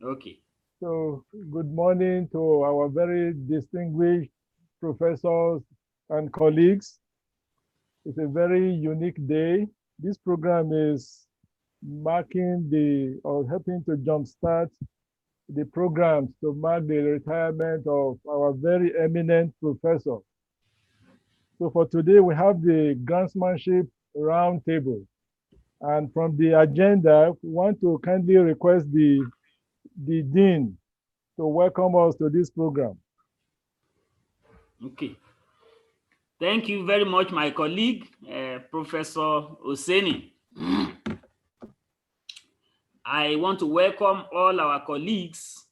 Okay. So, good morning to our very distinguished professors and colleagues. It's a very unique day. This program is marking or helping to jumpstart the programs to mark the retirement of our very eminent professor. So for today, we have the Grantsmanship Roundtable. And from the agenda, we want to kindly request the Dean to welcome us to this program. Okay. Thank you very much, my colleague, Professor Oseni. I want to welcome all our colleagues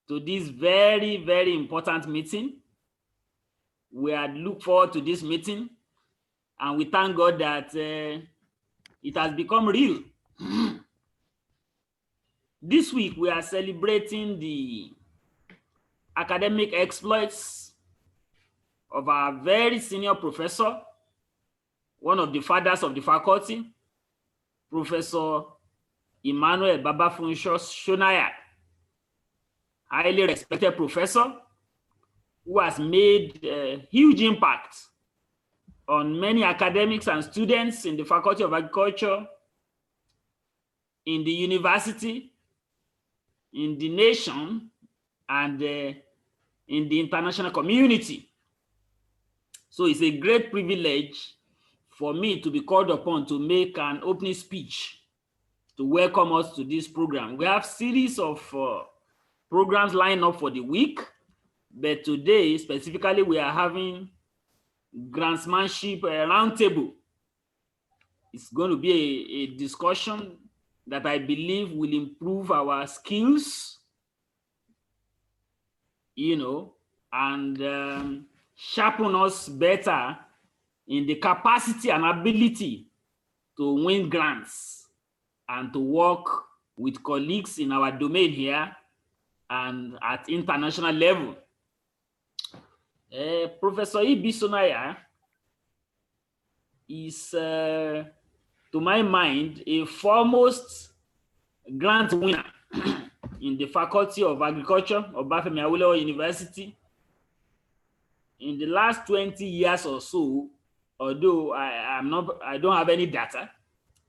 to this very, very important meeting. We had looked forward to this meeting, and we thank God that it has become real. This week, we are celebrating the academic exploits of our very senior professor, one of the fathers of the faculty, Professor Emmanuel Babafunsho Shonaya, highly respected professor who has made a huge impact on many academics and students in the Faculty of Agriculture, in the university, in the nation, and in the international community. So it's a great privilege for me to be called upon to make an opening speech to welcome us to this program. We have series of programs lined up for the week, but today specifically we are having Grantsmanship Roundtable. It's going to be a discussion that I believe will improve our skills, and sharpen us better in the capacity and ability to win grants and to work with colleagues in our domain here and at international level. Professor Ibi Sonaya is, to my mind, a foremost grant winner in the Faculty of Agriculture of Obafemi Awolowo University. In the last 20 years or so, although I don't have any data,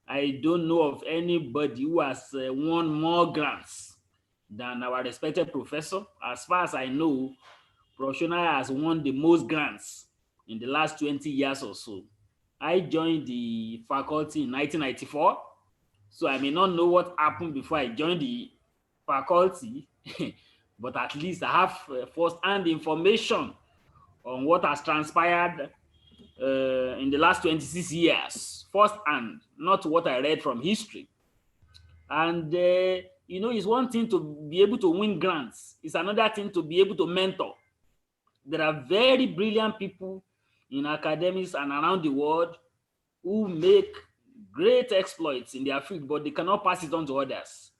I don't know of anybody who has won more grants than our respected professor. As far as I know, Prof. Shonaya has won the most grants in the last 20 years or so. I joined the faculty in 1994, so I may not know what happened before I joined the faculty, but at least I have first-hand information on what has transpired in the last 26 years, first-hand, not what I read from history. And, it's one thing to be able to win grants. It's another thing to be able to mentor. There are very brilliant people in academics and around the world who make great exploits in their field, but they cannot pass it on to others.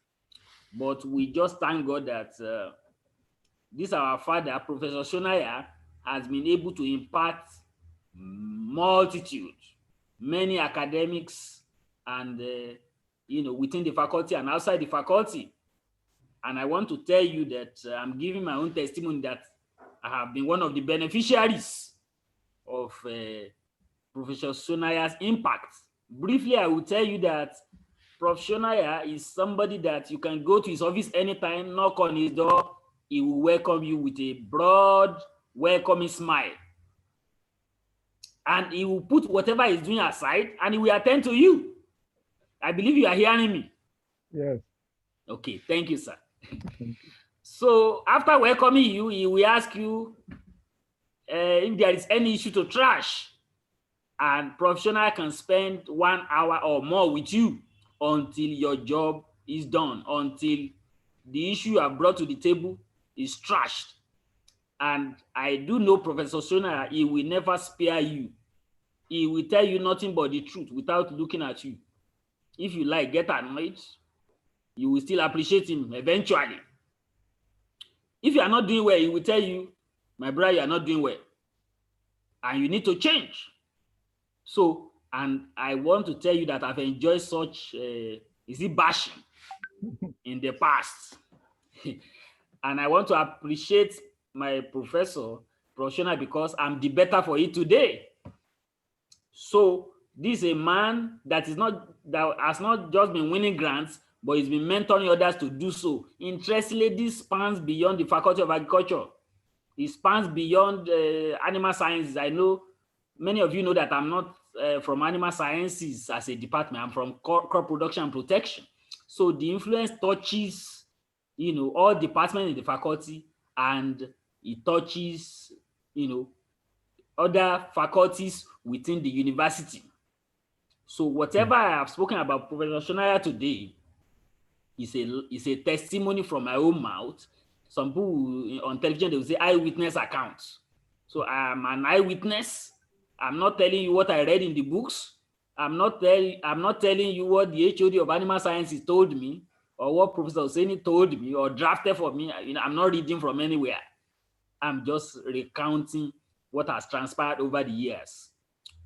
But we just thank God that this our father, Professor Shonaya, has been able to impart multitude, many academics, and within the faculty and outside the faculty. And I want to tell you that I'm giving my own testimony that I have been one of the beneficiaries of Professor Shonaya's impact. Briefly, I will tell you that Prof. Shonaya is somebody that you can go to his office anytime, knock on his door, he will welcome you with a broad, welcoming smile. And he will put whatever he's doing aside and he will attend to you. I believe you are hearing me. Yes. Okay, thank you, sir. Thank you. So after welcoming you, he will ask you if there is any issue to trash. And professional can spend 1 hour or more with you until your job is done, until the issue you have brought to the table is trashed. And I do know Professor Shona, he will never spare you. He will tell you nothing but the truth without looking at you. If you like, get annoyed, you will still appreciate him eventually. If you are not doing well, he will tell you, my brother, you are not doing well. And you need to change. So, and I want to tell you that I've enjoyed such, is it bashing? in the past. And I want to appreciate my professor, Professional, because I'm the better for it today. So this is a man that has not just been winning grants, but he's been mentoring others to do so. Interestingly, this spans beyond the Faculty of Agriculture. It spans beyond animal sciences. I know many of you know that I'm not from animal sciences as a department. I'm from crop production and protection. So the influence touches, all departments in the faculty, and it touches, other faculties within the university. So whatever I have spoken about Professor Shonaya today is a testimony from my own mouth. Some people on television, they will say eyewitness accounts. So I am an eyewitness. I'm not telling you what I read in the books. I'm not telling you what the HOD of animal sciences told me, or what Professor Oseni told me or drafted for me. I'm not reading from anywhere. I'm just recounting what has transpired over the years.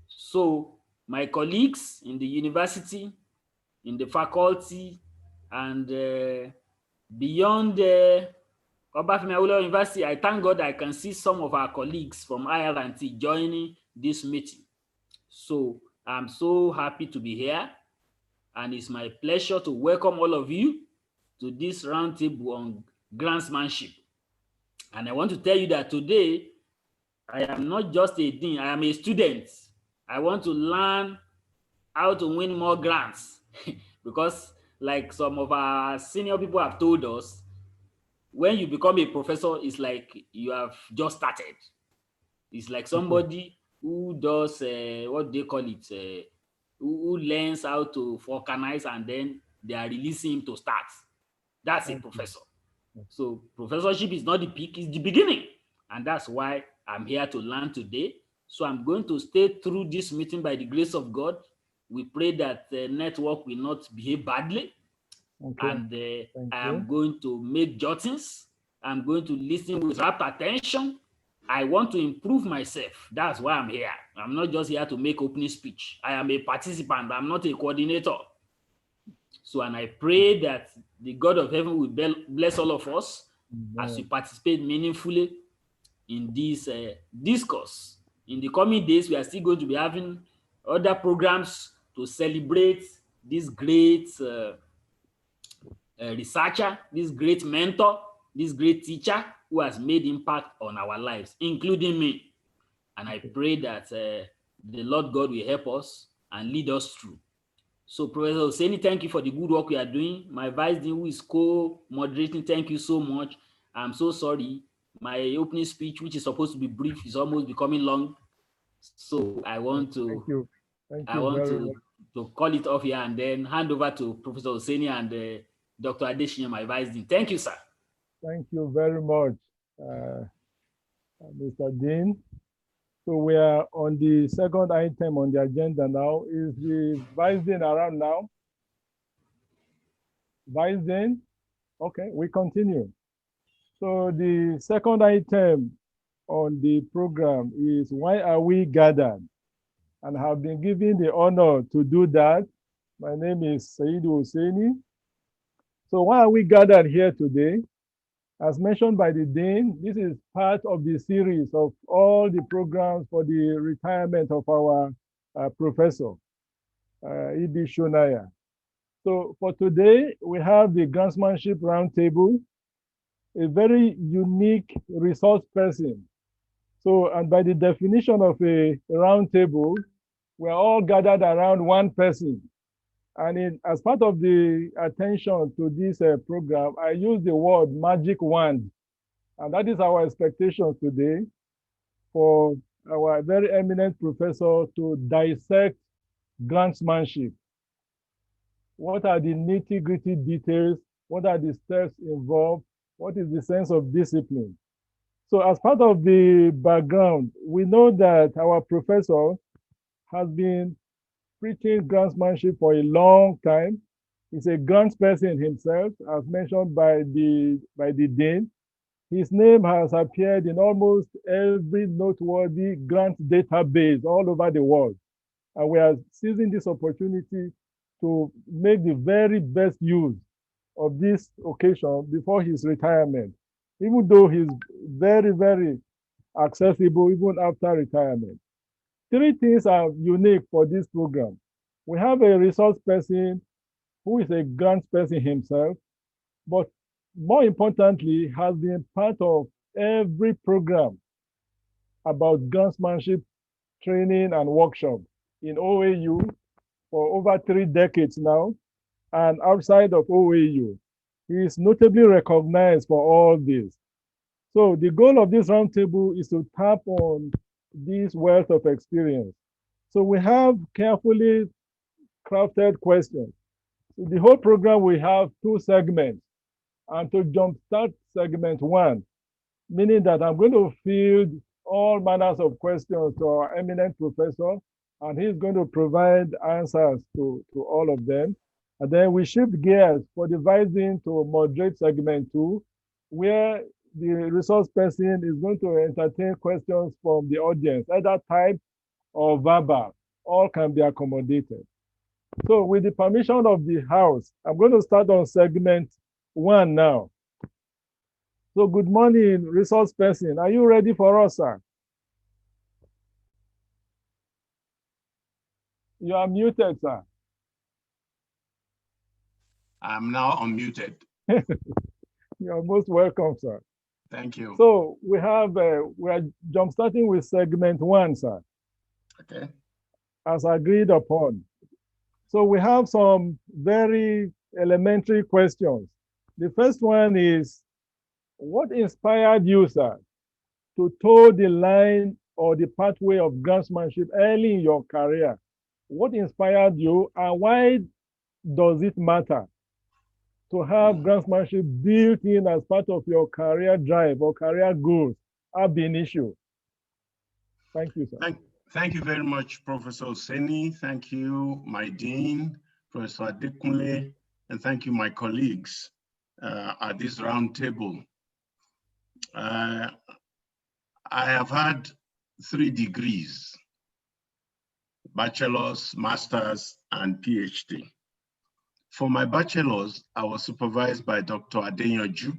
So my colleagues in the university, in the faculty, and beyond Obafemi Awolowo University, I thank God I can see some of our colleagues from IR&T joining this meeting. So I'm so happy to be here, and it's my pleasure to welcome all of you to this roundtable on grantsmanship. And I want to tell you that today, I am not just a dean, I am a student. I want to learn how to win more grants because like some of our senior people have told us, when you become a professor, it's like you have just started. It's like somebody who does what they call it, who learns how to vulcanize and then they are releasing him to start. That's a professor. So professorship is not the peak, it's the beginning. And that's why I'm here to learn today. So I'm going to stay through this meeting by the grace of God. We pray that the network will not behave badly. Okay. And I am going to make jottings. I'm going to listen with rapt attention. I want to improve myself. That's why I'm here. I'm not just here to make opening speech. I am a participant. I'm not a coordinator. So, and I pray that the God of heaven will bless all of us as we participate meaningfully in this discourse. In the coming days, we are still going to be having other programs to celebrate this great researcher, this great mentor, this great teacher who has made impact on our lives, including me. And I pray that the Lord God will help us and lead us through. So, Professor Oseni, thank you for the good work you are doing. My vice dean, who is co-moderating, thank you so much. I'm so sorry. My opening speech, which is supposed to be brief, is almost becoming long. So I want to to call it off here and then hand over to Professor Oseni and Dr. Adesina, my vice dean. Thank you, sir. Thank you very much, Mr. Dean. So we are on the second item on the agenda now. Is the vice dean around now? Vice dean? Okay, we continue. So the second item on the program is why are we gathered? And have been given the honor to do that. My name is Saidu Oseni. So why are we gathered here today? As mentioned by the Dean, this is part of the series of all the programs for the retirement of our professor, E.B. Shonaya. So for today, we have the Grantsmanship Roundtable, a very unique resource person. So, and by the definition of a roundtable, we're all gathered around one person. And as part of the attention to this program, I use the word magic wand. And that is our expectation today for our very eminent professor to dissect grantsmanship. What are the nitty-gritty details? What are the steps involved? What is the sense of discipline? So as part of the background, we know that our professor has been preaching grantsmanship for a long time. He's a grants person himself, as mentioned by the Dean. His name has appeared in almost every noteworthy grant database all over the world. And we are seizing this opportunity to make the very best use of this occasion before his retirement, even though he's very, very accessible even after retirement. Three things are unique for this program. We have a resource person who is a grants person himself, but more importantly, has been part of every program about grantsmanship training and workshop in OAU for over 3 decades now, and outside of OAU. He is notably recognized for all this. So the goal of this roundtable is to tap on this wealth of experience. So we have carefully crafted questions. So the whole program, we have 2 segments. And to jumpstart segment 1, meaning that I'm going to field all manners of questions to our eminent professor, and he's going to provide answers to all of them. And then we shift gears for the Vising to moderate segment 2, where the resource person is going to entertain questions from the audience, either typed or verbal. All can be accommodated. So with the permission of the House, I'm going to start on segment 1 now. So good morning, resource person. Are you ready for us, sir? You are muted, sir. I'm now unmuted. You are most welcome, sir. Thank you. So we are jump starting with segment 1, sir. Okay. As agreed upon. So we have some very elementary questions. The first one is, what inspired you, sir, to toe the line or the pathway of grantsmanship early in your career? What inspired you, and why does it matter to have grantsmanship built in as part of your career drive or career goals ab initio? Thank you, sir. Thank you very much, Professor Oseni. Thank you, my dean, Professor Adekunle, and thank you, my colleagues at this roundtable. I have had 3 degrees: bachelor's, master's, and PhD. For my bachelor's, I was supervised by Dr. Adeyanju,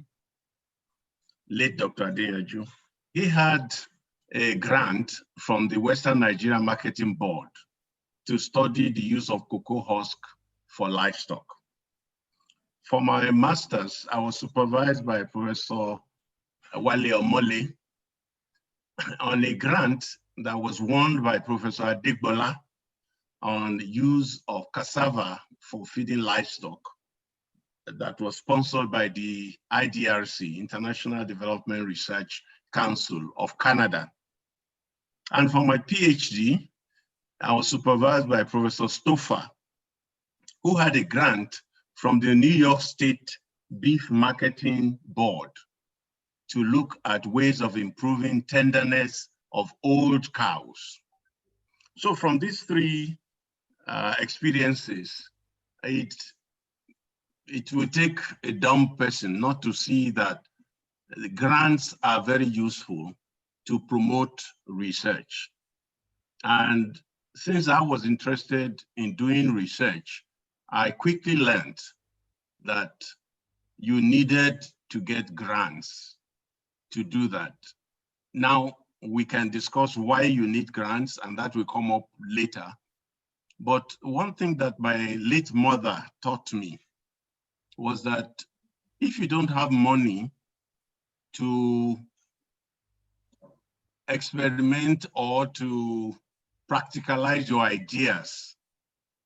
late Dr. Adeyanju. He had a grant from the Western Nigeria Marketing Board to study the use of cocoa husk for livestock. For my master's, I was supervised by Professor Wale Omole on a grant that was won by Professor Adigbola on the use of cassava for feeding livestock, that was sponsored by the IDRC, International Development Research Council of Canada. And for my PhD, I was supervised by Professor Stoffer, who had a grant from the New York State Beef Marketing Board to look at ways of improving tenderness of old cows. So from these 3 experiences, it will take a dumb person not to see that the grants are very useful to promote research. And since I was interested in doing research, I quickly learned that you needed to get grants to do that. Now, we can discuss why you need grants, and that will come up later. But one thing that my late mother taught me was that if you don't have money to experiment or to practicalize your ideas,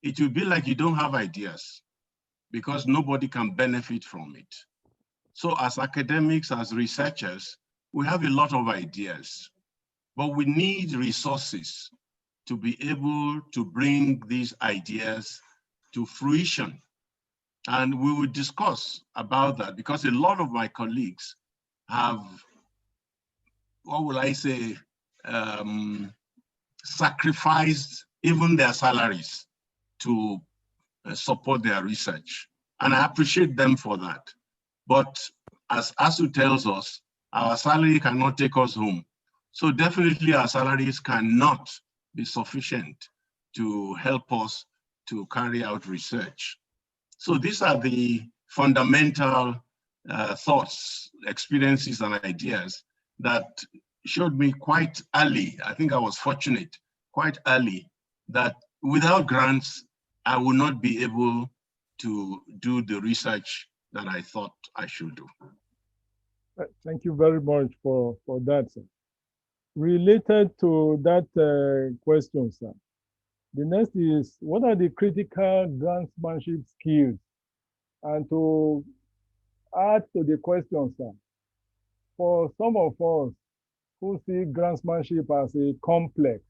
it will be like you don't have ideas, because nobody can benefit from it. So as academics, as researchers, we have a lot of ideas, but we need resources to be able to bring these ideas to fruition. And we will discuss about that, because a lot of my colleagues have, what will I say, sacrificed even their salaries to support their research. And I appreciate them for that. But as ASU tells us, our salary cannot take us home. So definitely our salaries cannot be sufficient to help us to carry out research. So these are the fundamental thoughts, experiences, and ideas that showed me quite early, I think I was fortunate, quite early, that without grants, I would not be able to do the research that I thought I should do. Thank you very much for that, sir. Related to that question, sir, the next is, what are the critical grantsmanship skills? And to add to the question, sir, for some of us who see grantsmanship as a complex,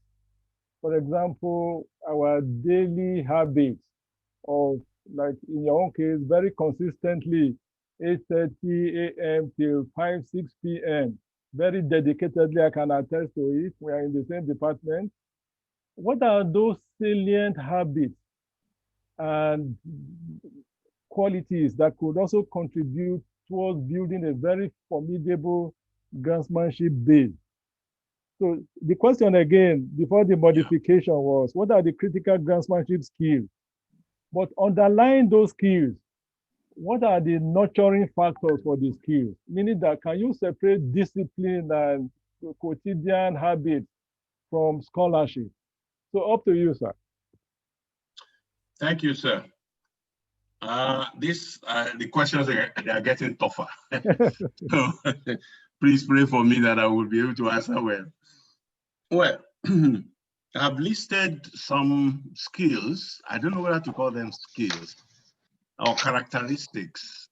for example, our daily habits of, like in your own case, very consistently 8:30 a.m. till 5, 6 p.m., very dedicatedly, I can attest to it. We are in the same department. What are those salient habits and qualities that could also contribute towards building a very formidable grantsmanship base? So the question again, before the modification was, what are the critical grantsmanship skills? But underlying those skills, what are the nurturing factors for the skills? Meaning that, can you separate discipline and quotidian habits from scholarship? So up to you, sir. Thank you, sir. The questions are getting tougher. So please pray for me that I will be able to answer well. Well, I've listed some skills. I don't know whether to call them skills or characteristics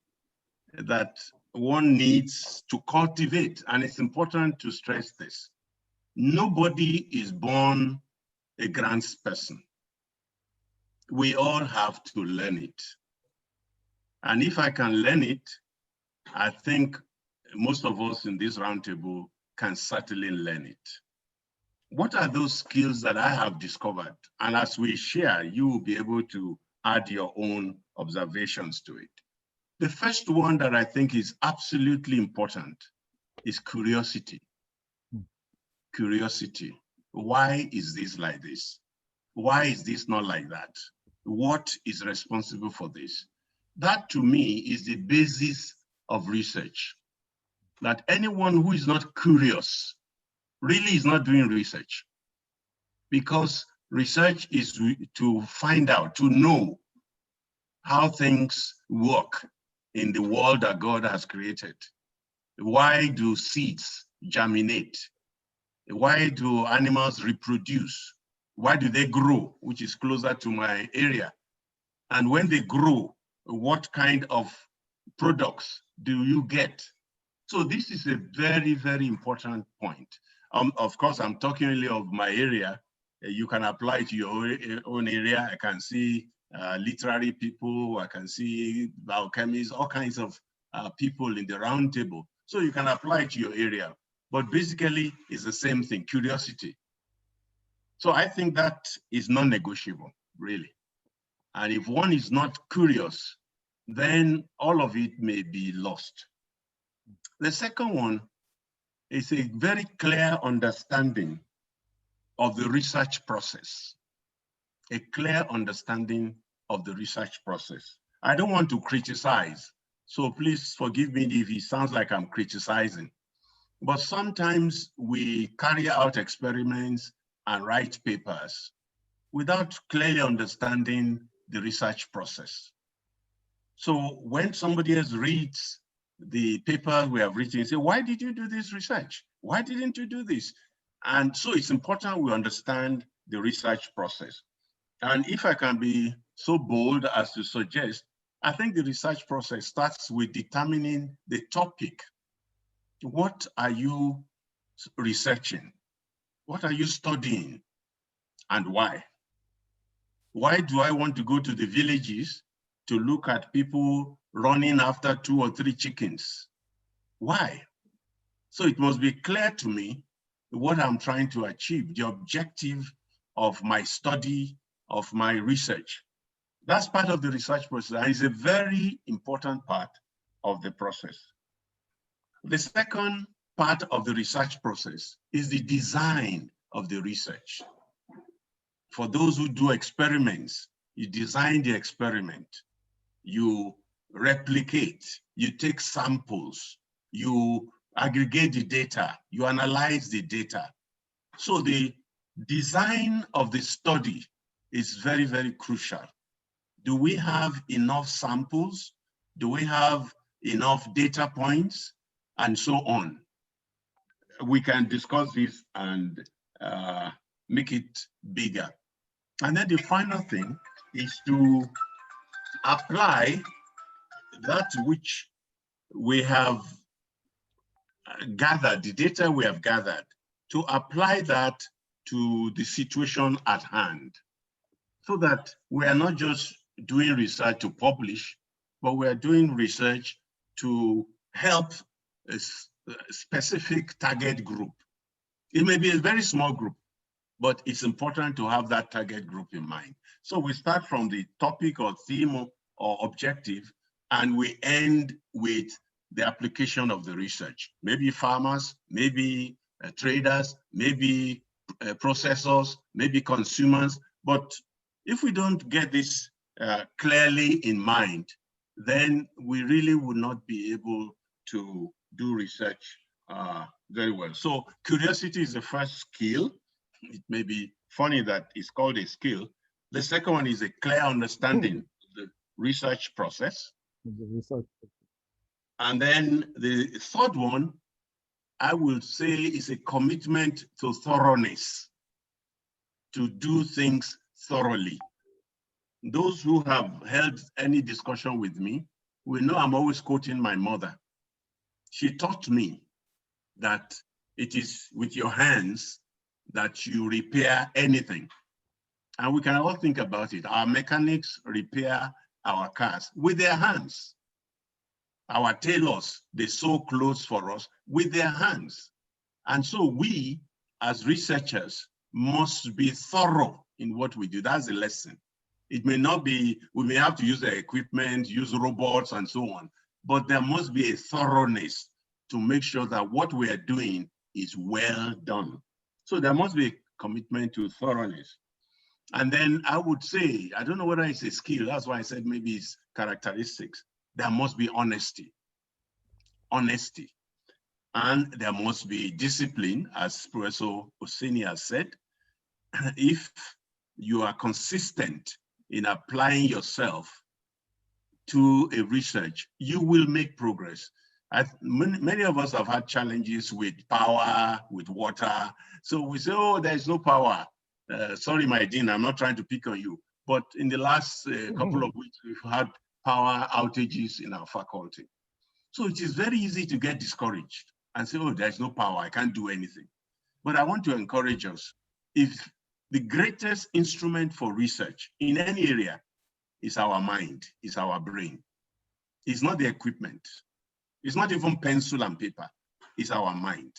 that one needs to cultivate. And it's important to stress this. Nobody is born a grants person. We all have to learn it. And if I can learn it, I think most of us in this roundtable can certainly learn it. What are those skills that I have discovered? And as we share, you will be able to add your own observations to it. The first one that I think is absolutely important is curiosity. Curiosity. Why is this like this? Why is this not like that? What is responsible for this? That to me is the basis of research. That anyone who is not curious really is not doing research, because research is to find out, to know how things work in the world that God has created. Why do seeds germinate? Why do animals reproduce? Why do they grow, which is closer to my area? And when they grow, what kind of products do you get? So this is a very, very important point. Of course, I'm talking only of my area. You can apply to your own area. I can see literary people, I can see biochemists, all kinds of people in the round table. So you can apply to your area. But basically, it's the same thing, curiosity. So I think that is non-negotiable, really. And if one is not curious, then all of it may be lost. The second one is a very clear understanding of the research process. A clear understanding of the research process. I don't want to criticize, so please forgive me if it sounds like I'm criticizing. But sometimes we carry out experiments and write papers without clearly understanding the research process. So when somebody else reads the paper we have written, say, why did you do this research? Why didn't you do this? And so it's important we understand the research process. And if I can be so bold as to suggest, I think the research process starts with determining the topic. What are you researching? What are you studying? And why? Why do I want to go to the villages to look at people running after 2 or 3 chickens? Why? So it must be clear to me what I'm trying to achieve, the objective of my study, of my research. That's part of the research process, and it's a very important part of the process. The second part of the research process is the design of the research. For those who do experiments, you design the experiment. You replicate, you take samples, you aggregate the data, you analyze the data. So the design of the study is very, very crucial. Do we have enough samples? Do we have enough data points? And so on. We can discuss this and make it bigger. And then the final thing is to apply that which we have gathered, the data we have gathered, to apply that to the situation at hand, so that we are not just doing research to publish, but we are doing research to help a specific target group. It may be a very small group, but it's important to have that target group in mind. So we start from the topic or theme or objective, and we end with the application of the research. Maybe farmers, maybe traders, maybe processors, maybe consumers. But if we don't get this clearly in mind, then we really would not be able to do research very well. So curiosity is the first skill. It may be funny that it's called a skill. The second one is a clear understanding of the research process. And then the third one, I will say, is a commitment to thoroughness, to do things thoroughly. Those who have held any discussion with me will know I'm always quoting my mother. She taught me that it is with your hands that you repair anything. And we can all think about it. Our mechanics repair our cars with their hands. Our tailors, they sew clothes for us with their hands. And so we, as researchers, must be thorough in what we do. That's the lesson. It may not be, we may have to use the equipment, use robots and so on, but there must be a thoroughness to make sure that what we are doing is well done. So there must be a commitment to thoroughness. And then I would say, I don't know whether it's a skill, that's why I said maybe it's characteristics. There must be honesty. Honesty. And there must be discipline, as Professor Osini has said. If you are consistent in applying yourself to a research, you will make progress. Many of us have had challenges with power, with water. So we say, oh, there's no power. Sorry, my dean, I'm not trying to pick on you. But in the last couple of weeks, we've had power outages in our faculty. So it is very easy to get discouraged and say, oh, there's no power, I can't do anything. But I want to encourage us. If the greatest instrument for research in any area is our mind, is our brain. It's not the equipment. It's not even pencil and paper. It's our mind.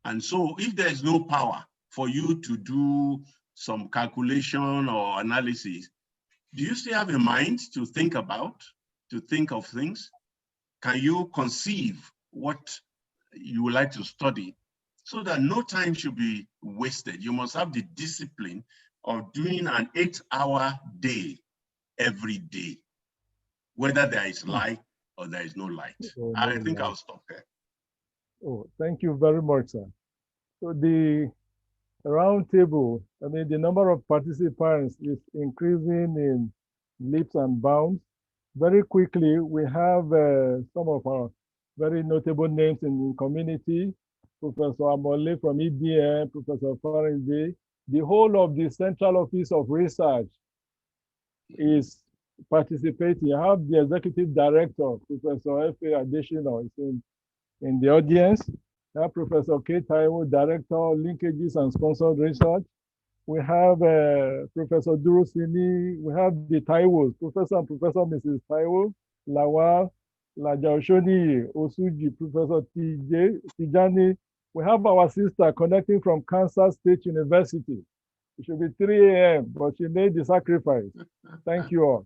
And so if there is no power for you to do some calculation or analysis, do you still have a mind to think about, to think of things? Can you conceive what you would like to study so that no time should be wasted? You must have the discipline of doing an 8-hour day every day, whether there is light or there is no light. Oh, I think I'll stop there. Oh, thank you very much, sir. So the roundtable, I mean, the number of participants is increasing in leaps and bounds. Very quickly, we have some of our very notable names in the community. Professor Amole from EBN, Professor Farinze. The whole of the Central Office of Research is participating. I have the Executive Director, Professor F.A. Adesina, is in the audience. I have Professor K. Taiwo, Director, Linkages and Sponsored Research. We have Professor Durosini. We have the Taiwos, Professor and Professor Mrs. Taiwo, Lawal, Lajaoshoni, Osuji, Professor Tijani. We have our sister connecting from Kansas State University. It should be 3 a.m., but she made the sacrifice. Thank you all.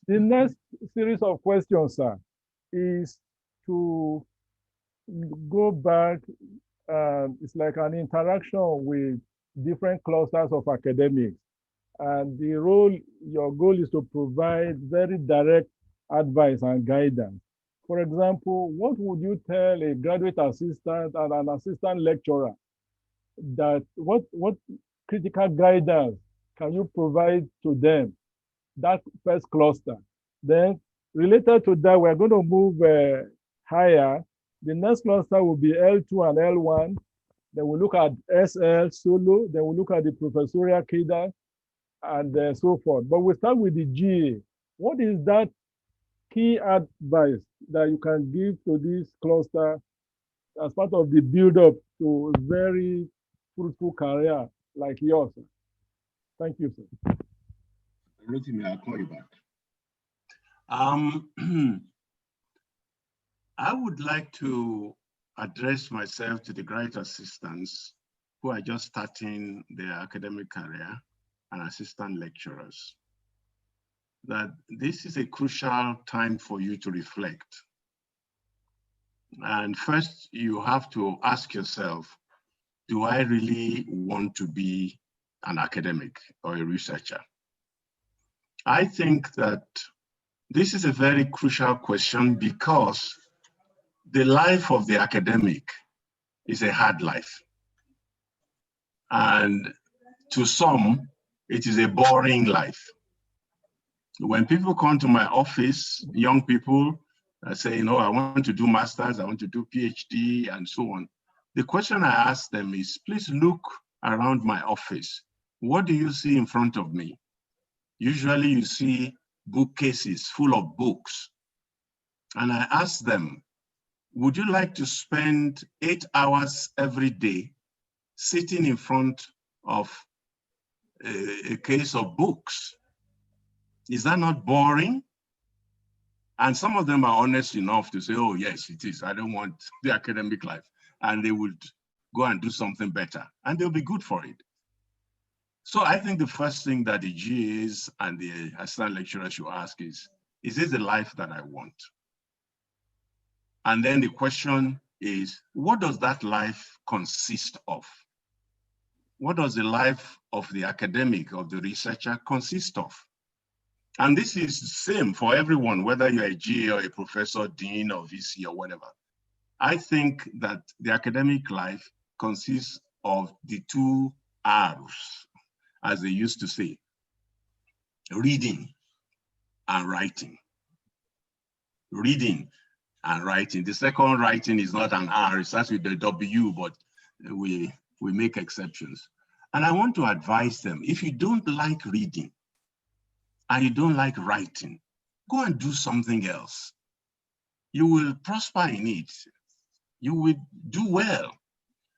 The next series of questions, sir, is to go back. It's like an interaction with different clusters of academics. And the role, your goal is to provide very direct advice and guidance. For example, what would you tell a graduate assistant and an assistant lecturer that what critical guidance can you provide to them? That first cluster. Then related to that, we're going to move higher. The next cluster will be L2 and L1. Then we'll look at SL, solo. Then we'll look at the professorial cadre and so forth. But we'll start with the GA. What is that key advice that you can give to this cluster as part of the build-up to a very fruitful career like yours? Thank you, sir. Rotimi, I'll call you back. I would like to address myself to the graduate assistants who are just starting their academic career and assistant lecturers, that this is a crucial time for you to reflect. And first, you have to ask yourself, do I really want to be an academic or a researcher? I think that this is a very crucial question because the life of the academic is a hard life. And to some, it is a boring life. When people come to my office, young people say, I want to do masters, I want to do PhD and so on. The question I ask them is, please look around my office. What do you see in front of me? Usually you see bookcases full of books. And I ask them, would you like to spend 8 hours every day sitting in front of a case of books? Is that not boring? And some of them are honest enough to say, oh, yes, it is. I don't want the academic life. And they would go and do something better. And they'll be good for it. So I think the first thing that the GAs and the assistant lecturers should ask is this the life that I want? And then the question is, what does that life consist of? What does the life of the academic, of the researcher consist of? And this is the same for everyone, whether you're a GA or a professor, dean or VC or whatever. I think that the academic life consists of the 2 R's, as they used to say, reading and writing. Reading and writing. The second writing is not an R, it starts with the W, but we make exceptions. And I want to advise them, if you don't like reading and you don't like writing, go and do something else. You will prosper in it. You will do well,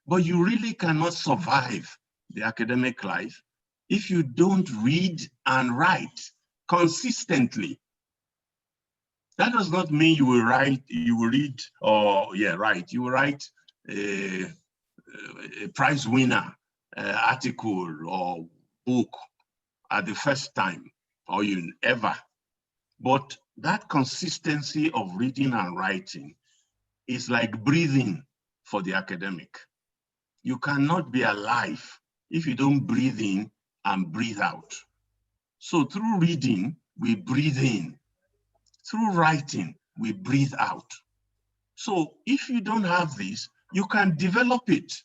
but you really cannot survive the academic life if you don't read and write consistently. That does not mean you will write, you will read, or write. You will write a prize winner article or book at the first time, or you ever. But that consistency of reading and writing is like breathing for the academic. You cannot be alive if you don't breathe in and breathe out. So through reading, we breathe in. Through writing, we breathe out. So if you don't have this, you can develop it.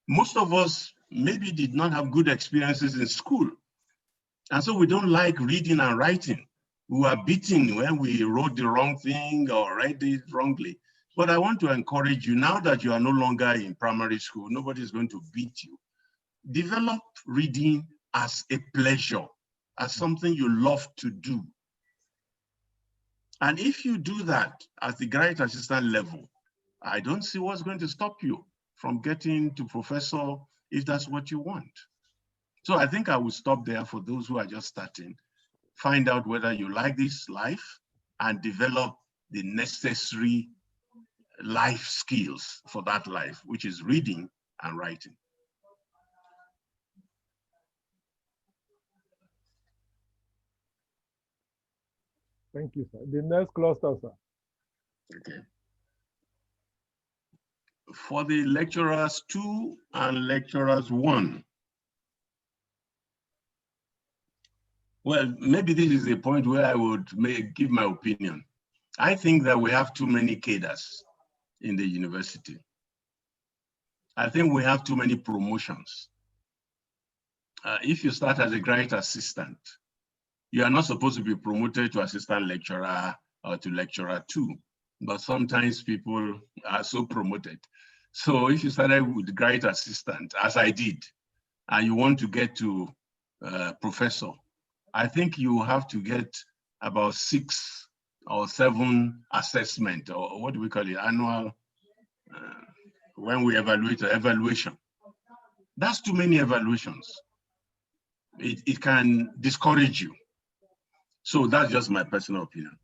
Most of us maybe did not have good experiences in school. And so we don't like reading and writing. We were beaten when we wrote the wrong thing or read it wrongly. But I want to encourage you, now that you are no longer in primary school, nobody's going to beat you. Develop reading as a pleasure, as something you love to do. And if you do that at the graduate assistant level, I don't see what's going to stop you from getting to professor if that's what you want. So I think I will stop there for those who are just starting. Find out whether you like this life and develop the necessary life skills for that life, which is reading and writing. Thank you, sir. The next cluster, sir. Okay. For the lecturers 2 and lecturers 1, Well, maybe this is a point where I would give my opinion. I think that we have too many cadres in the university. I think we have too many promotions. If you start as a graduate assistant, you are not supposed to be promoted to assistant lecturer or to lecturer 2, but sometimes people are so promoted. So if you started with graduate assistant, as I did, and you want to get to professor, I think you have to get about 6 or 7 assessment, or what do we call it, annual, when we evaluate evaluation. That's too many evaluations. It can discourage you. So that's just my personal opinion.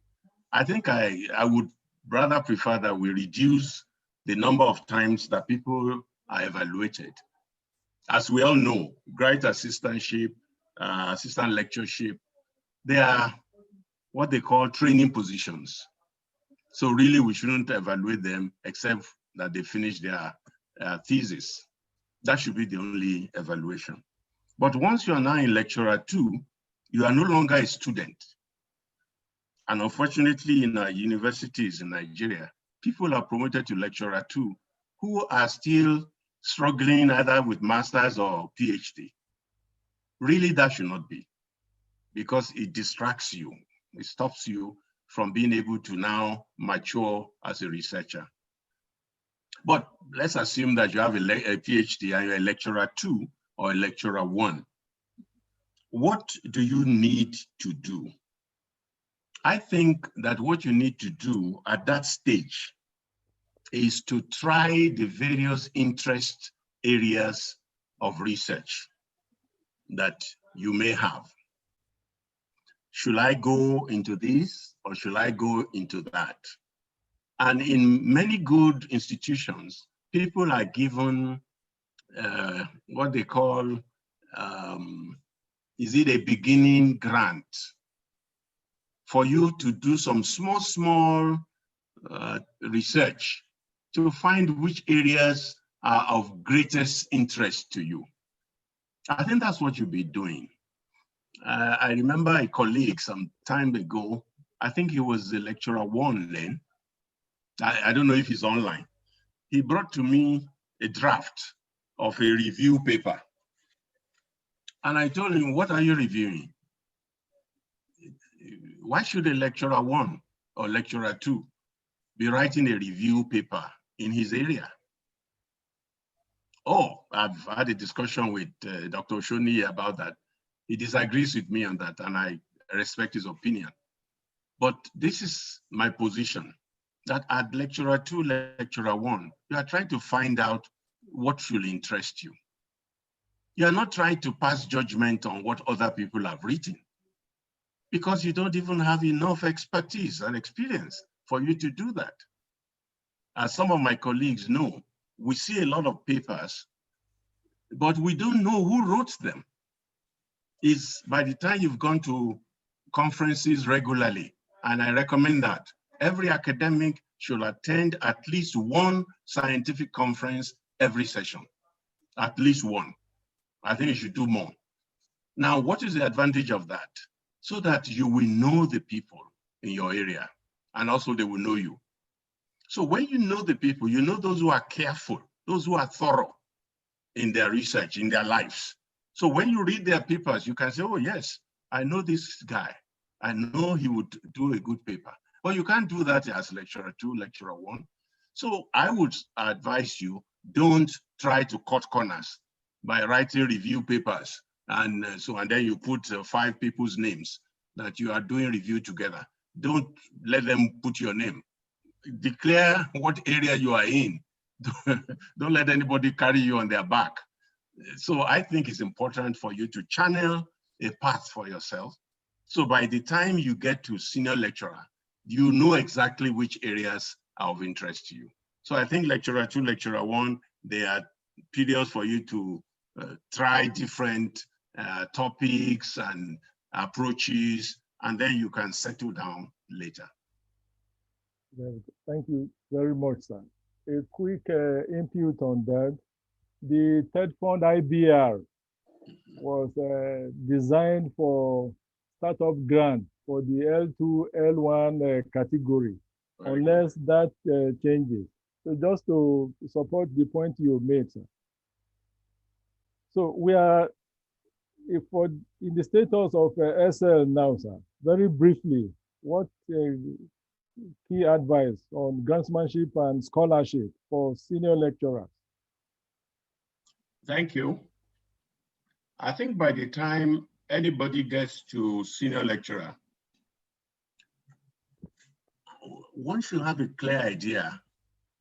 I think I would rather prefer that we reduce the number of times that people are evaluated. As we all know, graduate assistantship, assistant lectureship, they are what they call training positions. So really we shouldn't evaluate them except that they finish their thesis. That should be the only evaluation. But once you are now in lecturer 2, you are no longer a student. And unfortunately, in our universities in Nigeria, people are promoted to lecturer 2 who are still struggling either with masters or PhD. Really, that should not be, because it distracts you. It stops you from being able to now mature as a researcher. But let's assume that you have a PhD and you're a lecturer 2 or a lecturer 1. What do you need to do? I think that what you need to do at that stage is to try the various interest areas of research that you may have. Should I go into this or should I go into that? And in many good institutions, people are given what they call, is it a beginning grant for you to do some small research to find which areas are of greatest interest to you. I think that's what you'll be doing. I remember a colleague some time ago, I think he was the lecturer 1 then. I don't know if he's online. He brought to me a draft of a review paper. And I told him, what are you reviewing? Why should a lecturer 1 or lecturer 2 be writing a review paper in his area? Oh, I've had a discussion with Dr. Oshoni about that. He disagrees with me on that, and I respect his opinion. But this is my position, that at lecturer 2, lecturer 1, you are trying to find out what should interest you. You are not trying to pass judgment on what other people have written, because you don't even have enough expertise and experience for you to do that. As some of my colleagues know, we see a lot of papers, but we don't know who wrote them. Is by the time you've gone to conferences regularly, and I recommend that every academic should attend at least one scientific conference every session, at least one. I think you should do more. Now, what is the advantage of that? So that you will know the people in your area, and also they will know you. So when you know the people, you know those who are careful, those who are thorough in their research, in their lives. So when you read their papers, you can say, oh yes, I know this guy. I know he would do a good paper. But you can't do that as lecturer 2, lecturer 1. So I would advise you, don't try to cut corners by writing review papers. And then you put 5 people's names that you are doing review together. Don't let them put your name. Declare what area you are in. Don't let anybody carry you on their back. So I think it's important for you to channel a path for yourself. So by the time you get to senior lecturer, you know exactly which areas are of interest to you. So I think lecturer 2, lecturer 1, they are periods for you to try different topics and approaches, and then you can settle down later. Thank you very much, sir. A quick input on that. The TED Fund IBR was designed for startup grant for the L2, L1 category, Very unless that changes. So just to support the point you made, sir. So we are in the status of SL now, sir. Very briefly, what key advice on grantsmanship and scholarship for senior lecturers? Thank you. I think by the time anybody gets to senior lecturer, one should have a clear idea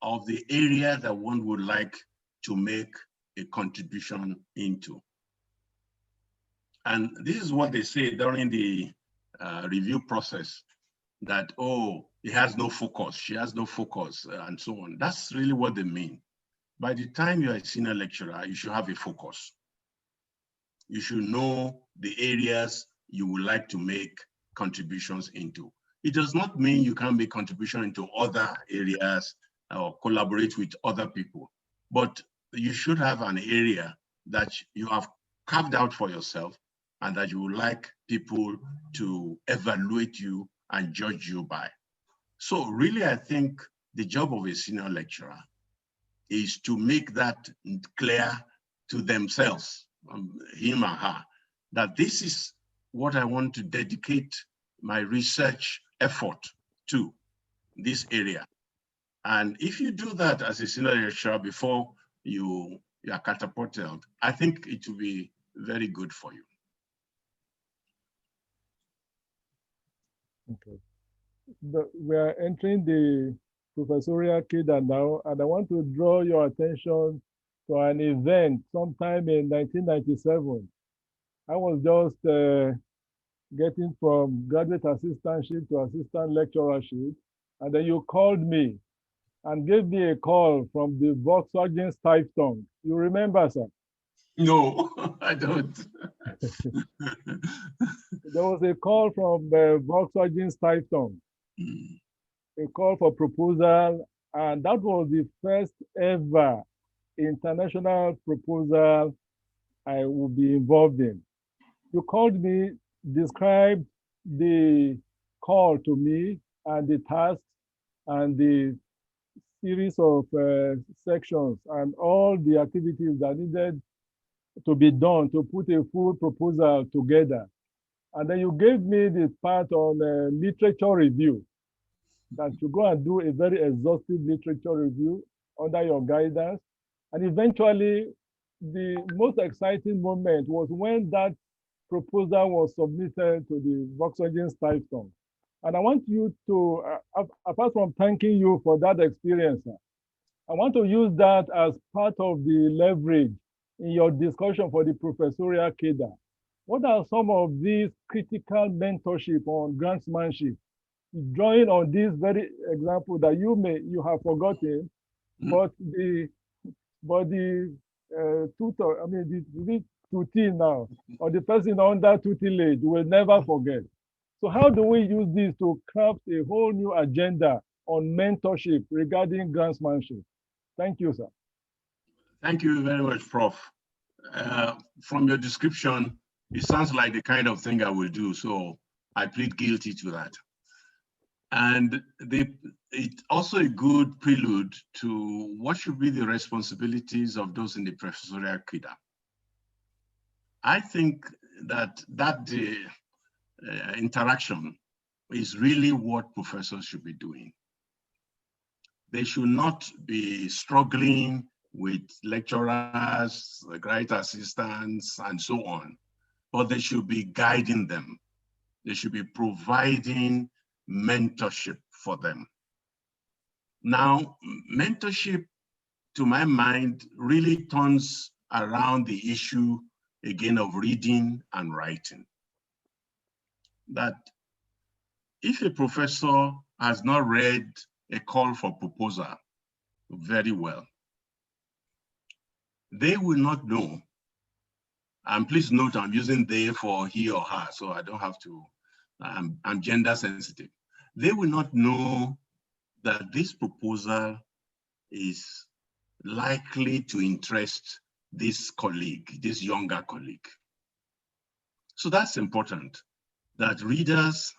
of the area that one would like to make a contribution into. And this is what they say during the review process, that, oh, he has no focus, she has no focus, and so on. That's really what they mean. By the time you're a senior lecturer, you should have a focus. You should know the areas you would like to make contributions into. It does not mean you can't make contribution into other areas or collaborate with other people, but you should have an area that you have carved out for yourself and that you would like people to evaluate you and judge you by. So really, I think the job of a senior lecturer is to make that clear to themselves, him or her, that this is what I want to dedicate my research effort to, this area. And if you do that as a senior lecturer before you are catapulted, I think it will be very good for you. Okay. We are entering the professorial cadre now, and I want to draw your attention to an event sometime in 1997. I was just getting from graduate assistantship to assistant lecturership, and then you called me and gave me a call from the Volkswagen Stiftung. You remember, sir? No, I don't. There was a call from the Volkswagen Stiftung, a call for proposal, and that was the first ever international proposal I would be involved in. You called me, described the call to me and the tasks and the series of sections and all the activities that needed to be done to put a full proposal together. And then you gave me the part on literature review, that you go and do a very exhaustive literature review under your guidance. And eventually, the most exciting moment was when that proposal was submitted to the Volkswagen Stiftung. And I want you to, apart from thanking you for that experience, I want to use that as part of the leverage in your discussion for the professorial cadre. What are some of these critical mentorship on grantsmanship, drawing on this very example that you have forgotten, but the tutor, I mean the tutee now, or the person under tutelage will never forget. So how do we use this to craft a whole new agenda on mentorship regarding grantsmanship? Thank you, sir. Thank you very much, Prof. From your description, it sounds like the kind of thing I will do, so I plead guilty to that. And it's also a good prelude to what should be the responsibilities of those in the professorial cadre. I think that interaction is really what professors should be doing. They should not be struggling with lecturers, graduate assistants, and so on, but they should be guiding them. They should be providing mentorship for them. Now, mentorship, to my mind, really turns around the issue again of reading and writing. That if a professor has not read a call for proposal very well, they will not know. And please note, I'm using they for he or her, so I don't have to, I'm gender sensitive. They will not know that this proposal is likely to interest this colleague, this younger colleague. So that's important, that readers,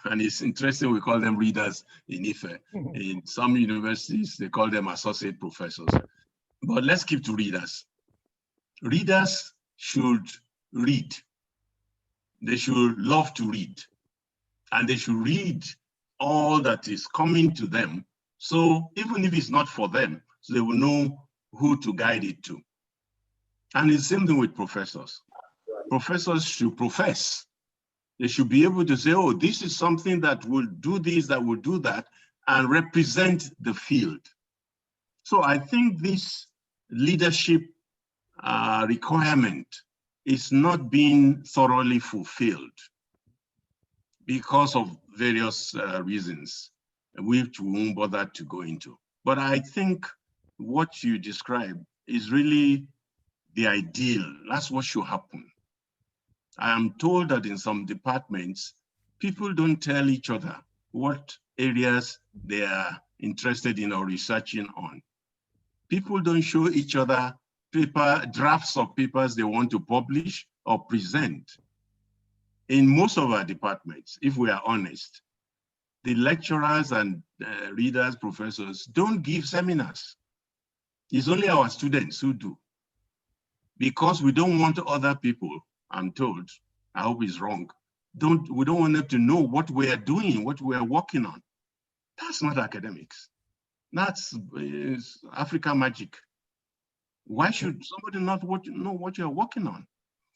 and it's interesting we call them readers in Ife. In some universities, they call them associate professors. But let's keep to readers. Readers should read. They should love to read. And they should read all that is coming to them. So even if it's not for them, so they will know who to guide it to. And it's the same thing with professors. Professors should profess. They should be able to say, oh, this is something that will do this, that will do that, and represent the field. So I think this leadership requirement is not being thoroughly fulfilled because of various reasons, which we won't bother to go into. But I think what you described is really the ideal. That's what should happen. I am told that in some departments, people don't tell each other what areas they are interested in or researching on. People don't show each other drafts of papers they want to publish or present. In most of our departments, if we are honest, the lecturers and readers, professors don't give seminars. It's only our students who do. Because we don't want other people, I'm told, I hope it's wrong, we don't want them to know what we are doing, what we are working on. That's not academics. That's Africa magic. Why should somebody not know what you're working on?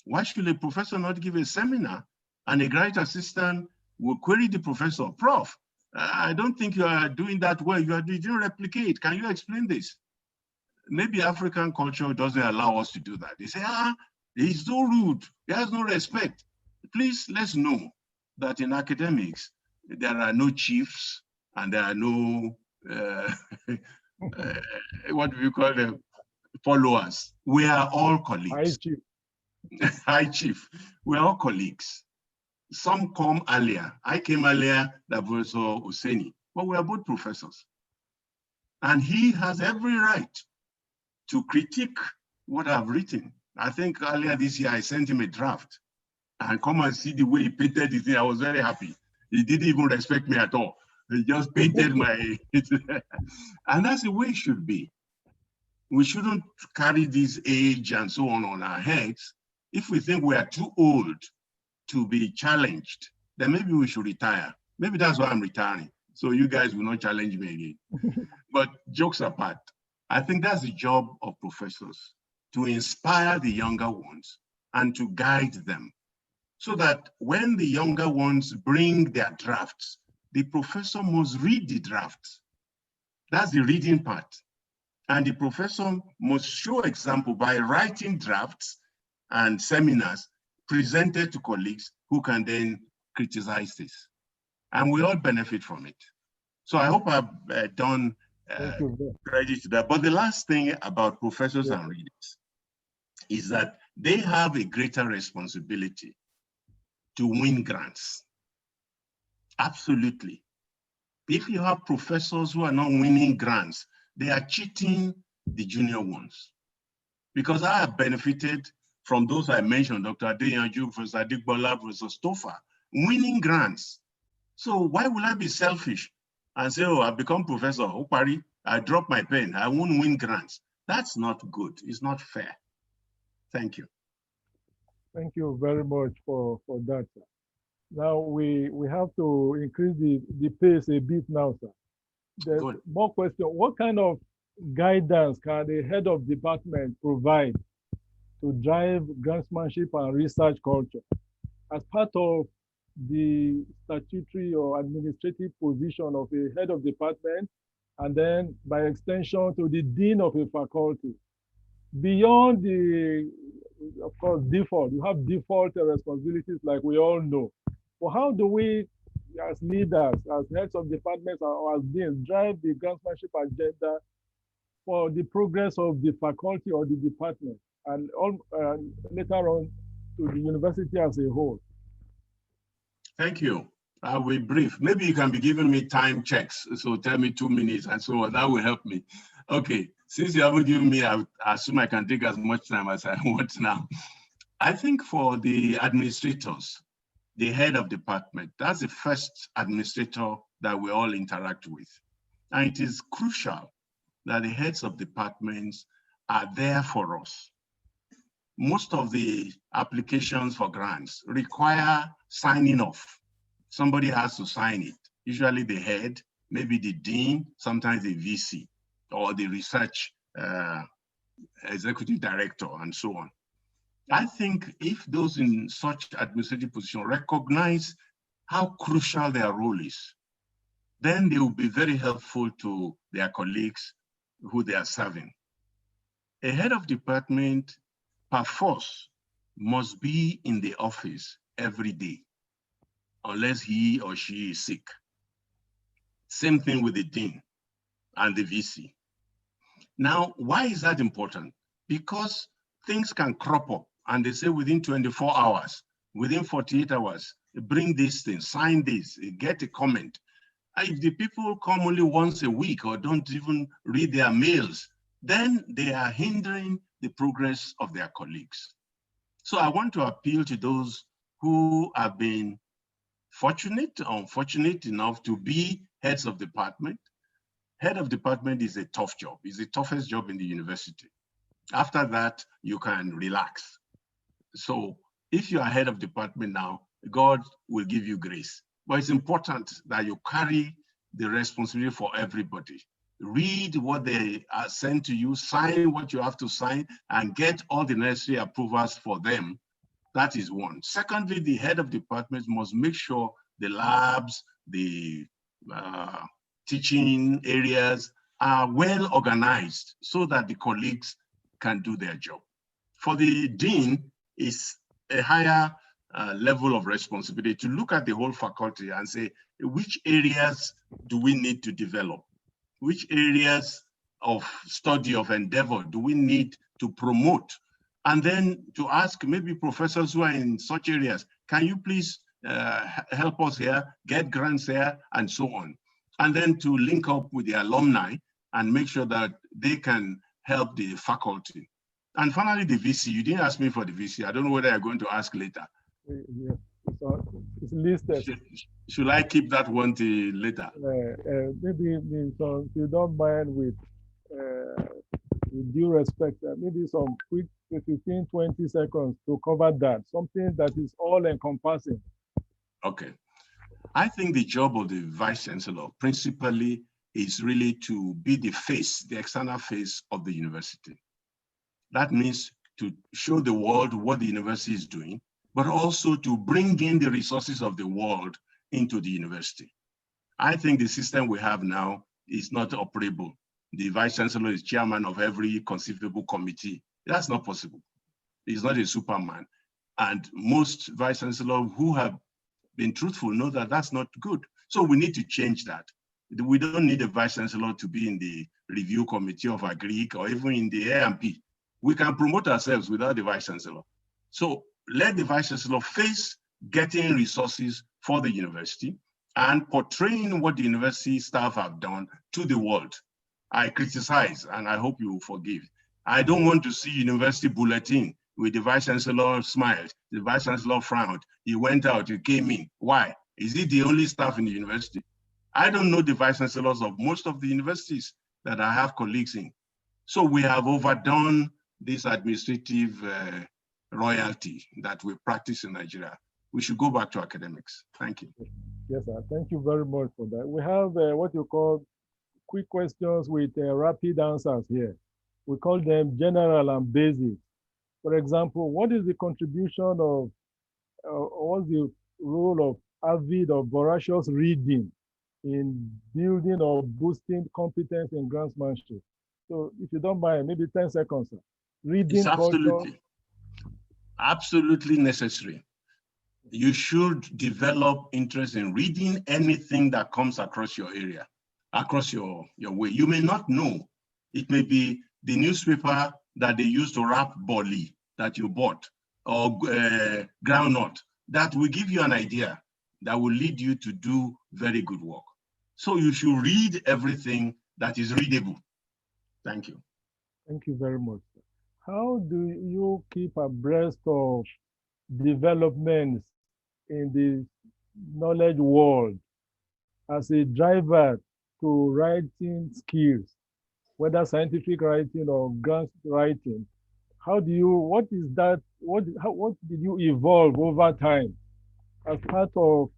Why should a professor not give a seminar and a graduate assistant will query the professor, Prof, I don't think you are doing that well. You didn't replicate. Can you explain this? Maybe African culture doesn't allow us to do that. They say, he's so rude. He has no respect. Please, let's know that in academics, there are no chiefs and there are no, what do you call them, followers. We are all colleagues. Hi, Chief. Hi, Chief. We're all colleagues. Some come earlier. I came earlier than Professor Oseni, but we are both professors. And he has every right to critique what I've written. I think earlier this year, I sent him a draft and come and see the way he painted the thing. I was very happy. He didn't even respect me at all. He just painted my, and that's the way it should be. We shouldn't carry this age and so on our heads. If we think we are too old to be challenged, then maybe we should retire. Maybe that's why I'm retiring. So you guys will not challenge me again. But jokes apart, I think that's the job of professors, to inspire the younger ones and to guide them so that when the younger ones bring their drafts, the professor must read the drafts. That's the reading part. And the professor must show example by writing drafts and seminars presented to colleagues who can then criticize this. And we all benefit from it. So I hope I've done credit to that. But the last thing about professors and readers is that they have a greater responsibility to win grants. Absolutely. If you have professors who are not winning grants, they are cheating the junior ones. Because I have benefited from those I mentioned, Dr. Adeyanju, Professor Adigbola, Professor Stouffer, winning grants. So why will I be selfish and say, oh, I've become professor, Opari, I drop my pen, I won't win grants? That's not good, it's not fair. Thank you. Thank you very much for that, sir. Now we have to increase the pace a bit now, sir. There's more question. What kind of guidance can the head of department provide to drive grantsmanship and research culture as part of the statutory or administrative position of a head of department, and then by extension to the dean of a faculty? Beyond the, of course, default, you have default responsibilities like we all know. But how do we, as leaders, as heads of departments or as deans, drive the grantsmanship agenda for the progress of the faculty or the department, and later on to the university as a whole? Thank you. I will be brief. Maybe you can be giving me time checks. So tell me 2 minutes and so on. That will help me. Okay. Since you haven't given me, I assume I can take as much time as I want now. I think for the administrators, the head of department. That's the first administrator that we all interact with. And it is crucial that the heads of departments are there for us. Most of the applications for grants require signing off. Somebody has to sign it, usually the head, maybe the dean, sometimes the VC, or the research executive director, and so on. I think if those in such administrative position recognize how crucial their role is, then they will be very helpful to their colleagues who they are serving. A head of department, per force, must be in the office every day, unless he or she is sick. Same thing with the dean and the VC. Now, why is that important? Because things can crop up, and they say within 24 hours, within 48 hours, bring this thing, sign this, get a comment. If the people come only once a week or don't even read their mails, then they are hindering the progress of their colleagues. So I want to appeal to those who have been fortunate or unfortunate enough to be heads of department. Head of department is a tough job. It's the toughest job in the university. After that, you can relax. So if you are head of department now, God will give you grace. But it's important that you carry the responsibility for everybody. Read what they are sent to you, sign what you have to sign, and get all the necessary approvals for them. That is one. Secondly, the head of department must make sure the labs, the teaching areas are well organized so that the colleagues can do their job. For the dean, it's a higher level of responsibility to look at the whole faculty and say, which areas do we need to develop? Which areas of study, of endeavor do we need to promote? And then to ask maybe professors who are in such areas, can you please help us here, get grants here, and so on. And then to link up with the alumni and make sure that they can help the faculty. And finally, the VC. You didn't ask me for the VC. I don't know whether you're going to ask later. Yeah, it's listed. Should I keep that one till later? Maybe so if you don't mind, with due respect, maybe some quick 15, 20 seconds to cover that, something that is all encompassing. Okay. I think the job of the Vice Chancellor principally is really to be the face, the external face of the university. That means to show the world what the university is doing, but also to bring in the resources of the world into the university. I think the system we have now is not operable. The Vice Chancellor is chairman of every conceivable committee. That's not possible. He's not a Superman. And most Vice Chancellors who have been truthful know that that's not good. So we need to change that. We don't need a Vice Chancellor to be in the review committee of Agric or even in the A&P. We can promote ourselves without the Vice Chancellor. So let the Vice Chancellor face getting resources for the university and portraying what the university staff have done to the world. I criticize, and I hope you will forgive. I don't want to see university bulletin with the Vice Chancellor smiled, the Vice Chancellor frowned, he went out, he came in. Why? Is he the only staff in the university? I don't know the Vice Chancellors of most of the universities that I have colleagues in. So we have overdone this administrative royalty that we practice in Nigeria. We should go back to academics. Thank you. Yes, sir. Thank you very much for that. We have what you call quick questions with rapid answers here. We call them general and basic. For example, what is the contribution of, what's the role of avid or voracious reading in building or boosting competence in grantsmanship? So if you don't mind, maybe 10 seconds, sir. Reading it's absolutely necessary. You should develop interest in reading anything that comes across your area, across your way. You may not know. It may be the newspaper that they use to wrap boli that you bought, or groundnut, that will give you an idea that will lead you to do very good work. So you should read everything that is readable. Thank you. Thank you very much. How do you keep abreast of developments in the knowledge world as a driver to writing skills, whether scientific writing or grant writing? How do you, what is that, what did you evolve over time as part of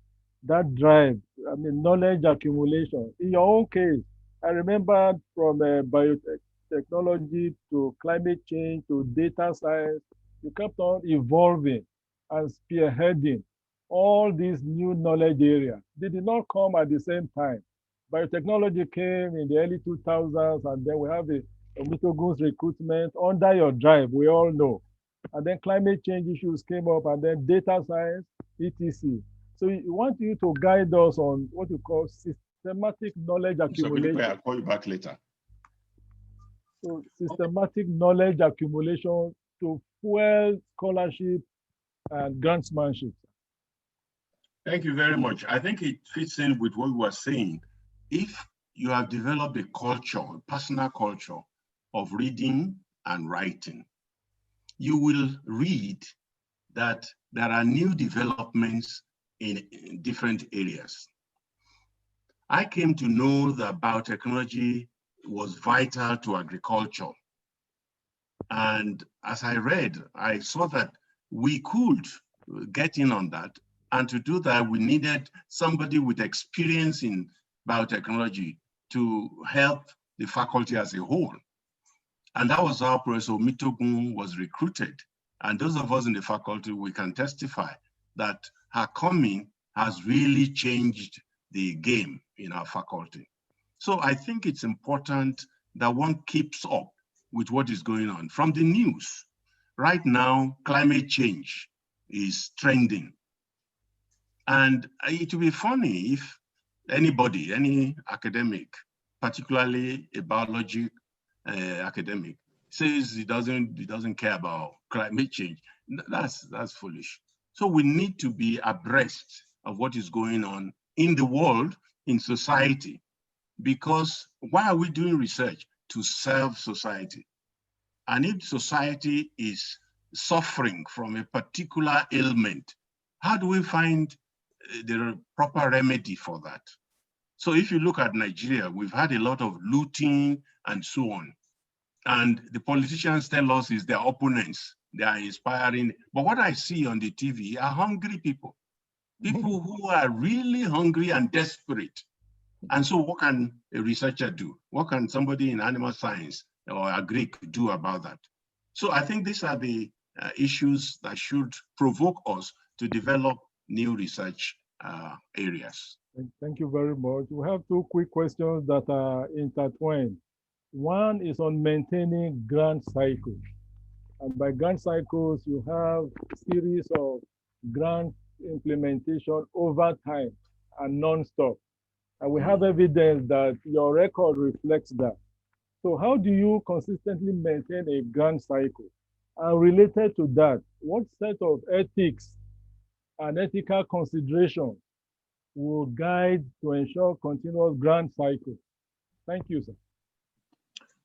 that drive? I mean, knowledge accumulation. In your own case, I remember from biotechnology to climate change to data science, you kept on evolving and spearheading all these new knowledge areas. They did not come at the same time. Biotechnology came in the early 2000s, and then we have a Mitogun's recruitment under your drive, we all know. And then climate change issues came up, and then data science, etc. So we want you to guide us on what you call systematic knowledge accumulation. I'll call you back later. So systematic knowledge accumulation to fuel scholarship and grantsmanship. Thank you very much. I think it fits in with what we were saying. If you have developed a culture, a personal culture of reading and writing, you will read that there are new developments in different areas. I came to know that biotechnology was vital to agriculture. And as I read, I saw that we could get in on that. And to do that, we needed somebody with experience in biotechnology to help the faculty as a whole. And that was how Professor Mitogun was recruited. And those of us in the faculty, we can testify that her coming has really changed the game in our faculty. So I think it's important that one keeps up with what is going on. From the news, right now, climate change is trending. And it would be funny if anybody, any academic, particularly a biology academic, says he doesn't care about climate change. That's foolish. So we need to be abreast of what is going on in the world, in society, because why are we doing research? To serve society. And if society is suffering from a particular ailment, how do we find the proper remedy for that? So if you look at Nigeria, we've had a lot of looting and so on. And the politicians tell us it's their opponents, they are inspiring. But what I see on the TV are hungry people who are really hungry and desperate. And so what can a researcher do? What can somebody in animal science or agri do about that? So I think these are the issues that should provoke us to develop new research areas. Thank you very much. We have two quick questions that are intertwined. One is on maintaining grant cycles. And by grant cycles, you have a series of grant implementation over time and non-stop. And we have evidence that your record reflects that. So how do you consistently maintain a grant cycle? And related to that, what set of ethics and ethical considerations will guide to ensure continuous grant cycle? Thank you, sir.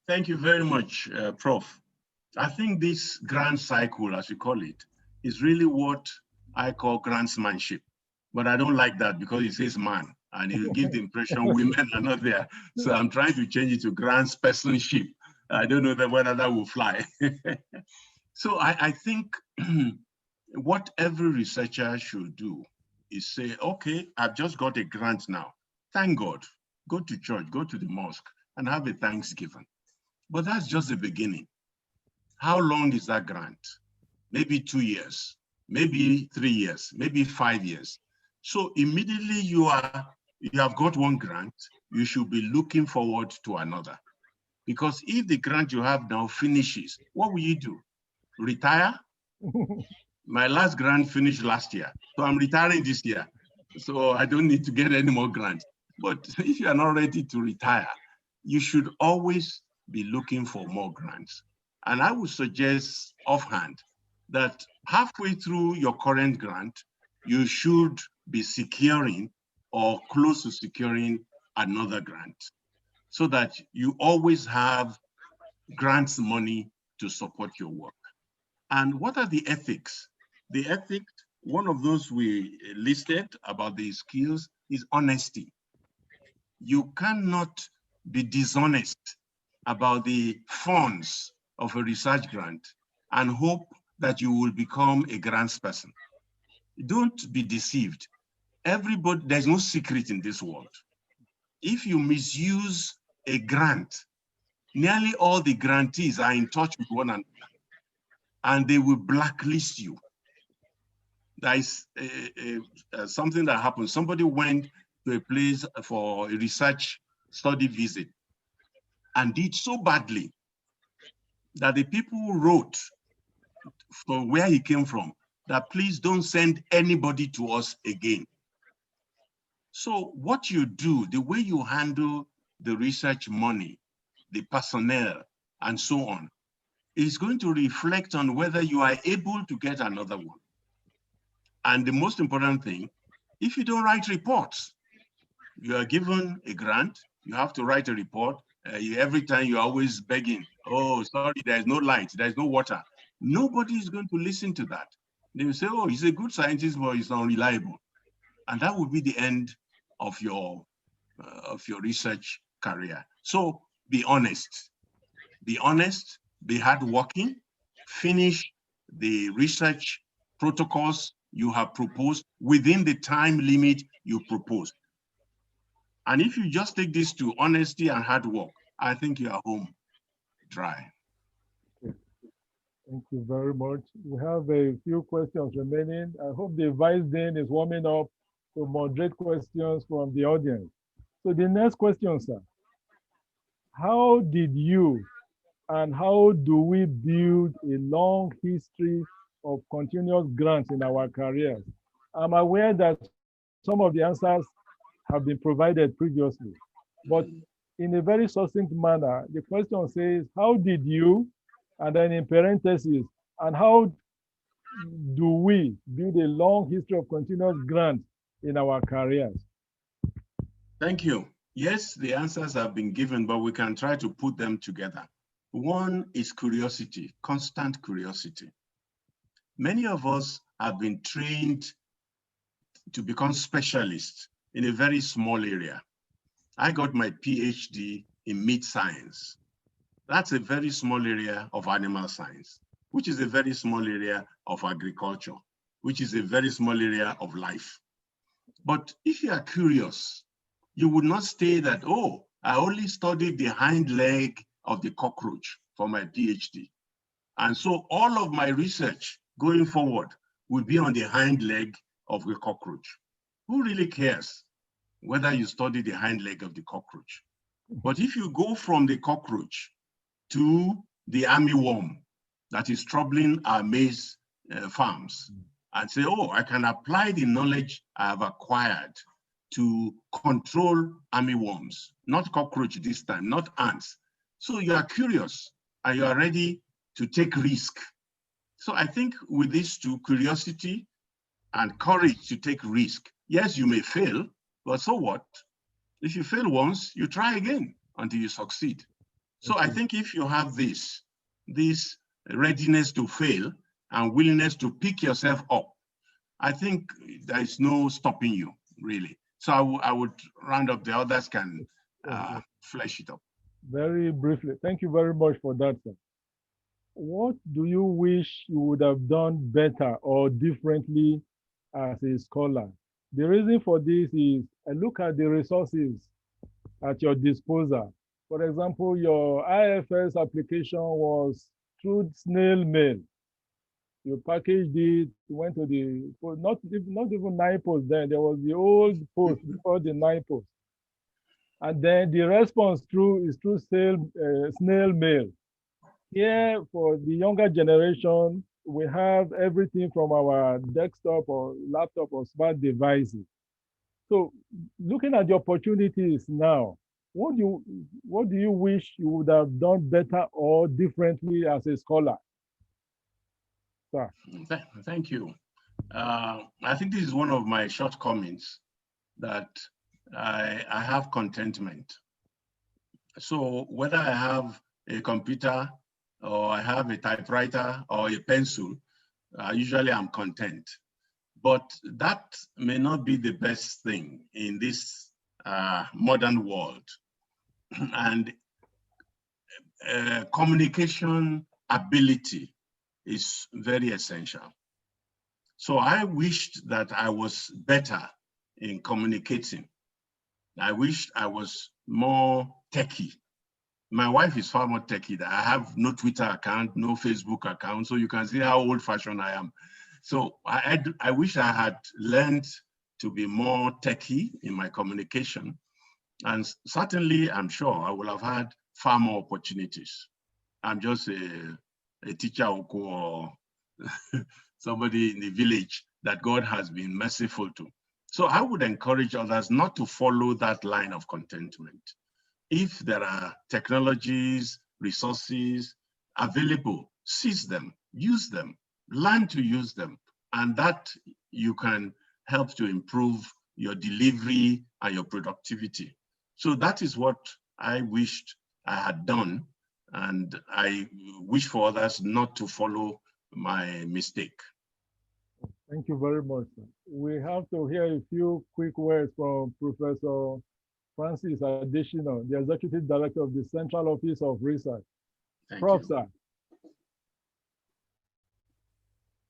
Thank you very much, Prof. I think this grant cycle, as we call it, is really what I call grantsmanship. But I don't like that because it says man, and it will give the impression women are not there. So I'm trying to change it to grantspersonship. I don't know whether that will fly. So I think what every researcher should do is say, okay, I've just got a grant now. Thank God. Go to church, go to the mosque, and have a Thanksgiving. But that's just the beginning. How long is that grant? Maybe 2 years, maybe 3 years, maybe 5 years. So immediately you have got one grant, you should be looking forward to another. Because if the grant you have now finishes, what will you do? Retire? My last grant finished last year, so I'm retiring this year. So I don't need to get any more grants. But if you are not ready to retire, you should always be looking for more grants. And I would suggest offhand that halfway through your current grant, you should be securing or close to securing another grant so that you always have grants money to support your work. And what are the ethics? The ethics one of those we listed about the skills is honesty. You cannot be dishonest about the funds of a research grant and hope that you will become a grants person. Don't be deceived. Everybody, there's no secret in this world. If you misuse a grant, nearly all the grantees are in touch with one another and they will blacklist you. There is something that happened. Somebody went to a place for a research study visit and did so badly that the people who wrote from where he came from that please don't send anybody to us again. So what you do, the way you handle the research money, the personnel, and so on, is going to reflect on whether you are able to get another one. And the most important thing, if you don't write reports, you are given a grant, you have to write a report. Every time you're always begging, oh, sorry, there's no light, there's no water. Nobody is going to listen to that. They will say, oh, he's a good scientist, but he's not reliable. And that will be the end of your research career. So be honest, be hardworking, finish the research protocols you have proposed within the time limit you proposed. And if you just take this to honesty and hard work, I think you are home dry. Thank you very much. We have a few questions remaining. I hope the Vice Dean is warming up to moderate questions from the audience. So the next question, sir. How did you and how do we build a long history of continuous grants in our careers? I'm aware that some of the answers have been provided previously, but in a very succinct manner, the question says, how did you, and then in parentheses, and how do we build a long history of continuous grants in our careers? Thank you. Yes, the answers have been given, but we can try to put them together. One is curiosity, constant curiosity. Many of us have been trained to become specialists in a very small area. I got my PhD in meat science. That's a very small area of animal science, which is a very small area of agriculture, which is a very small area of life. But if you are curious, you would not say that, oh, I only studied the hind leg of the cockroach for my PhD. And so all of my research going forward will be on the hind leg of the cockroach. Who really cares whether you study the hind leg of the cockroach? But if you go from the cockroach to the armyworm that is troubling our maize farms and say, oh, I can apply the knowledge I have acquired to control armyworms, not cockroach this time, not ants. So you are curious and you are ready to take risk. So I think with these two, curiosity and courage to take risk, yes, you may fail, but so what? If you fail once, you try again until you succeed. So I think if you have this readiness to fail and willingness to pick yourself up, I think there is no stopping you, really. So I would round up, the others can flesh it up. Very briefly, thank you very much for that, sir. What do you wish you would have done better or differently as a scholar? The reason for this is I look at the resources at your disposal. For example, your IFS application was through snail mail. You packaged it, went to the, not even 9 post then, there was the old post before the 9 post. And then the response is through snail mail. Here, for the younger generation, we have everything from our desktop or laptop or smart devices. So looking at the opportunities now, what do you wish you would have done better or differently as a scholar? Sir. Thank you. I think this is one of my shortcomings, that I have contentment. So whether I have a computer or I have a typewriter or a pencil, usually I'm content. But that may not be the best thing in this modern world. And communication ability is very essential. So I wished that I was better in communicating. I wished I was more techie. My wife is far more techie. I have no Twitter account, no Facebook account, so you can see how old-fashioned I am. So I wish I had learned to be more techie in my communication. And certainly, I'm sure I will have had far more opportunities. I'm just a teacher or somebody in the village that God has been merciful to. So I would encourage others not to follow that line of contentment. If there are technologies, resources available, seize them, use them, learn to use them, and that you can help to improve your delivery and your productivity. So that is what I wished I had done, and I wish for others not to follow my mistake. Thank you very much. We have to hear a few quick words from Professor Francis Adesina, the Executive Director of the Central Office of Research. Prof, sir.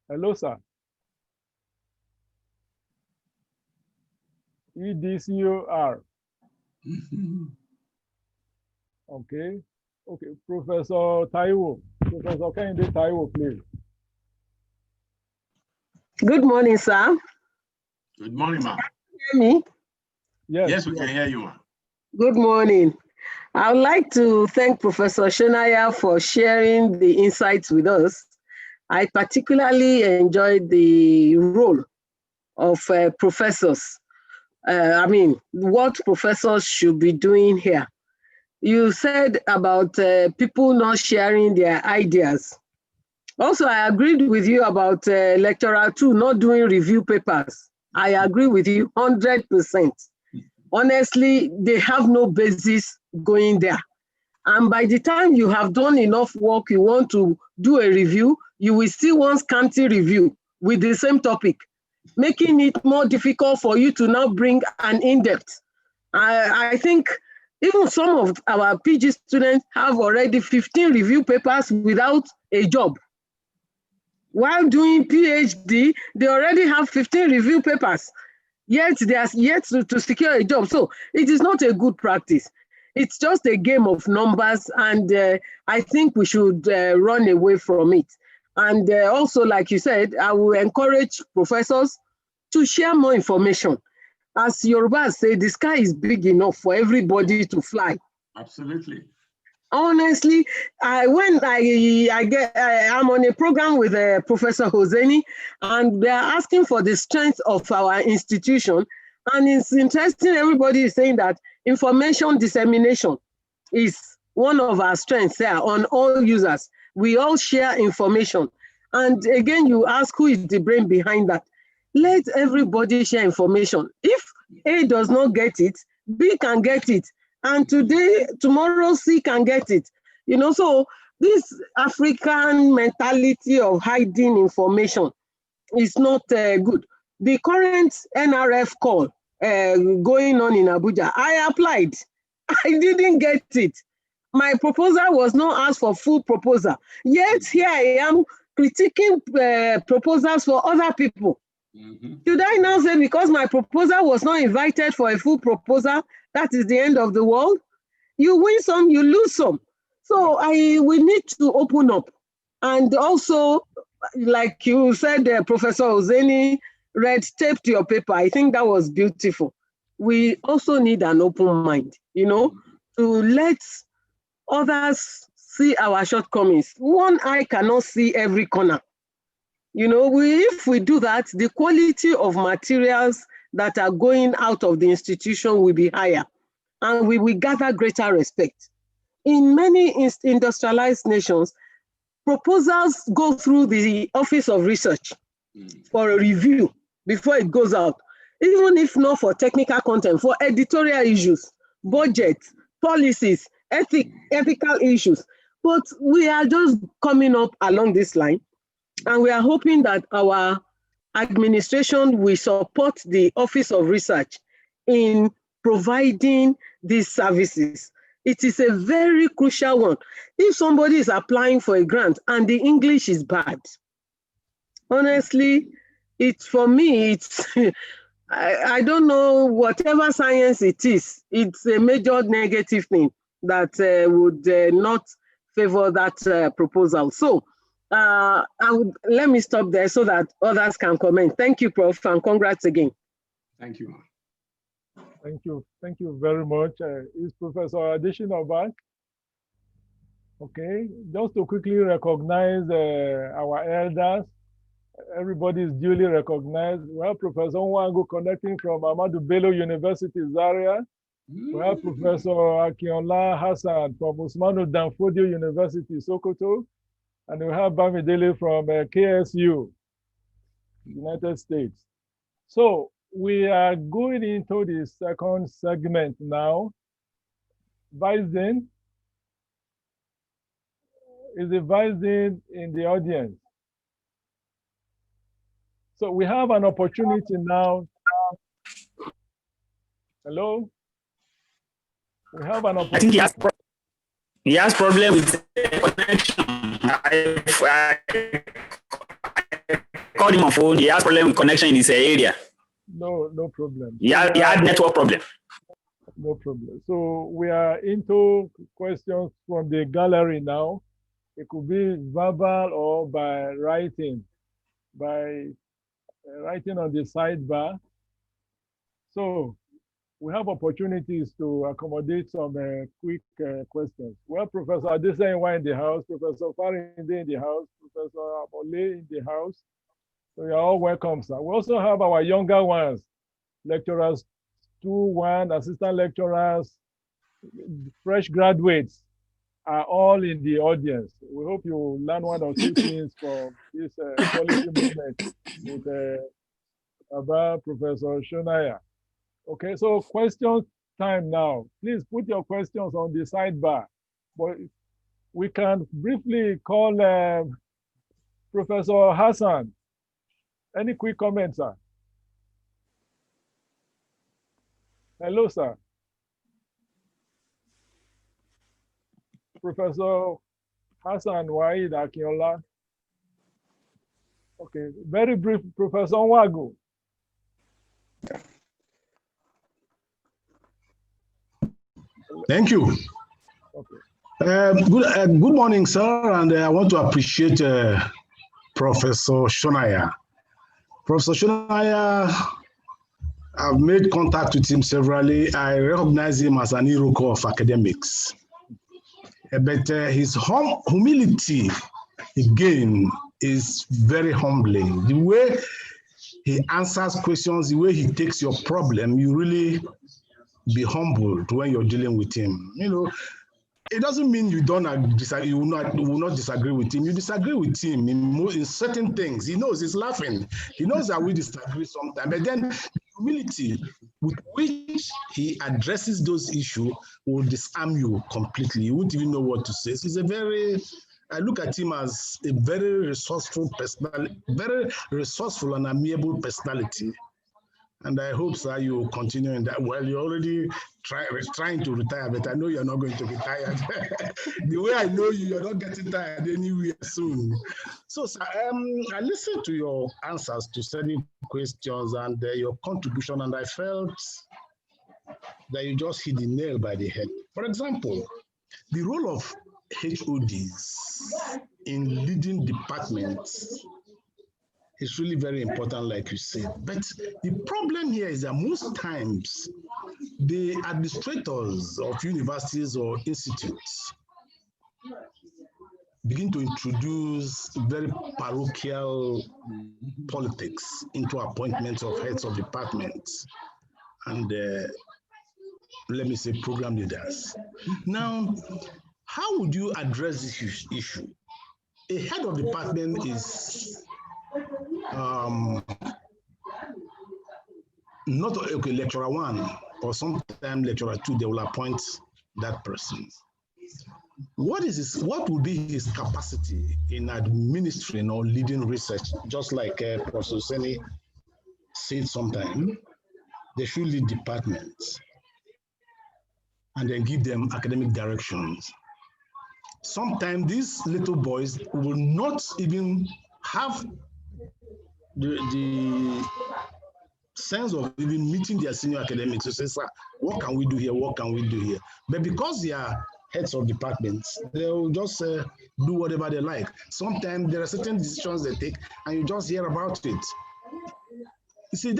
Hello, sir. EDCOR. Okay. Okay. Professor Taiwo. Professor Kehinde Taiwo, please. Good morning, sir. Good morning, ma'am. Can you hear me? Yes, we can hear you, ma'am. Good morning. I would like to thank Professor Shonaya for sharing the insights with us. I particularly enjoyed the role of professors. What professors should be doing here. You said about people not sharing their ideas. Also, I agreed with you about lecturer 2 not doing review papers. I agree with you 100%. Honestly, they have no basis going there. And by the time you have done enough work, you want to do a review, you will see one scanty review with the same topic, making it more difficult for you to now bring an in-depth. I think even some of our PG students have already 15 review papers without a job. While doing PhD, they already have 15 review papers, yet they are yet to secure a job. So it is not a good practice. It's just a game of numbers, and I think we should run away from it. And also, like you said, I will encourage professors to share more information. As Yoruba say, the sky is big enough for everybody to fly. Absolutely. Honestly, I'm on a program with Professor Hosseini, and they're asking for the strength of our institution. And it's interesting, everybody is saying that information dissemination is one of our strengths there on all users. We all share information. And again, you ask who is the brain behind that. Let everybody share information. If A does not get it, B can get it. And tomorrow C can get it. So this African mentality of hiding information is not good. The current NRF call going on in Abuja, I applied. I didn't get it. My proposal was not asked for full proposal. Yet here I am critiquing proposals for other people. Should I now say because my proposal was not invited for a full proposal, that is the end of the world? You win some, you lose some. So we need to open up. And also, like you said, Professor Hosseini read taped your paper. I think that was beautiful. We also need an open mind, to let others see our shortcomings. One eye cannot see every corner. If we do that, the quality of materials that are going out of the institution will be higher, and we will gather greater respect. In many industrialized nations, proposals go through the Office of Research for a review before it goes out, even if not for technical content, for editorial issues, budget, policies, ethical issues. But we are just coming up along this line. And we are hoping that our administration will support the Office of Research in providing these services. It is a very crucial one. If somebody is applying for a grant and the English is bad, honestly, for me, I don't know, whatever science it is, it's a major negative thing that would not favor that proposal. So let me stop there so that others can comment. Thank you, Prof, and congrats again. Thank you. Thank you. Thank you very much. Is Professor Adeshina back? Okay, just to quickly recognize our elders. Everybody is duly recognized. We have Professor Nwangu connecting from Ahmadu Bello University, Zaria. We have Professor Akinola Hassan from Usmanu Danfodio University, Sokoto. And we have Bamidele from KSU, United States. So we are going into the second segment now. Vice Dean, is the Vice Dean in the audience? So we have an opportunity now. Hello? We have an opportunity. I think he has problem with the connection. I called him on phone. He has problem with connection in his area. No problem. He had network problem. No problem. So we are into questions from the gallery now. It could be verbal or by writing on the sidebar. So we have opportunities to accommodate some quick questions. Well, Professor Adesanwa in the house, Professor Farinde in the house, Professor Abole in the house. So you're all welcome, sir. We also have our younger ones, lecturers 2-1, assistant lecturers, fresh graduates are all in the audience. We hope you learn one or two things from this policy movement with about Professor Shonaya. Okay, so question time now. Please put your questions on the sidebar. But we can briefly call Professor Hassan. Any quick comments, sir? Hello, sir. Professor Hassan Waid Akinola. Okay, very brief, Professor Nwagu. Thank you. Okay. Good morning, sir, and I want to appreciate Professor Shonaya. Professor Shonaya, I've made contact with him severally. I recognize him as an Iroko of academics. But his humility, again, is very humbling. The way he answers questions, the way he takes your problem, you really be humbled when you're dealing with him. You know, it doesn't mean you don't disagree, you will not disagree with him. You disagree with him in certain things. He knows, he's laughing. He knows that we disagree sometimes. But then the humility with which he addresses those issues will disarm you completely. You wouldn't even know what to say. So I look at him as a very resourceful and amiable personality. And I hope, sir, you will continue in that. Well, you're already trying to retire, but I know you're not going to be tired. The way I know you, you're not getting tired anywhere soon. So, sir, I listened to your answers to certain questions and your contribution, and I felt that you just hit the nail by the head. For example, the role of HODs in leading departments is really very important, like you said. But the problem here is that most times the administrators of universities or institutes begin to introduce very parochial politics into appointments of heads of departments and let me say program leaders. Now, how would you address this issue? A head of department is not okay, lecturer 1 or sometimes lecturer 2, they will appoint that person. what will be his capacity in administering or leading research? Just like Professor Seni said sometime, they should lead departments and then give them academic directions. Sometimes these little boys will not even have the sense of even meeting their senior academics to say, sir, what can we do here? What can we do here? But because they are heads of departments, they'll just do whatever they like. Sometimes there are certain decisions they take and you just hear about it. You see,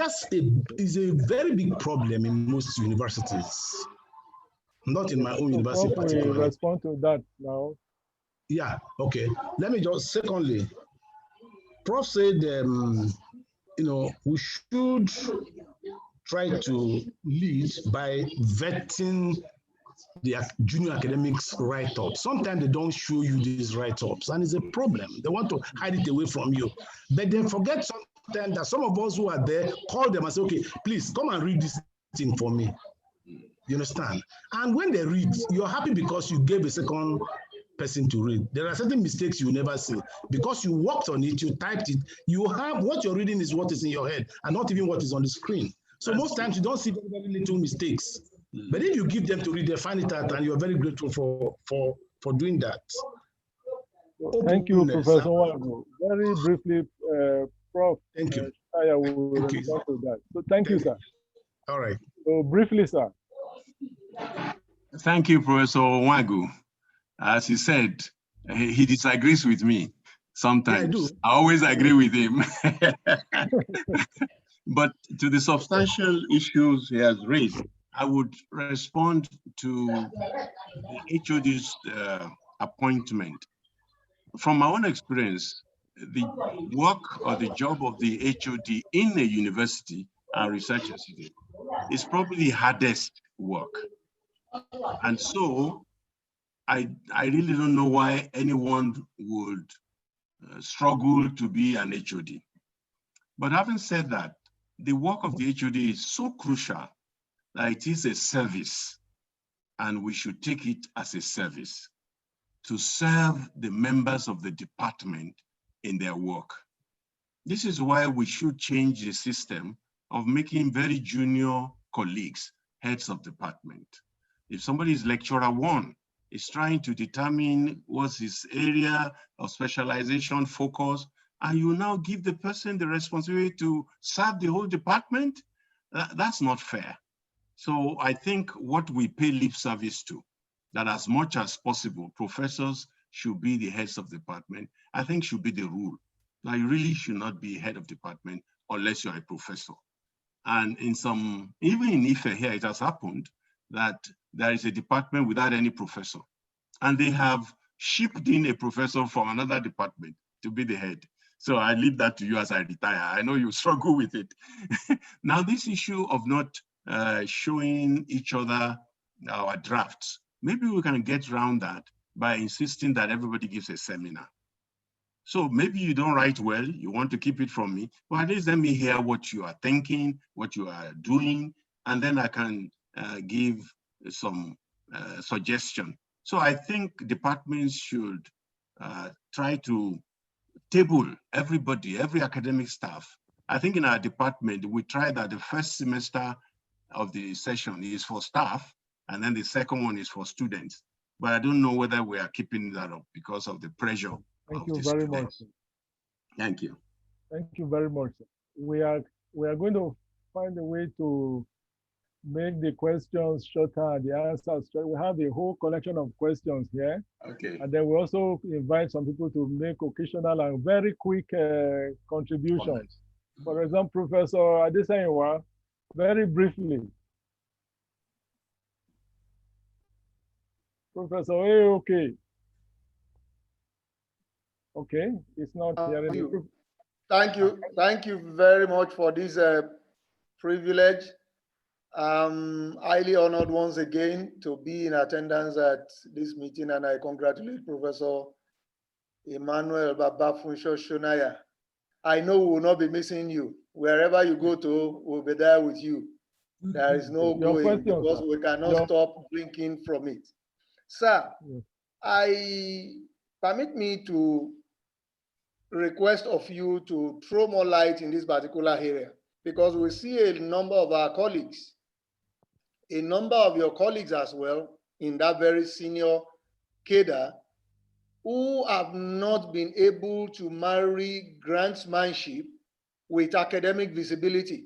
is a very big problem in most universities. Not in my own university particularly. We respond to that now. Yeah, okay. Let me just, secondly, Prof said, we should try to lead by vetting the junior academics write-ups. Sometimes they don't show you these write-ups, and it's a problem. They want to hide it away from you. But they forget sometimes that some of us who are there call them and say, okay, please come and read this thing for me. You understand? And when they read, you're happy because you gave a second person to read. There are certain mistakes you never see because you worked on it, you typed it, you have what you're reading is what is in your head and not even what is on the screen. So most times you don't see very, very little mistakes. But if you give them to read, they find it out and you're very grateful for doing that. Thank you, Professor Wago. Very briefly, Prof. Thank you. I will respond to that. So thank you, sir. All right. So briefly, sir. Thank you, Professor Wagu. As he said, he disagrees with me sometimes. Yeah, I always agree with him. But to the substantial issues he has raised, I would respond to the HOD's appointment. From my own experience, the work or the job of the HOD in a university and research institute is probably the hardest work. And so I really don't know why anyone would struggle to be an HOD. But having said that, the work of the HOD is so crucial that it is a service, and we should take it as a service to serve the members of the department in their work. This is why we should change the system of making very junior colleagues heads of department. If somebody is lecturer one, is trying to determine what's his area of specialization focus, and you now give the person the responsibility to serve the whole department, that's not fair. So I think what we pay lip service to, that as much as possible, professors should be the heads of department, I think should be the rule. Now you really should not be head of department unless you're a professor. And in some, even in IFE here, it has happened that there is a department without any professor. And they have shipped in a professor from another department to be the head. So I leave that to you as I retire. I know you struggle with it. Now this issue of not showing each other our drafts, maybe we can get around that by insisting that everybody gives a seminar. So maybe you don't write well, you want to keep it from me, but at least let me hear what you are thinking, what you are doing, and then I can give some suggestion. So I think departments should try to table everybody, every academic staff. I think in our department, we try that the first semester of the session is for staff, and then the second one is for students. But I don't know whether we are keeping that up because of the pressure. Thank you very much. Thank you. Thank you very much. We are going to find a way to make the questions shorter and the answers shorter. We have a whole collection of questions here. Okay. And then we also invite some people to make occasional and very quick contributions. For example, Professor Adesanyiwa, very briefly. Professor okay. Okay, it's not hearing you. Thank you very much for this privilege. I'm highly honored once again to be in attendance at this meeting, and I congratulate Professor Emmanuel Babafunsho Shonaya. I know we will not be missing you. Wherever you go to, we'll be there with you. There is no going because we cannot stop drinking from it. Sir, Permit me to request of you to throw more light in this particular area, because we see a number of our colleagues, a number of your colleagues as well in that very senior cadre, who have not been able to marry grantsmanship with academic visibility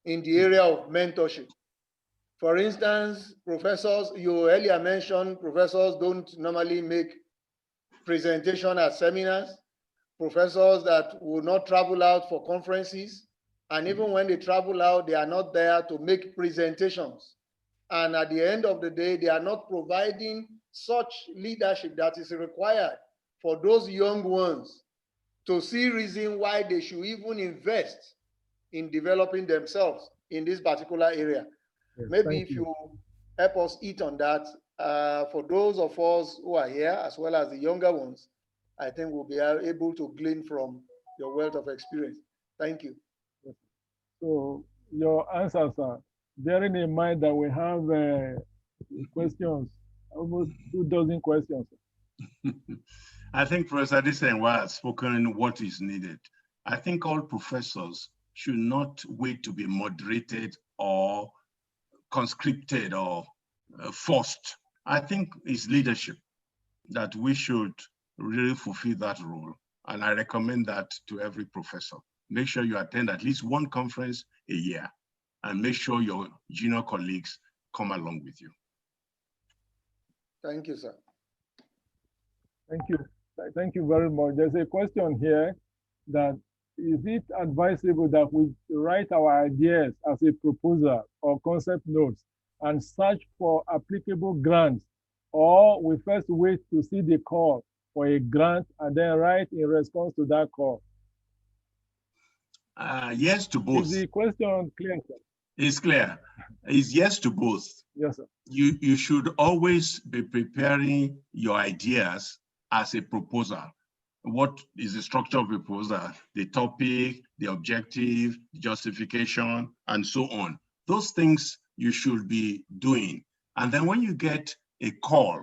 in the area of mentorship. For instance, professors, you earlier mentioned professors don't normally make presentation at seminars, professors that will not travel out for conferences, and even when they travel out, they are not there to make presentations. And at the end of the day, they are not providing such leadership that is required for those young ones to see reason why they should even invest in developing themselves in this particular area. Yes, Maybe if you help us eat on that, for those of us who are here, as well as the younger ones, I think we'll be able to glean from your wealth of experience. Thank you. So your answers are bearing in mind that we have questions, almost 24 questions. I think Professor Adesenwa has spoken what is needed. I think all professors should not wait to be moderated or conscripted or forced. I think it's leadership that we should really fulfill that role. And I recommend that to every professor. Make sure you attend at least one conference a year, and make sure your junior colleagues come along with you. Thank you, sir. Thank you. Thank you very much. There's a question here that is it advisable that we write our ideas as a proposal or concept notes and search for applicable grants, or we first wait to see the call for a grant and then write in response to that call? Yes to both. Is the question clear, sir? It's clear. It's yes to both. Yes, sir. You should always be preparing your ideas as a proposal. What is the structure of a proposal? The topic, the objective, the justification, and so on. Those things you should be doing. And then when you get a call,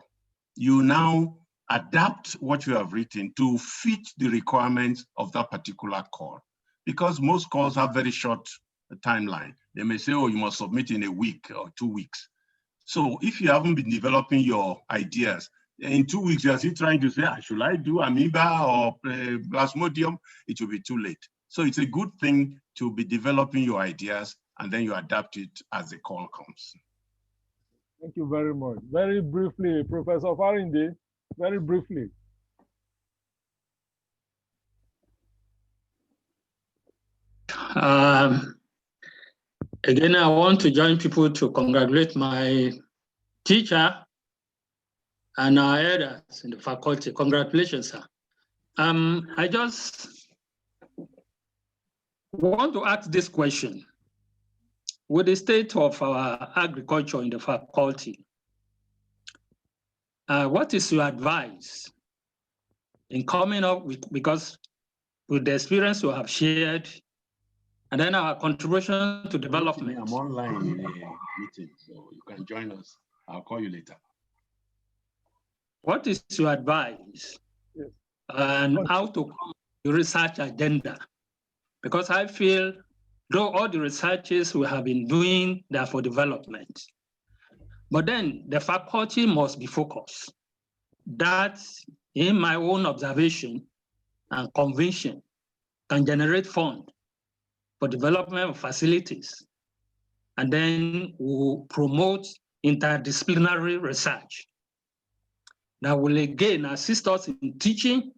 you now adapt what you have written to fit the requirements of that particular call. Because most calls have very short timeline. They may say, oh, you must submit in a week or 2 weeks. So if you haven't been developing your ideas, in 2 weeks, you're still trying to say, should I do amoeba or plasmodium? It will be too late. So it's a good thing to be developing your ideas, and then you adapt it as the call comes. Thank you very much. Very briefly, Professor Farinde, very briefly. Again, I want to join people to congratulate my teacher and our elders in the faculty. Congratulations, sir. I just want to ask this question. With the state of our agriculture in the faculty, what is your advice in coming up with, because with the experience you have shared, and then our contribution to development? I'm online in a meeting, so you can join us. I'll call you later. What is your advice on how to come to the research agenda? Because I feel, though all the researches we have been doing, they are for development. But then the faculty must be focused. That, in my own observation and conviction, can generate funds for development of facilities. And then we'll promote interdisciplinary research that will again assist us in teaching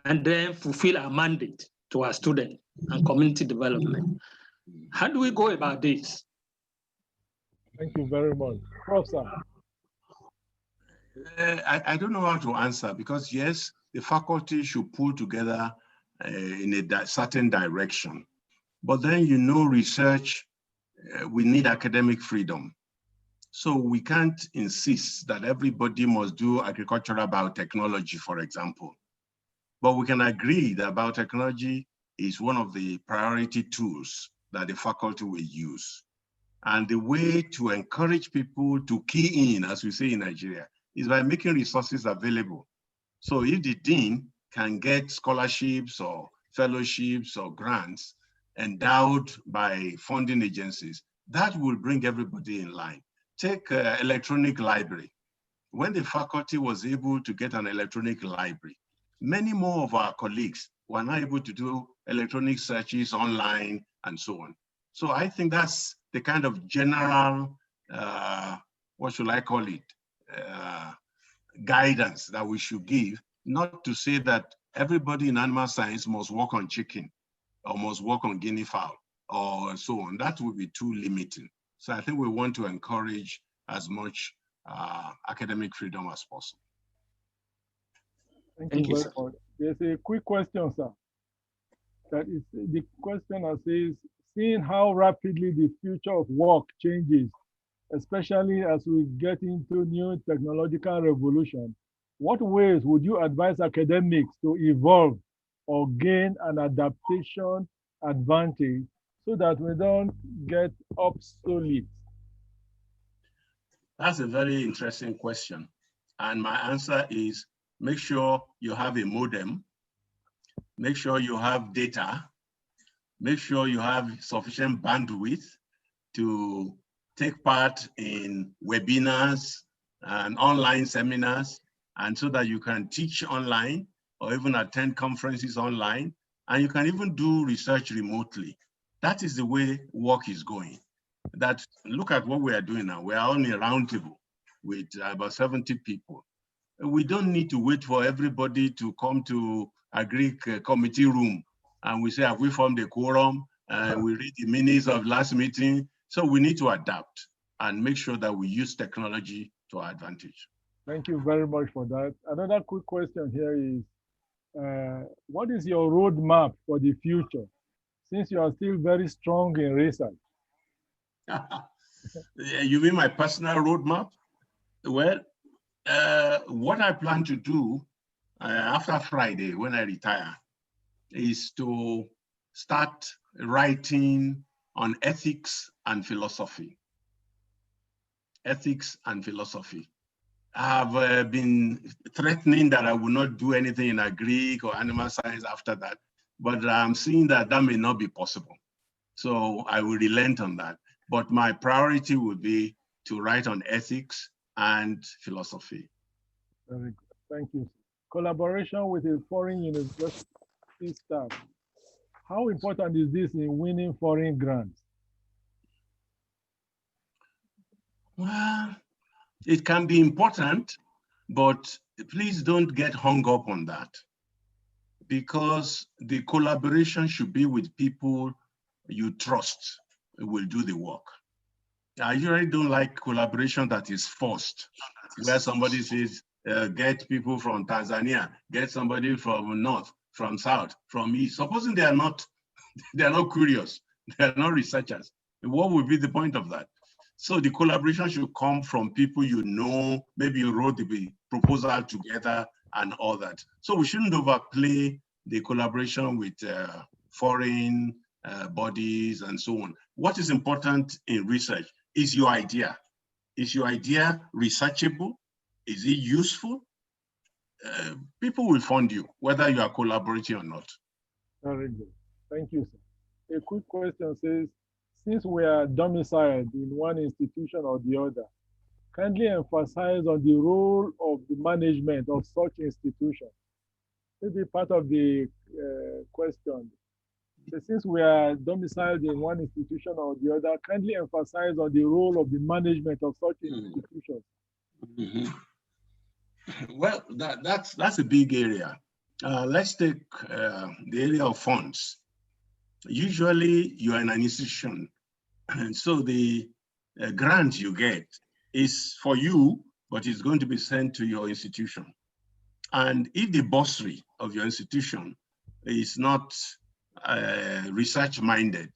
and then fulfill our mandate to our students and community development. How do we go about this? Thank you very much. Professor. I don't know how to answer, because yes, the faculty should pull together in a certain direction. But then, research, we need academic freedom. So we can't insist that everybody must do agricultural biotechnology, for example. But we can agree that biotechnology is one of the priority tools that the faculty will use. And the way to encourage people to key in, as we say in Nigeria, is by making resources available. So if the dean can get scholarships or fellowships or grants endowed by funding agencies, that will bring everybody in line. Take electronic library. When the faculty was able to get an electronic library, many more of our colleagues were now able to do electronic searches online and so on. So I think that's the kind of general, what should I call it, guidance that we should give, not to say that everybody in animal science must work on chicken or must work on guinea fowl or so on. That would be too limiting. So I think we want to encourage as much academic freedom as possible. Thank you very much. There's a quick question, sir. That is, the questioner says, seeing how rapidly the future of work changes, especially as we get into new technological revolution, what ways would you advise academics to evolve or gain an adaptation advantage so that we don't get obsolete? That's a very interesting question. And my answer is, make sure you have a modem, make sure you have data, make sure you have sufficient bandwidth to take part in webinars and online seminars, and so that you can teach online or even attend conferences online, and you can even do research remotely. That is the way work is going. That, look at what we are doing now. We are on a roundtable with about 70 people. We don't need to wait for everybody to come to a Greek committee room and we say, have we formed a quorum? And we read the minutes of last meeting. So we need to adapt and make sure that we use technology to our advantage. Thank you very much for that. Another quick question here is, what is your roadmap for the future, since you are still very strong in research? You mean my personal roadmap? Well, what I plan to do after Friday, when I retire, is to start writing on ethics and philosophy. Ethics and philosophy. I've been threatening that I will not do anything in Greek or animal science after that, but I'm seeing that that may not be possible. So I will relent on that. But my priority would be to write on ethics and philosophy. Very good. Thank you. Collaboration with a foreign university staff. How important is this in winning foreign grants? Well, it can be important, but please don't get hung up on that, because the collaboration should be with people you trust will do the work. I usually don't like collaboration that is forced, where somebody says, get people from Tanzania, get somebody from North, from South, from East. Supposing they are not curious, they are not researchers. What would be the point of that? So the collaboration should come from people you know, maybe you wrote the proposal together and all that. So we shouldn't overplay the collaboration with foreign bodies and so on. What is important in research is your idea. Is your idea researchable? Is it useful? People will fund you, whether you are collaborating or not. Very good. Thank you, sir. A quick question says, since we are domiciled in one institution or the other, kindly emphasize on the role of the management of such institution. Maybe part of the question. So since we are domiciled in one institution or the other, kindly emphasize on the role of the management of such institutions. Well, that's a big area. Let's take the area of funds. Usually you're in an institution, and so the grant you get is for you, but it's going to be sent to your institution. And if the bursary of your institution is not research-minded,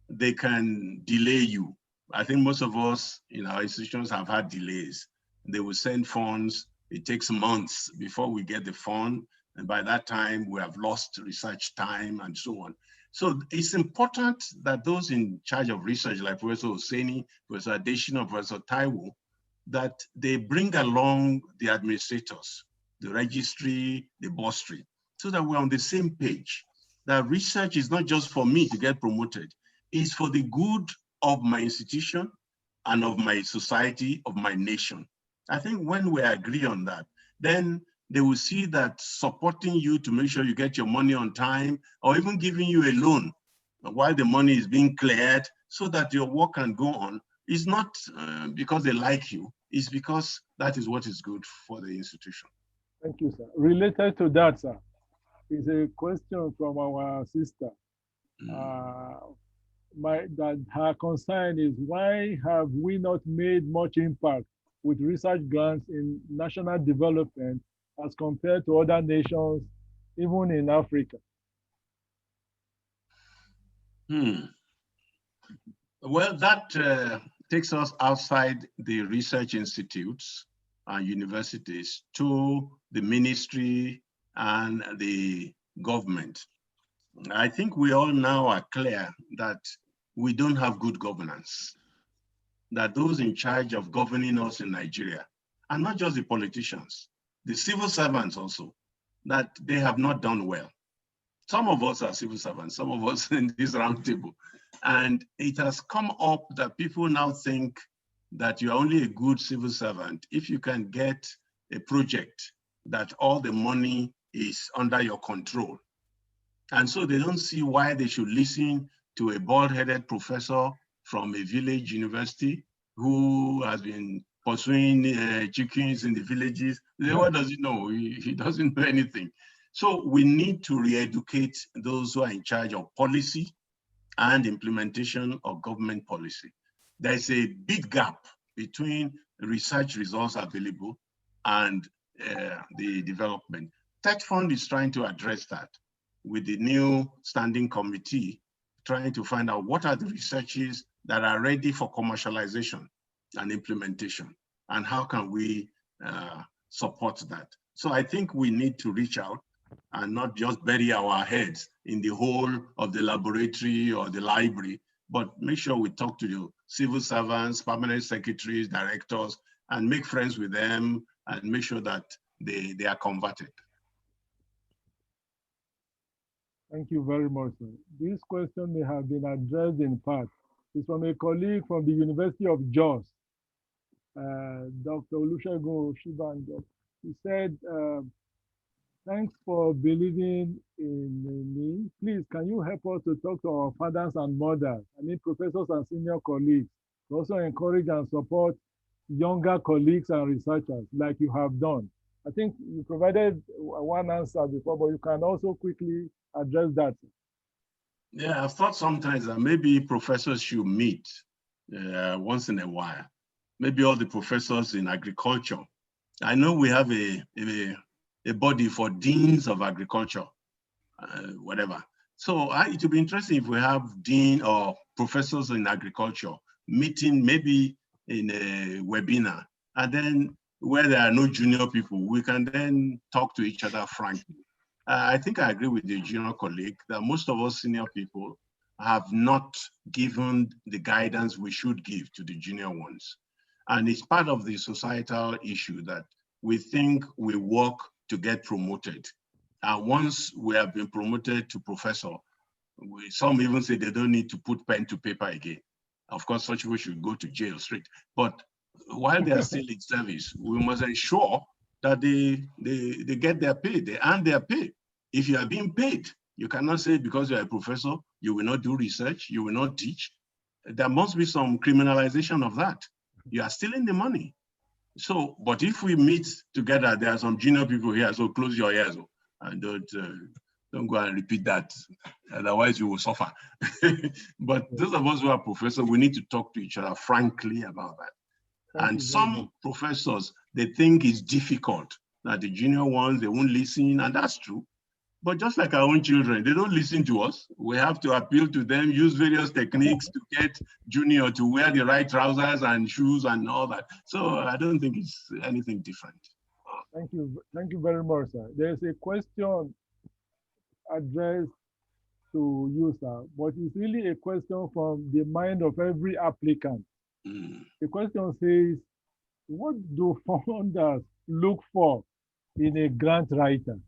they can delay you. I think most of us in our institutions have had delays. They will send funds. It takes months before we get the fund. And by that time, we have lost research time and so on. So it's important that those in charge of research, like Professor Hosseini, Professor Adeshina, Professor Taiwo, that they bring along the administrators, the registry, the bursary, so that we're on the same page. That research is not just for me to get promoted, it's for the good of my institution and of my society, of my nation. I think when we agree on that, then they will see that supporting you to make sure you get your money on time, or even giving you a loan while the money is being cleared so that your work can go on, is not because they like you, it's because that is what is good for the institution. Thank you, sir. Related to that, sir, is a question from our sister. That her concern is, why have we not made much impact with research grants in national development as compared to other nations, even in Africa? Well, that takes us outside the research institutes and universities to the ministry and the government. I think we all now are clear that we don't have good governance, that those in charge of governing us in Nigeria, and not just the politicians, the civil servants also, that they have not done well. Some of us are civil servants, some of us in this roundtable. And it has come up that people now think that you're only a good civil servant if you can get a project that all the money is under your control. And so they don't see why they should listen to a bald-headed professor from a village university who has been pursuing chickens in the villages. What does he know? He doesn't know anything. So we need to re-educate those who are in charge of policy and implementation of government policy. There's a big gap between research results available and the development. Tech Fund is trying to address that with the new standing committee, trying to find out what are the researches that are ready for commercialization and implementation, and how can we support that. So I think we need to reach out and not just bury our heads in the hole of the laboratory or the library, but make sure we talk to the civil servants, permanent secretaries, directors, and make friends with them and make sure that they are converted. Thank you very much, sir. This question may have been addressed in part. It's from a colleague from the University of Jos, Dr. Olusegun Oshibanjo. He said, thanks for believing in me. Please, can you help us to talk to our fathers and mothers, professors and senior colleagues, to also encourage and support younger colleagues and researchers like you have done? I think you provided one answer before, but you can also quickly address that. Yeah, I've thought sometimes that maybe professors should meet once in a while. Maybe all the professors in agriculture. I know we have a body for deans of agriculture, whatever. So it would be interesting if we have dean or professors in agriculture meeting maybe in a webinar, and then where there are no junior people, we can then talk to each other frankly. I think I agree with the junior colleague that most of us senior people have not given the guidance we should give to the junior ones. And it's part of the societal issue that we think we work to get promoted. And once we have been promoted to professor, some even say they don't need to put pen to paper again. Of course, such people should go to jail straight. But while they are still in service, we must ensure that they get their pay, they earn their pay. If you are being paid, you cannot say because you're a professor, you will not do research, you will not teach. There must be some criminalization of that. You are stealing the money. So, but if we meet together, there are some junior people here, so close your ears and don't go and repeat that. Otherwise, you will suffer. But those of us who are professors, we need to talk to each other frankly about that. And some professors, they think it's difficult that the junior ones, they won't listen, and that's true. But just like our own children, they don't listen to us. We have to appeal to them, use various techniques to get junior to wear the right trousers and shoes and all that. So I don't think it's anything different. Thank you very much, sir. There's a question addressed to you, sir, but it's really a question from the mind of every applicant. The question says, what do funders look for in a grant writer?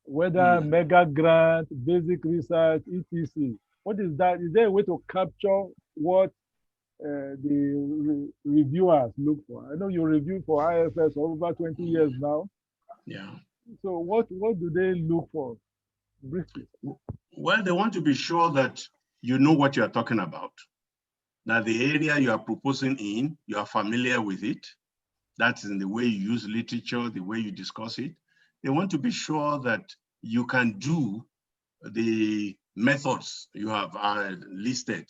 Whether mega grant, basic research, etc. What is that? Is there a way to capture what the reviewers look for? I know you review for IFS for over 20 years now. Yeah. So what do they look for? Briefly. Well, they want to be sure that you know what you are talking about, that the area you are proposing in, you are familiar with it. That's in the way you use literature, the way you discuss it. They want to be sure that you can do the methods you have listed.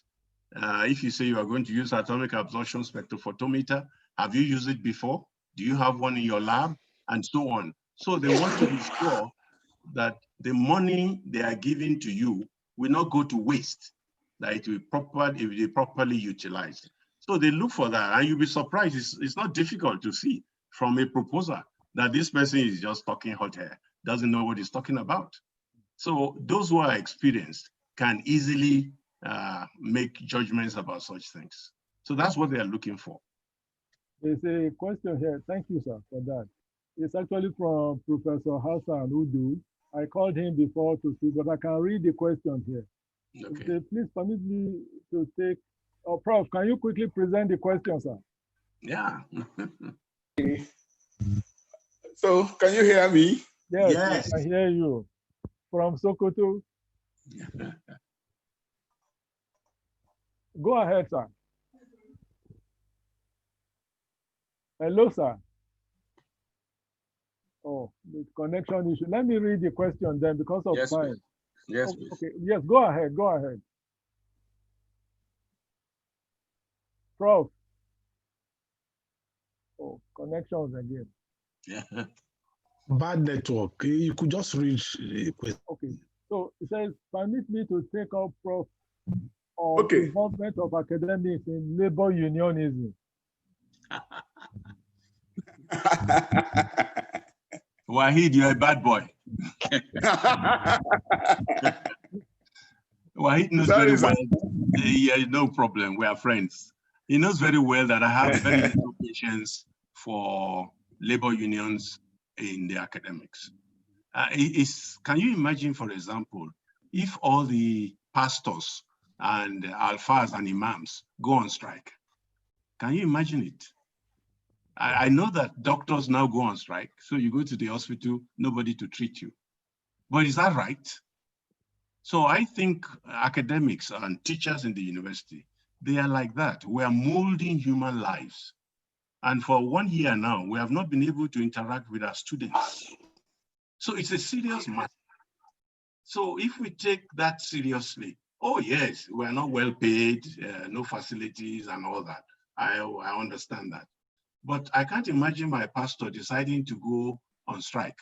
If you say you are going to use atomic absorption spectrophotometer, have you used it before? Do you have one in your lab? And so on. So they want to be sure that the money they are giving to you will not go to waste, that it will be properly utilized. So they look for that, and you'll be surprised. It's not difficult to see from a proposer that this person is just talking hot air, doesn't know what he's talking about. So those who are experienced can easily make judgments about such things. So that's what they are looking for. There's a question here. Thank you, sir, for that. It's actually from Professor Hassan Udu. I called him before to see, but I can read the question here. Okay. Say, please permit me to take, Prof, can you quickly present the question, sir? Yeah. So, can you hear me? Yes, Yes. I hear you. From Sokoto. Go ahead, sir. Hello, sir. Oh, the connection issue. Let me read the question then because of time. Yes, oh, okay. Yes, go ahead. Go ahead. Prof. Oh, connections again. Yeah. Bad network. You could just read the question. Okay. So it says, permit me to take up, Prof, on involvement of academics in labor unionism. Wahid, you're a bad boy. Wahid knows very well. Yeah, no problem. We are friends. He knows very well that I have very little patience for labor unions in the academics. Can you imagine, for example, if all the pastors and alfas and imams go on strike? Can you imagine it? I know that doctors now go on strike, so you go to the hospital, nobody to treat you. But is that right? So I think academics and teachers in the university, they are like that. We are molding human lives. And for 1 year now, we have not been able to interact with our students. So it's a serious matter. So if we take that seriously, oh yes, we are not well paid, no facilities and all that. I understand that. But I can't imagine my pastor deciding to go on strike.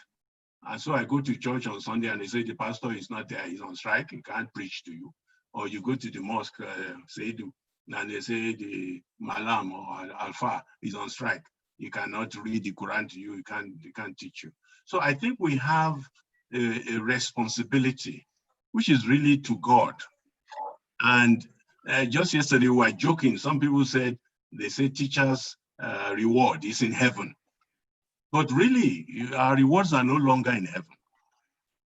And so I go to church on Sunday and they say the pastor is not there, he's on strike, he can't preach to you. Or you go to the mosque, Seidu, and they say the Malam or Alpha is on strike. He cannot read the Quran to you, he can't teach you. So I think we have a responsibility, which is really to God. And just yesterday we were joking, some people said, they say teachers' reward is in heaven. But really, our rewards are no longer in heaven.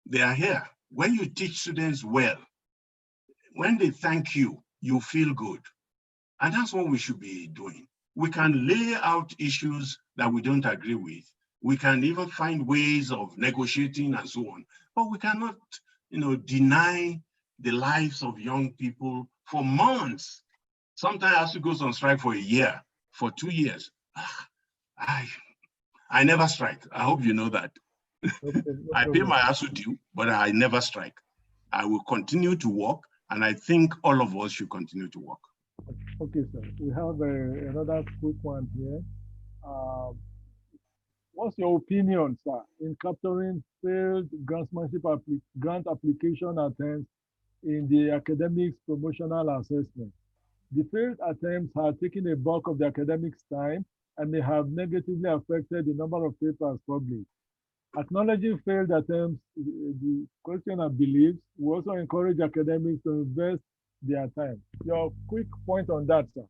They are here. When you teach students well, when they thank you, you feel good. And that's what we should be doing. We can lay out issues that we don't agree with. We can even find ways of negotiating and so on. But we cannot, deny the lives of young people for months. Sometimes ASU goes on strike for a year, for 2 years. I never strike. I hope you know that. I pay my ASU due, but I never strike. I will continue to work, and I think all of us should continue to work. Okay, sir. We have another quick one here. What's your opinion, sir, in capturing failed grant application attempts in the academics promotional assessment? The failed attempts have taken a bulk of the academics' time and may have negatively affected the number of papers published. Acknowledging failed attempts, the questioner believes, will also encourage academics to invest their time. Your quick point on that, sir.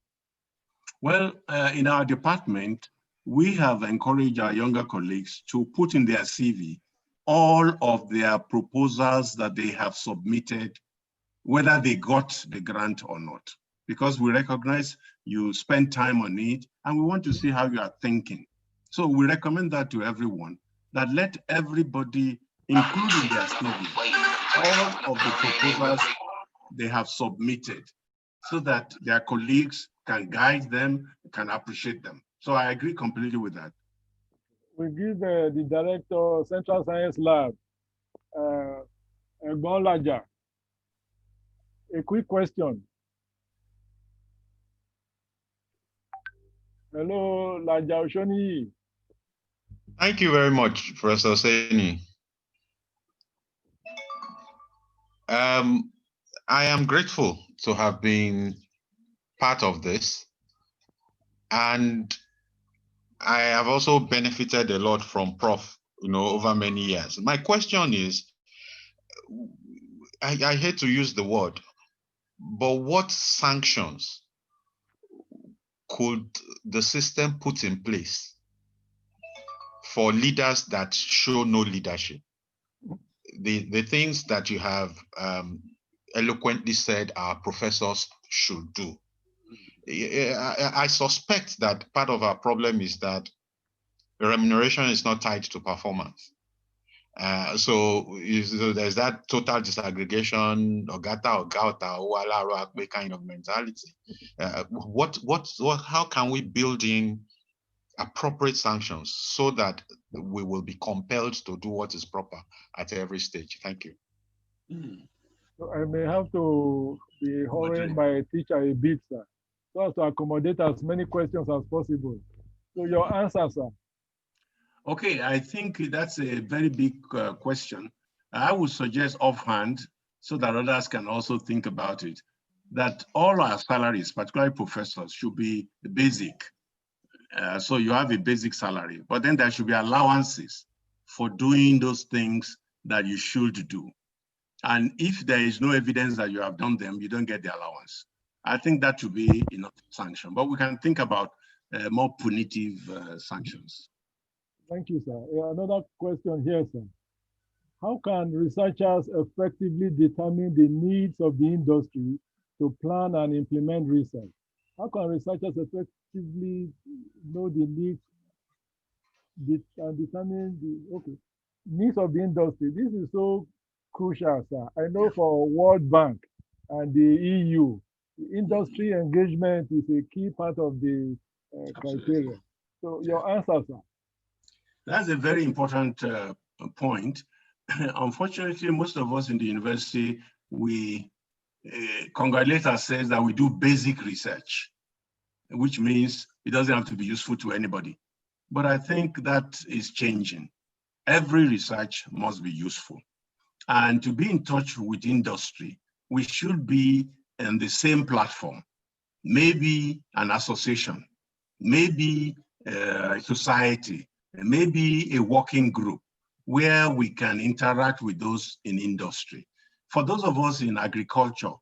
Well, in our department, we have encouraged our younger colleagues to put in their CV all of their proposals that they have submitted, whether they got the grant or not, because we recognize you spend time on it and we want to see how you are thinking. So we recommend that to everyone, that let everybody include in their CV all of the proposals they have submitted so that their colleagues can guide them, can appreciate them. So I agree completely with that. We give the director, Central Science Lab, Egbon Laja, a quick question. Hello, Laja Oshoni. Thank you very much, Professor Seni. I am grateful to have been part of this, and I have also benefited a lot from Prof, over many years. My question is, I hate to use the word, but what sanctions could the system put in place for leaders that show no leadership? The things that you have eloquently said our professors should do. I suspect that part of our problem is that remuneration is not tied to performance. So there's that total disaggregation, Ogata or Gauta, kind of mentality. How can we build in appropriate sanctions so that we will be compelled to do what is proper at every stage? Thank you. So I may have to be hurrying my teacher a bit, sir, so as to accommodate as many questions as possible. So your answer, sir. Okay, I think that's a very big question. I would suggest offhand, so that others can also think about it, that all our salaries, particularly professors, should be basic. So you have a basic salary, but then there should be allowances for doing those things that you should do. And if there is no evidence that you have done them, you don't get the allowance. I think that should be enough sanction, but we can think about more punitive sanctions. Thank you, sir. Another question here, sir. How can researchers effectively determine the needs of the industry to plan and implement research? How can researchers effectively know the needs and determine the needs of the industry? This is so crucial, sir. I know for World Bank and the EU, the industry engagement is a key part of the criteria. So your answer, sir. That's a very important point. Unfortunately, most of us in the university, we congratulate ourselves that we do basic research, which means it doesn't have to be useful to anybody. But I think that is changing. Every research must be useful. And to be in touch with industry, we should be in the same platform, maybe an association, maybe a society, maybe a working group where we can interact with those in industry. For those of us in agriculture,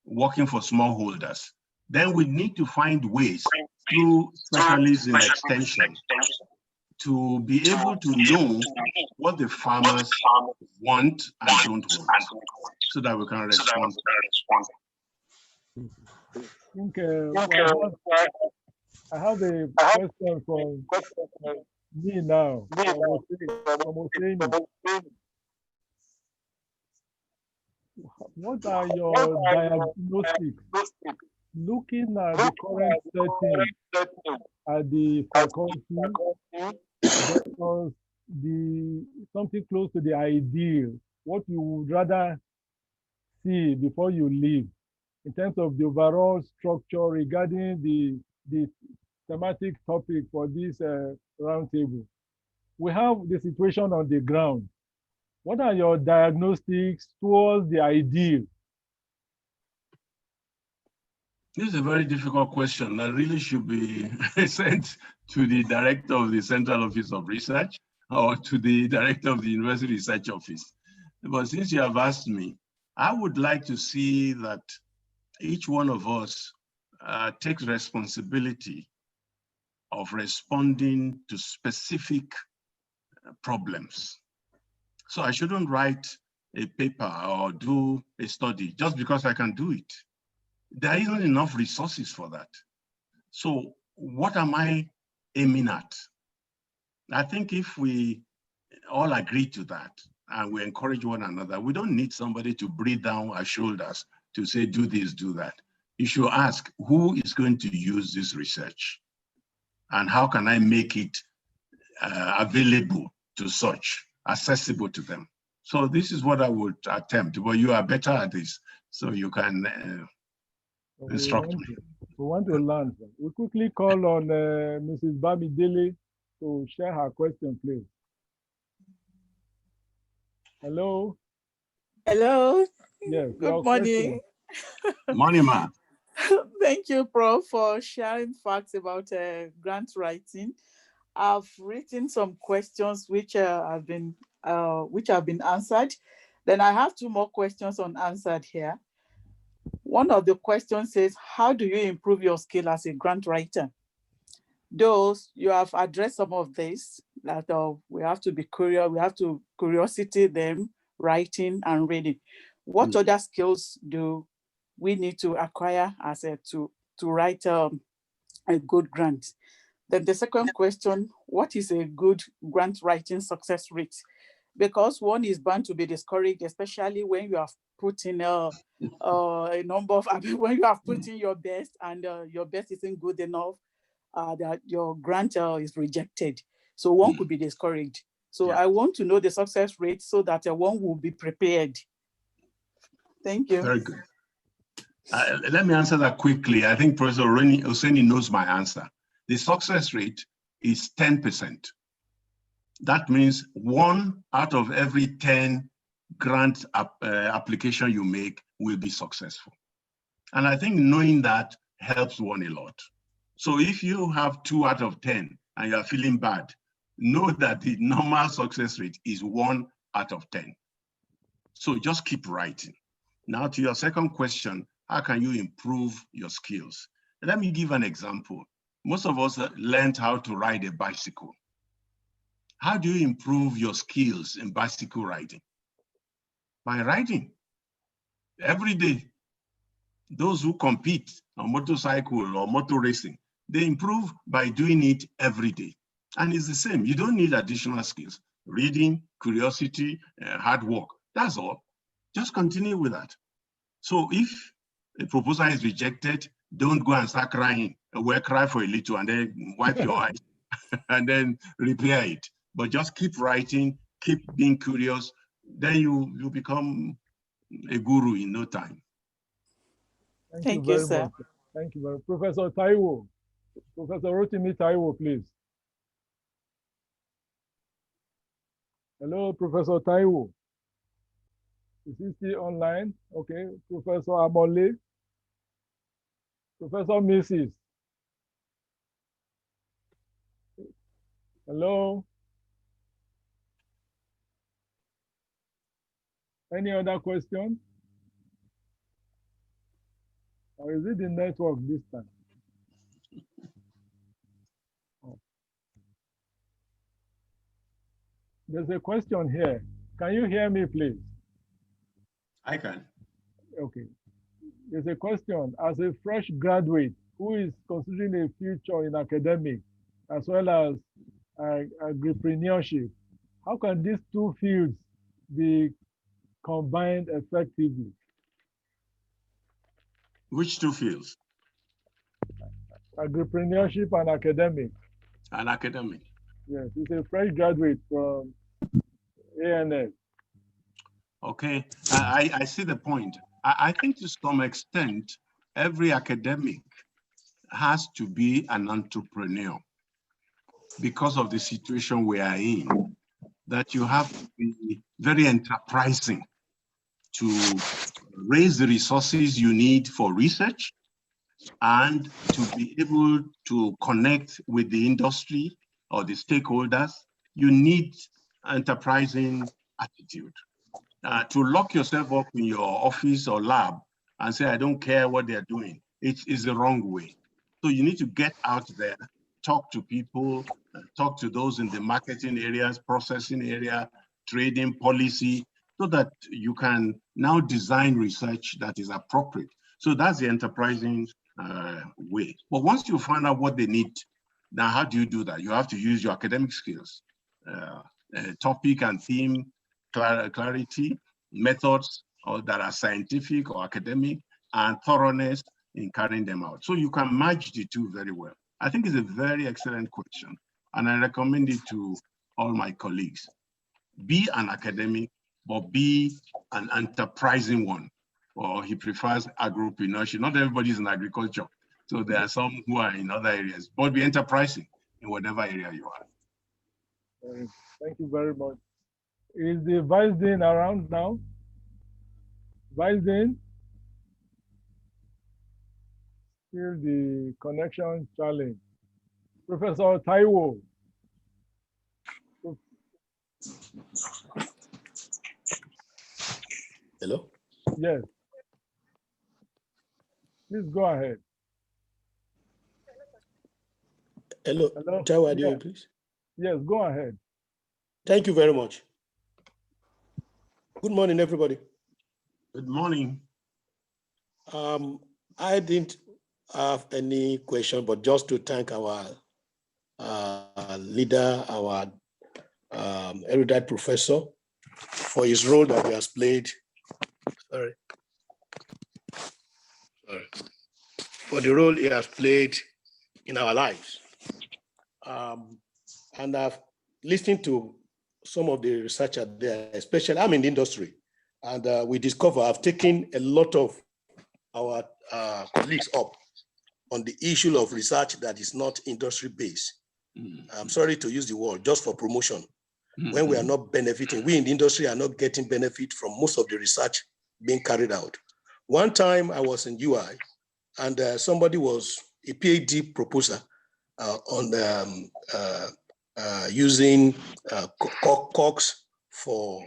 working for smallholders, then we need to find ways through specialists in extension to be able to know what the farmers want and don't want, so that we can respond. I have a question from me now. What are your diagnostics looking at the current setting at the faculty versus something close to the ideal, what you would rather see before you leave in terms of the overall structure regarding the thematic topic for this roundtable? We have the situation on the ground. What are your diagnostics towards the ideal? This is a very difficult question that really should be sent to the director of the Central Office of Research or to the director of the University Research Office. But since you have asked me, I would like to see that each one of us takes responsibility of responding to specific problems. So I shouldn't write a paper or do a study just because I can do it. There isn't enough resources for that. So what am I aiming at? I think if we all agree to that and we encourage one another, we don't need somebody to breathe down our shoulders to say, do this, do that. You should ask, who is going to use this research? And how can I make it available to such, accessible to them? So this is what I would attempt, but you are better at this, so you can instruct me. We want to learn. We quickly call on Mrs. Bamidele to share her question, please. Hello. Hello. Yes. Good morning. Morning, ma. Thank you, Prof, for sharing facts about grant writing. I've written some questions which have been answered. Then I have 2 more questions unanswered here. One of the questions says, how do you improve your skill as a grant writer? Those you have addressed some of this, that we have to be curious, we have to curiosity them, writing and reading. What other skills do we need to acquire as to write a good grant? Then the second question, what is a good grant writing success rate? Because one is bound to be discouraged, especially when you have put in a number of, when you have put in your best and your best isn't good enough, that your grant is rejected. So one could be discouraged. So I want to know the success rate so that one will be prepared. Thank you. Very good. Let me answer that quickly. I think Professor Oseni knows my answer. The success rate is 10%. That means 1 out of every 10 grant application you make will be successful. And I think knowing that helps one a lot. So if you have 2 out of 10 and you're feeling bad, know that the normal success rate is 1 out of 10. So just keep writing. Now to your second question, how can you improve your skills? Let me give an example. Most of us learned how to ride a bicycle. How do you improve your skills in bicycle riding? By riding every day. Those who compete on motorcycle or motor racing, they improve by doing it every day. And it's the same. You don't need additional skills. Reading, curiosity, hard work. That's all. Just continue with that. So if a proposal is rejected, don't go and start crying. Well, cry for a little and then wipe your eyes and then repair it. But just keep writing, keep being curious. Then you become a guru in no time. Thank you, sir. Much. Thank you very much. Professor Taiwo. Professor Rotimi Taiwo, please. Hello, Professor Taiwo. Is he still online? Okay. Professor Amole. Professor Mrs. Hello. Any other question? Or is it the network this time? Oh. There's a question here. Can you hear me, please? I can. Okay. There's a question. As a fresh graduate who is considering a future in academics as well as agripreneurship, how can these 2 fields be combined effectively? Which 2 fields? Agripreneurship and academic. And academic. Yes, he's a fresh graduate from ANS. Okay, I see the point. I think to some extent, every academic has to be an entrepreneur because of the situation we are in, that you have to be very enterprising to raise the resources you need for research and to be able to connect with the industry or the stakeholders. You need enterprising attitude. To lock yourself up in your office or lab and say, I don't care what they're doing, it is the wrong way. So you need to get out there, talk to people, talk to those in the marketing areas, processing area, trading policy, so that you can now design research that is appropriate. So that's the enterprising way. But once you find out what they need, now how do you do that? You have to use your academic skills, topic and theme clarity, methods that are scientific or academic, and thoroughness in carrying them out. So you can match the two very well. I think it's a very excellent question, and I recommend it to all my colleagues. Be an academic, but be an enterprising one. Or he prefers agripreneurship. Not everybody is in agriculture. So there are some who are in other areas, but be enterprising in whatever area you are. Thank you very much. Is the Vice Dean around now? Vice Dean? Still the connection challenge. Professor Taiwo. Hello? Yes. Please go ahead. Hello. Hello. Taiwo Adeoye, please. Yes, go ahead. Thank you very much. Good morning, everybody. Good morning. I didn't have any question, but just to thank our leader, our erudite professor, for his role that he has played. For the role he has played in our lives. And I've listened to some of the researchers there, especially I'm in the industry, and we discover I've taken a lot of our colleagues up on the issue of research that is not industry-based. I'm sorry to use the word, just for promotion. When we are not benefiting, we in the industry are not getting benefit from most of the research being carried out. One time I was in UI, and somebody was a PhD proposer on using COX for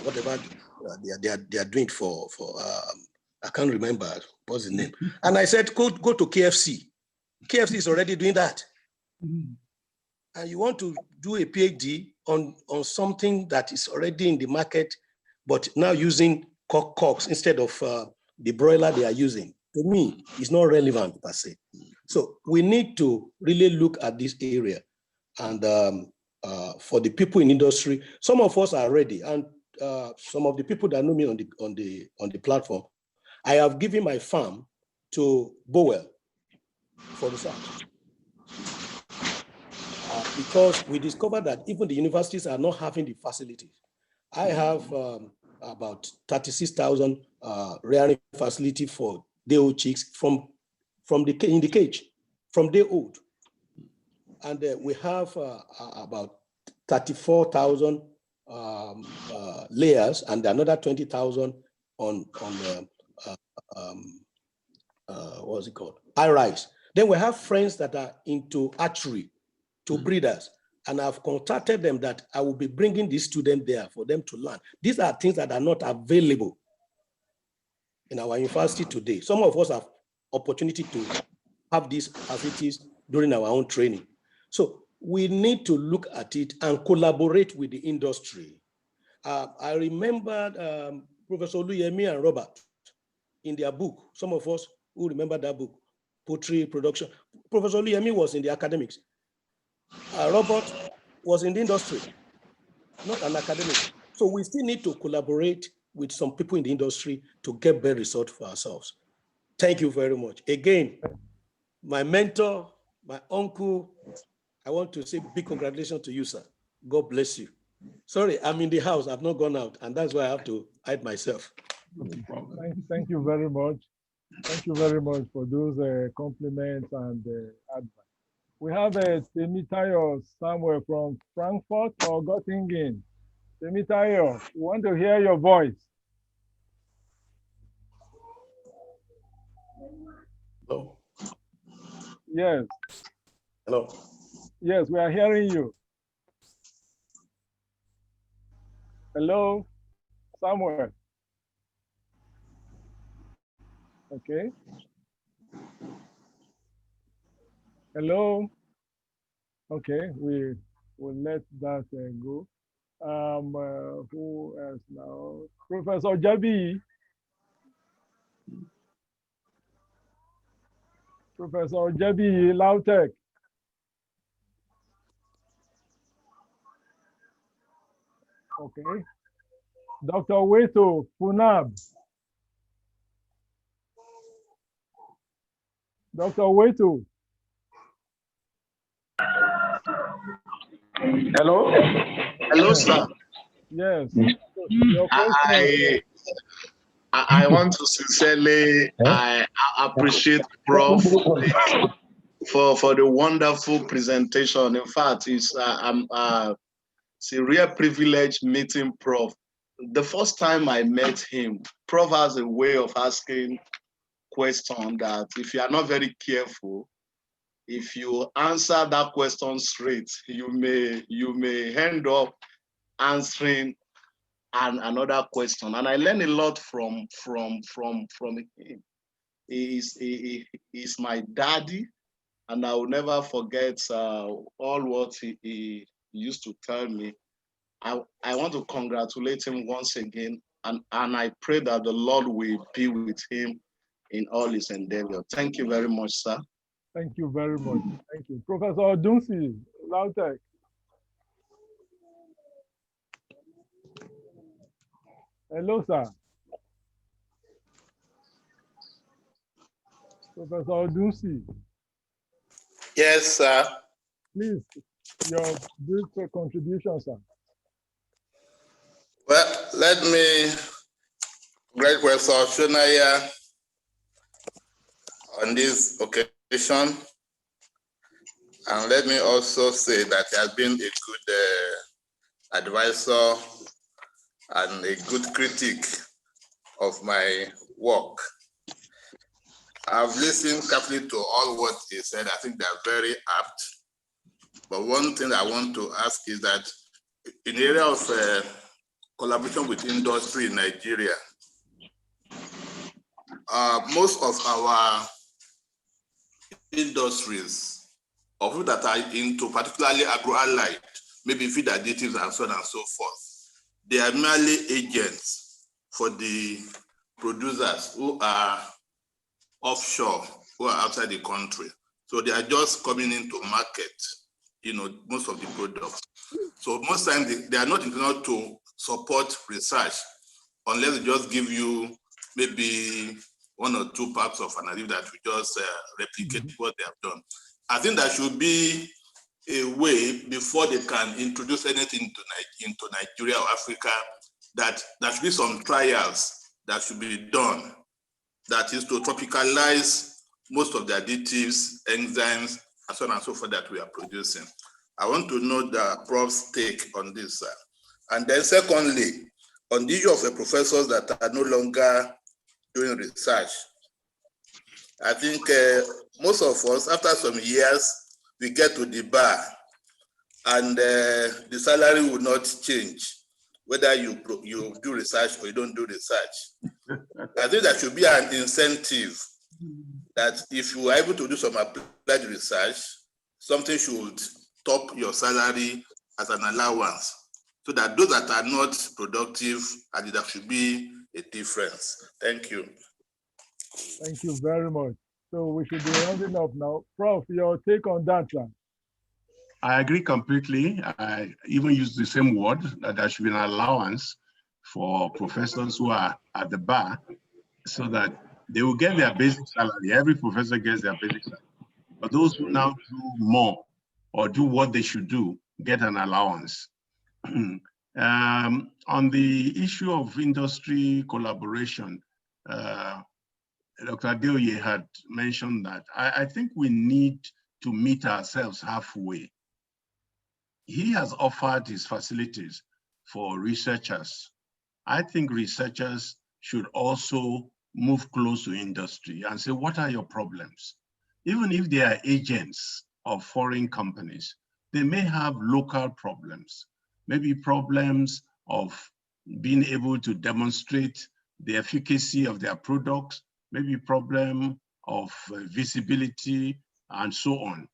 whatever they are doing for I can't remember what's the name. And I said, go to KFC. KFC is already doing that. And you want to do a PhD on something that is already in the market, but now using COX instead of the broiler they are using. To me, it's not relevant per se. So we need to really look at this area. And for the people in industry, some of us are ready, and some of the people that know me on the platform, I have given my farm to Bowell for research. Because we discovered that even the universities are not having the facilities. I have about 36,000 rearing facility for day-old chicks in the cage, from day-old. And we have about 34,000 layers and another 20,000 on what's it called? I-Rise. Then we have friends that are into archery, to breeders, and I've contacted them that I will be bringing these students there for them to learn. These are things that are not available in our university today. Some of us have opportunity to have these facilities during our own training. So we need to look at it and collaborate with the industry. I remember Professor Oluyemi and Robert in their book, some of us who remember that book, Poultry Production. Professor Oluyemi was in the academics. Robert was in the industry, not an academic. So we still need to collaborate with some people in the industry to get better results for ourselves. Thank you very much. Again, my mentor, my uncle, I want to say big congratulations to you, sir. God bless you. Sorry, I'm in the house. I've not gone out, and that's why I have to hide myself. Thank you very much. Thank you very much for those compliments and advice. We have Temitayo Samuel from Frankfurt or Göttingen. Temitayo, we want to hear your voice. Hello. Yes. Hello. Yes, we are hearing you. Hello, Samuel. Okay. Hello. Okay, we will let that go. Who else now? Professor Jabi. Professor Jabi Lautek. Okay. Dr. Weto Funab. Dr. Weto. Hello? Hello, sir. Yes. Your question. I want to sincerely I appreciate Prof for the wonderful presentation. In fact, it's a real privilege meeting Prof. The first time I met him, Prof has a way of asking questions that if you are not very careful, if you answer that question straight, you may end up answering another question. And I learned a lot from him. He's my daddy, and I will never forget all what he used to tell me. I want to congratulate him once again, and I pray that the Lord will be with him in all his endeavor. Thank you very much, sir. Thank you very much. Thank you. Professor Dunsi Lautek. Hello, sir. Professor Dunsi. Yes, sir. Please, your brief contribution, sir. Well, let me great Professor Shonaya on this occasion. And let me also say that he has been a good advisor and a good critic of my work. I've listened carefully to all what he said. I think they're very apt. But one thing I want to ask is that in the area of collaboration with industry in Nigeria, most of our industries, of people that are into particularly agro-allied, maybe feed additives and so on and so forth, they are merely agents for the producers who are offshore, who are outside the country. So they are just coming into market, most of the products. So most times they are not intended to support research unless they just give you maybe 1 or 2 parts of an additive that we just replicate what they have done. I think there should be a way before they can introduce anything into Nigeria or Africa, that there should be some trials that should be done. That is to tropicalize most of the additives, enzymes, and so on and so forth that we are producing. I want to know the Prof's take on this. And then secondly, on the issue of the professors that are no longer doing research, I think most of us, after some years, we get to the bar and the salary will not change, whether you do research or you don't do research. I think there should be an incentive that if you are able to do some applied research, something should top your salary as an allowance, so that those that are not productive, and there should be a difference. Thank you. Thank you very much. So we should be rounding up now. Prof, your take on that, sir? I agree completely. I even use the same word, that there should be an allowance for professors who are at the bar, so that they will get their basic salary. Every professor gets their basic salary. But those who now do more or do what they should do get an allowance. On the issue of industry collaboration, Dr. Adeoye had mentioned that. I think we need to meet ourselves halfway. He has offered his facilities for researchers. I think researchers should also move close to industry and say, what are your problems? Even if they are agents of foreign companies, they may have local problems, maybe problems of being able to demonstrate the efficacy of their products, maybe problem of visibility and so on.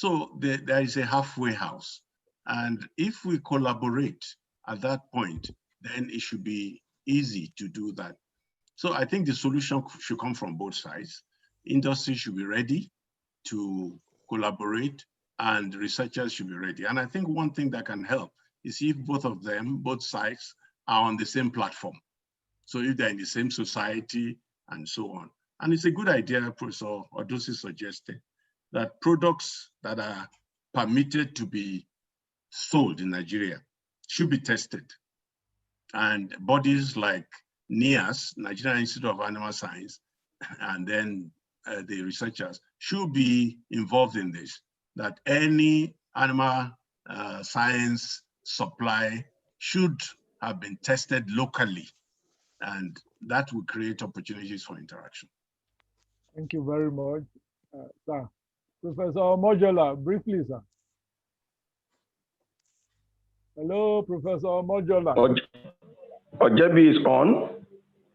So there is a halfway house. And if we collaborate at that point, then it should be easy to do that. So I think the solution should come from both sides. Industry should be ready to collaborate, and researchers should be ready. And I think one thing that can help is if both of them, both sides, are on the same platform. So if they're in the same society and so on. And it's a good idea, Professor Odosi suggested, that products that are permitted to be sold in Nigeria should be tested. And bodies like NIAS, Nigerian Institute of Animal Science, and then the researchers should be involved in this, that any animal science supply should have been tested locally, and that will create opportunities for interaction. Thank you very much, sir. Professor Mojola, briefly, sir. Hello, Professor Mojola. Ojabi is on.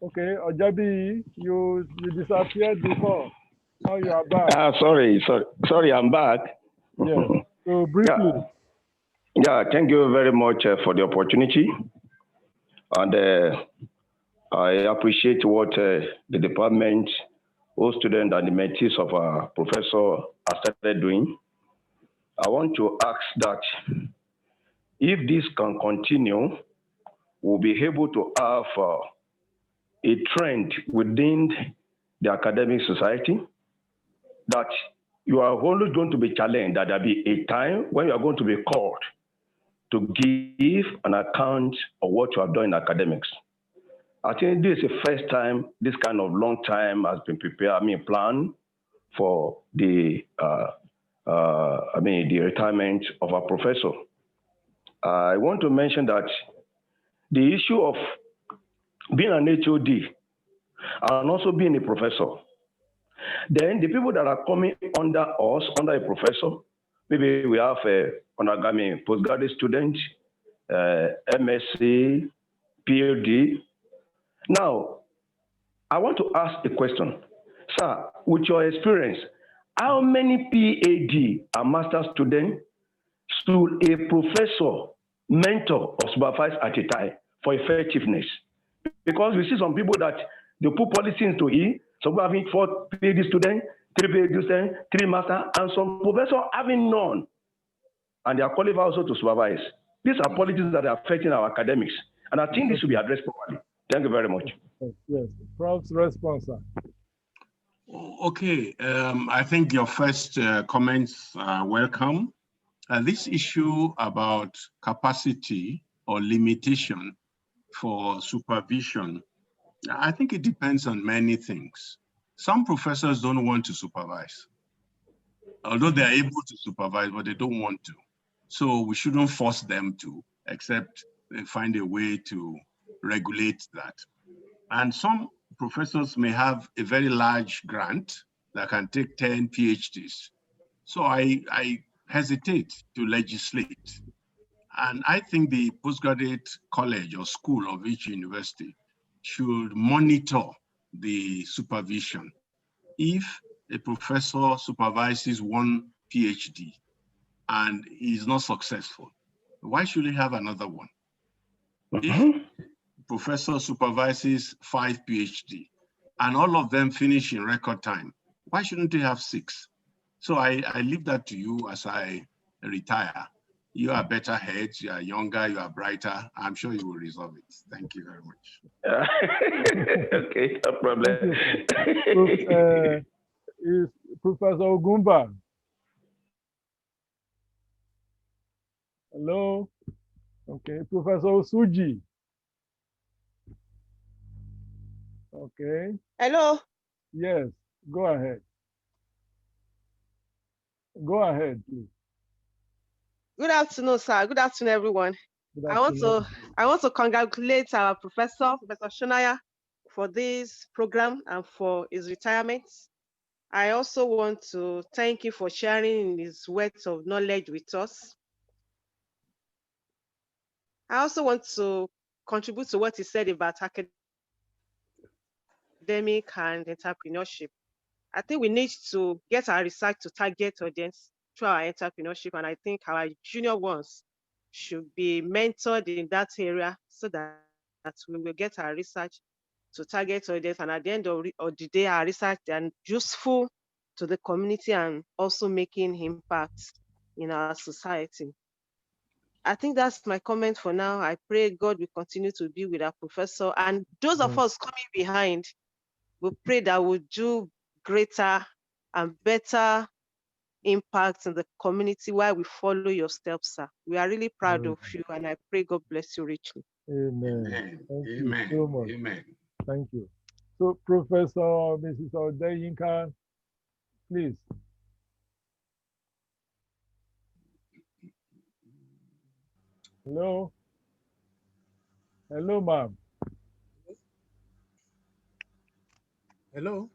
Okay, Ojabi, you disappeared before. Now you are back. Sorry, I'm back. Yes. So briefly. Yeah, thank you very much for the opportunity. And I appreciate what the department, all students and the mentees of our professor have started doing. I want to ask that if this can continue, we'll be able to have a trend within the academic society that you are always going to be challenged, that there'll be a time when you are going to be called to give an account of what you have done in academics. I think this is the first time this kind of long time has been prepared, planned for the the retirement of a professor. I want to mention that the issue of being an HOD and also being a professor, then the people that are coming under us, under a professor, maybe we have a postgraduate student, MSc, PhD. Now, I want to ask a question. Sir, with your experience, how many PhD and master students should a professor mentor or supervise at a time for effectiveness? Because we see some people that they put policy into it, some people having 4 PhD students, 3 PhD students, 3 master, and some professors having none. And they are qualified also to supervise. These are policies that are affecting our academics. And I think this should be addressed properly. Thank you very much. Yes, Prof's response, sir. Okay, I think your first comments are welcome. This issue about capacity or limitation for supervision, I think it depends on many things. Some professors don't want to supervise, although they are able to supervise, but they don't want to. So we shouldn't force them to, except they find a way to regulate that. And some professors may have a very large grant that can take 10 PhDs. So I hesitate to legislate. And I think the postgraduate college or school of each university should monitor the supervision. If a professor supervises 1 PhD and is not successful, why should he have another one? If professor supervises 5 PhD and all of them finish in record time, why shouldn't he have 6? So I leave that to you as I retire. You are better heads, you are younger, you are brighter. I'm sure you will resolve it. Thank you very much. Okay, no problem. Is Professor Ogumba? Hello? Okay, Professor Osuji. Okay. Hello. Yes, go ahead. Go ahead, please. Good afternoon, sir. Good afternoon, everyone. Good afternoon. I want to congratulate our Professor Shonaya, for this program and for his retirement. I also want to thank you for sharing his wealth of knowledge with us. I also want to contribute to what he said about academic and entrepreneurship. I think we need to get our research to target audience. through our entrepreneurship. And I think our junior ones should be mentored in that area so that we will get our research to target audience. And at the end of the day, our research and useful to the community and also making impact in our society. I think that's my comment for now. I pray God will continue to be with our professor, and those of us coming behind, we pray that we'll do greater and better impact in the community while we follow your steps, sir. We are really proud of you, and I pray God bless you richly. Amen. Amen. Thank Amen. you so much. Amen. Thank you. So, Professor Mrs. Odeyinka, please. Hello. Hello, ma'am. Hello.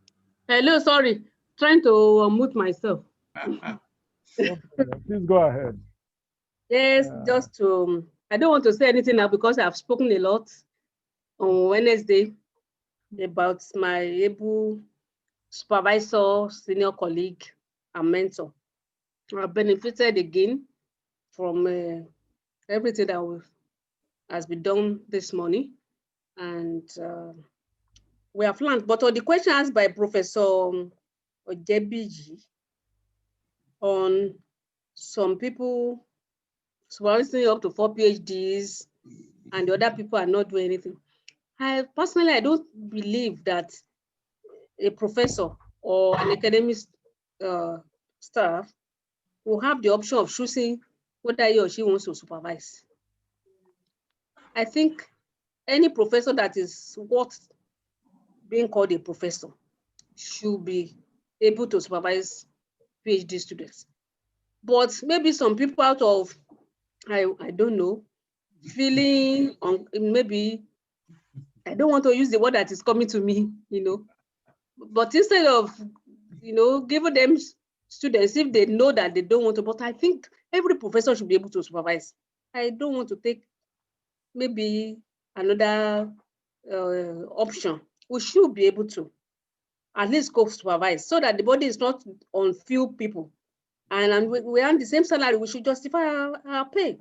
Hello, sorry. Trying to unmute myself. No problem. Please go ahead. Yes, just to, I don't want to say anything now because I've spoken a lot on Wednesday about my able supervisor, senior colleague, and mentor. I've benefited again from everything that has been done this morning. And we have learned. But on the question asked by Professor Ojebiji on some people supervising up to 4 PhDs and the other people are not doing anything. I don't believe that a professor or an academic staff will have the option of choosing whether he or she wants to supervise. I think any professor that is worth being called a professor should be able to supervise PhD students. But maybe some people out of, I don't know, feeling on, maybe, I don't want to use the word that is coming to me, but instead of, giving them students, if they know that they don't want to, but I think every professor should be able to supervise. I don't want to take maybe another option. We should be able to at least co-supervise so that the body is not on few people. And we earn the same salary, we should justify our pay.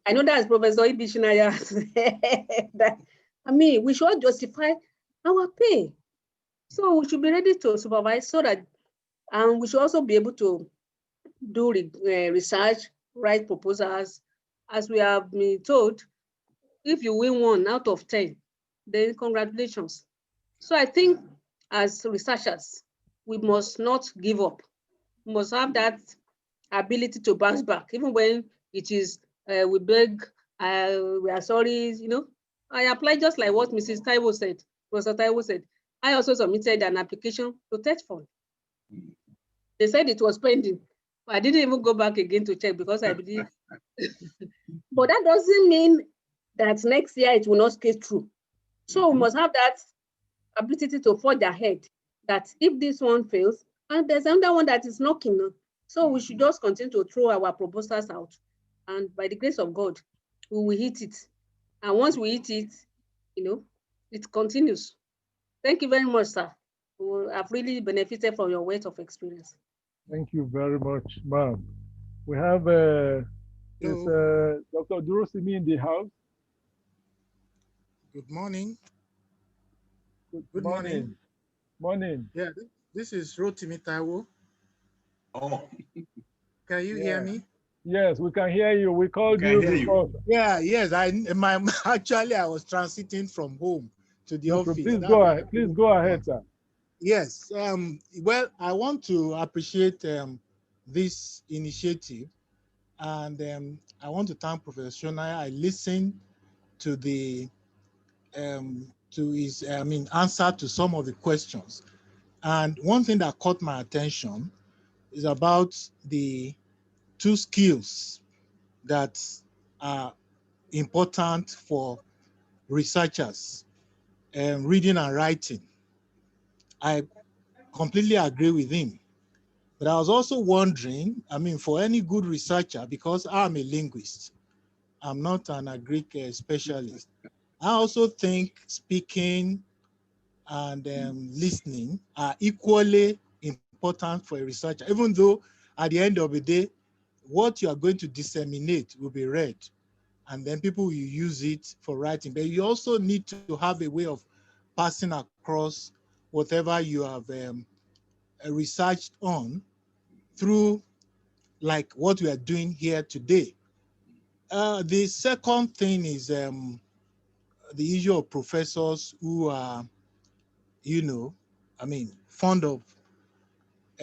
I know that's Professor Ibishinaya. We should justify our pay. So we should be ready to supervise so that, and we should also be able to do research, write proposals. As we have been told, if you win 1 out of 10, then congratulations. So I think as researchers, we must not give up. We must have that ability to bounce back, even when it is, we beg, we are sorry, I applied just like what Mrs. Taiwo said, Professor Taiwo said. I also submitted an application to TED Fund. They said it was pending. I didn't even go back again to check because I believe. But that doesn't mean that next year it will not get through. So we must have that ability to forge ahead, that if this one fails, and there's another one that is knocking. So we should just continue to throw our proposals out. And by the grace of God, we will hit it. And once we hit it, it continues. Thank you very much, sir. I've really benefited from your wealth of experience. Thank you very much, ma'am. We have Dr. Durosimi in the house. Good morning. Good morning. Morning. Yeah, this is Rotimi Taiwo. Oh. Can you hear me? Yes, we can hear you. We called you before. Yeah, yes. Actually, I was transiting from home to the office. Please go ahead. Please go ahead, sir. Yes. Well, I want to appreciate this initiative, and I want to thank Professor Shonaya. I listened to his answer to some of the questions, and one thing that caught my attention is about the 2 skills that are important for researchers, reading and writing. I completely agree with him. But I was also wondering, for any good researcher, because I'm a linguist, I'm not an Greek specialist. I also think speaking and listening are equally important for a researcher, even though at the end of the day, what you are going to disseminate will be read, and then people will use it for writing. But you also need to have a way of passing across whatever you have researched on through, like what we are doing here today. The second thing is the issue of professors who are, fond of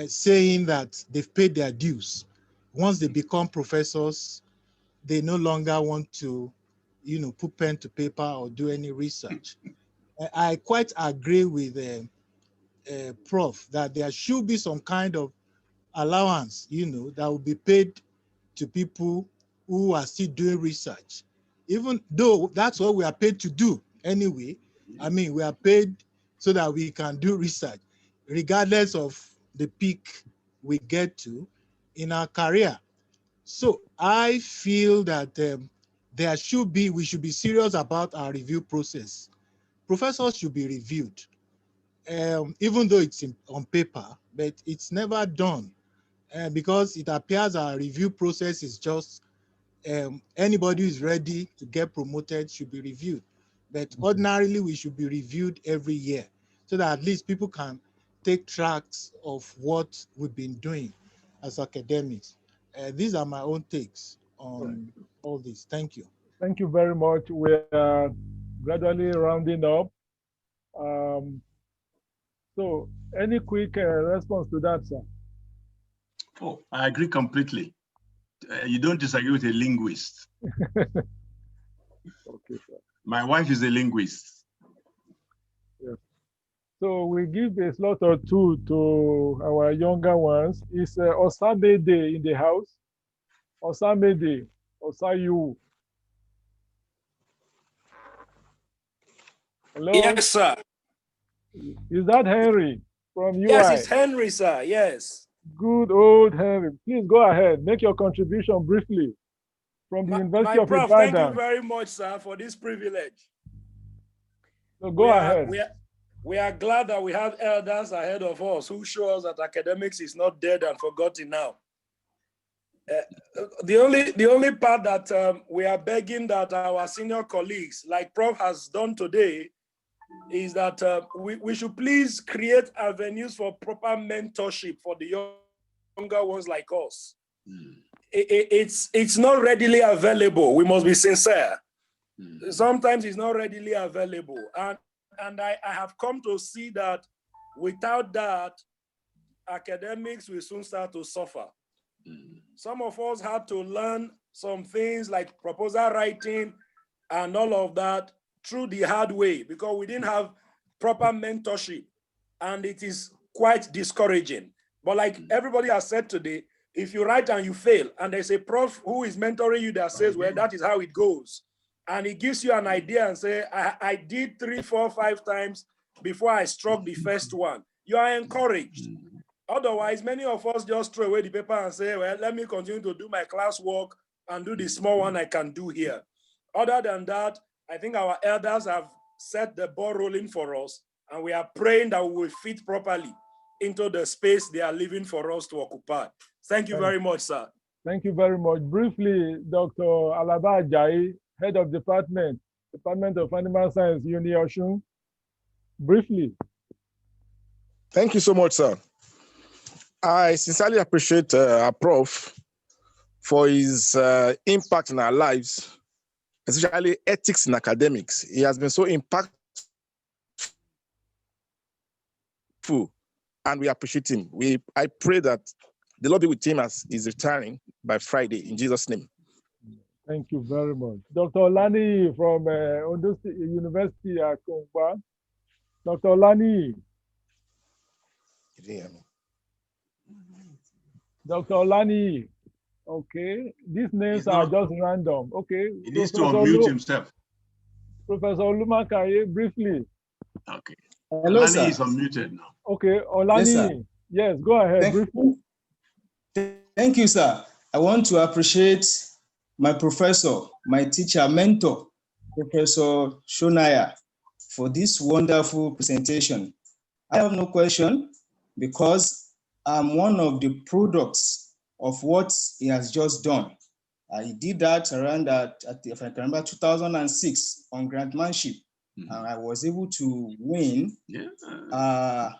saying that they've paid their dues. Once they become professors, they no longer want to, put pen to paper or do any research. I quite agree with Prof that there should be some kind of allowance, that will be paid to people who are still doing research, even though that's what we are paid to do anyway. I mean, we are paid so that we can do research, regardless of the peak we get to in our career. So I feel that we should be serious about our review process. Professors should be reviewed, even though it's on paper, but it's never done because it appears our review process is just anybody who is ready to get promoted should be reviewed. But ordinarily, we should be reviewed every year so that at least people can take tracks of what we've been doing as academics. These are my own takes on all this. Thank you. Thank you very much. We are gradually rounding up. So any quick response to that, sir? Oh, I agree completely. You don't disagree with a linguist. Okay, sir. My wife is a linguist. Yes. So we give a slot or two to our younger ones. It's Osamede in the house. Osamede, Osayu. Hello? Yes, sir. Is that Henry from UI? Yes, it's Henry, sir. Yes. Good old Henry. Please go ahead. Make your contribution briefly from the University of Prof, Ibadan. thank you very much, sir, for this privilege. So go ahead. We are glad that we have elders ahead of us who show us that academics is not dead and forgotten now. The only part that we are begging that our senior colleagues, like Prof has done today, is that we should please create avenues for proper mentorship for the younger ones like us. It's not readily available. We must be sincere. Sometimes it's not readily available. And I have come to see that without that, academics will soon start to suffer. Some of us had to learn some things like proposal writing and all of that through the hard way because we didn't have proper mentorship, and it is quite discouraging. But like everybody has said today, if you write and you fail, and there's a prof who is mentoring you that says, well, that is how it goes. And he gives you an idea and say, I did 3, 4, 5 times before I struck the first one. You are encouraged. Otherwise, many of us just throw away the paper and say, well, let me continue to do my classwork and do the small one I can do here. Other than that, I think our elders have set the ball rolling for us, and we are praying that we will fit properly into the space they are leaving for us to occupy. Thank you very much, sir. Thank you very much. Briefly, Dr. Alaba Ajayi, Head of Department of Animal Science, Uni Osun. Briefly. Thank you so much, sir. I sincerely appreciate our prof for his impact in our lives, especially ethics in academics. He has been so impactful, and we appreciate him. I pray that the Lord be with him as he's retiring by Friday, in Jesus' name. Thank you very much. Dr. Olani from Ondo State University at Kongwa. Dr. Olani. Dr. Olani. Okay, these names are just random. Okay. He needs to unmute himself. Professor Olumakaye, briefly. Okay. Hello, Olani sir. is unmuted now. Okay, Olani. Yes, go ahead. Briefly. Thank you, sir. I want to appreciate my professor, my teacher, mentor, Professor Shonaya, for this wonderful presentation. I have no question because I'm one of the products of what he has just done. He did that around if I can remember, 2006 on Grantsmanship. And I was able to win a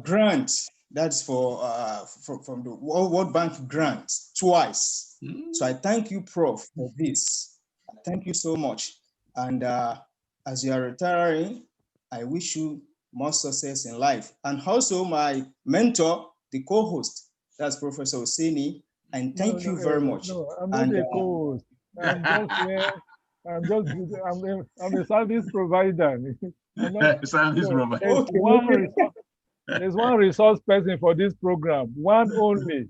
grant that's from the World Bank grant twice. So I thank you, Prof, for this. Thank you so much. And as you are retiring, I wish you more success in life. And also my mentor, the co-host, that's Professor Hosseini, and thank you very much. No, I'm not a co-host. I'm just here. I'm a service provider. Service provider. There's one resource person for this program, one only.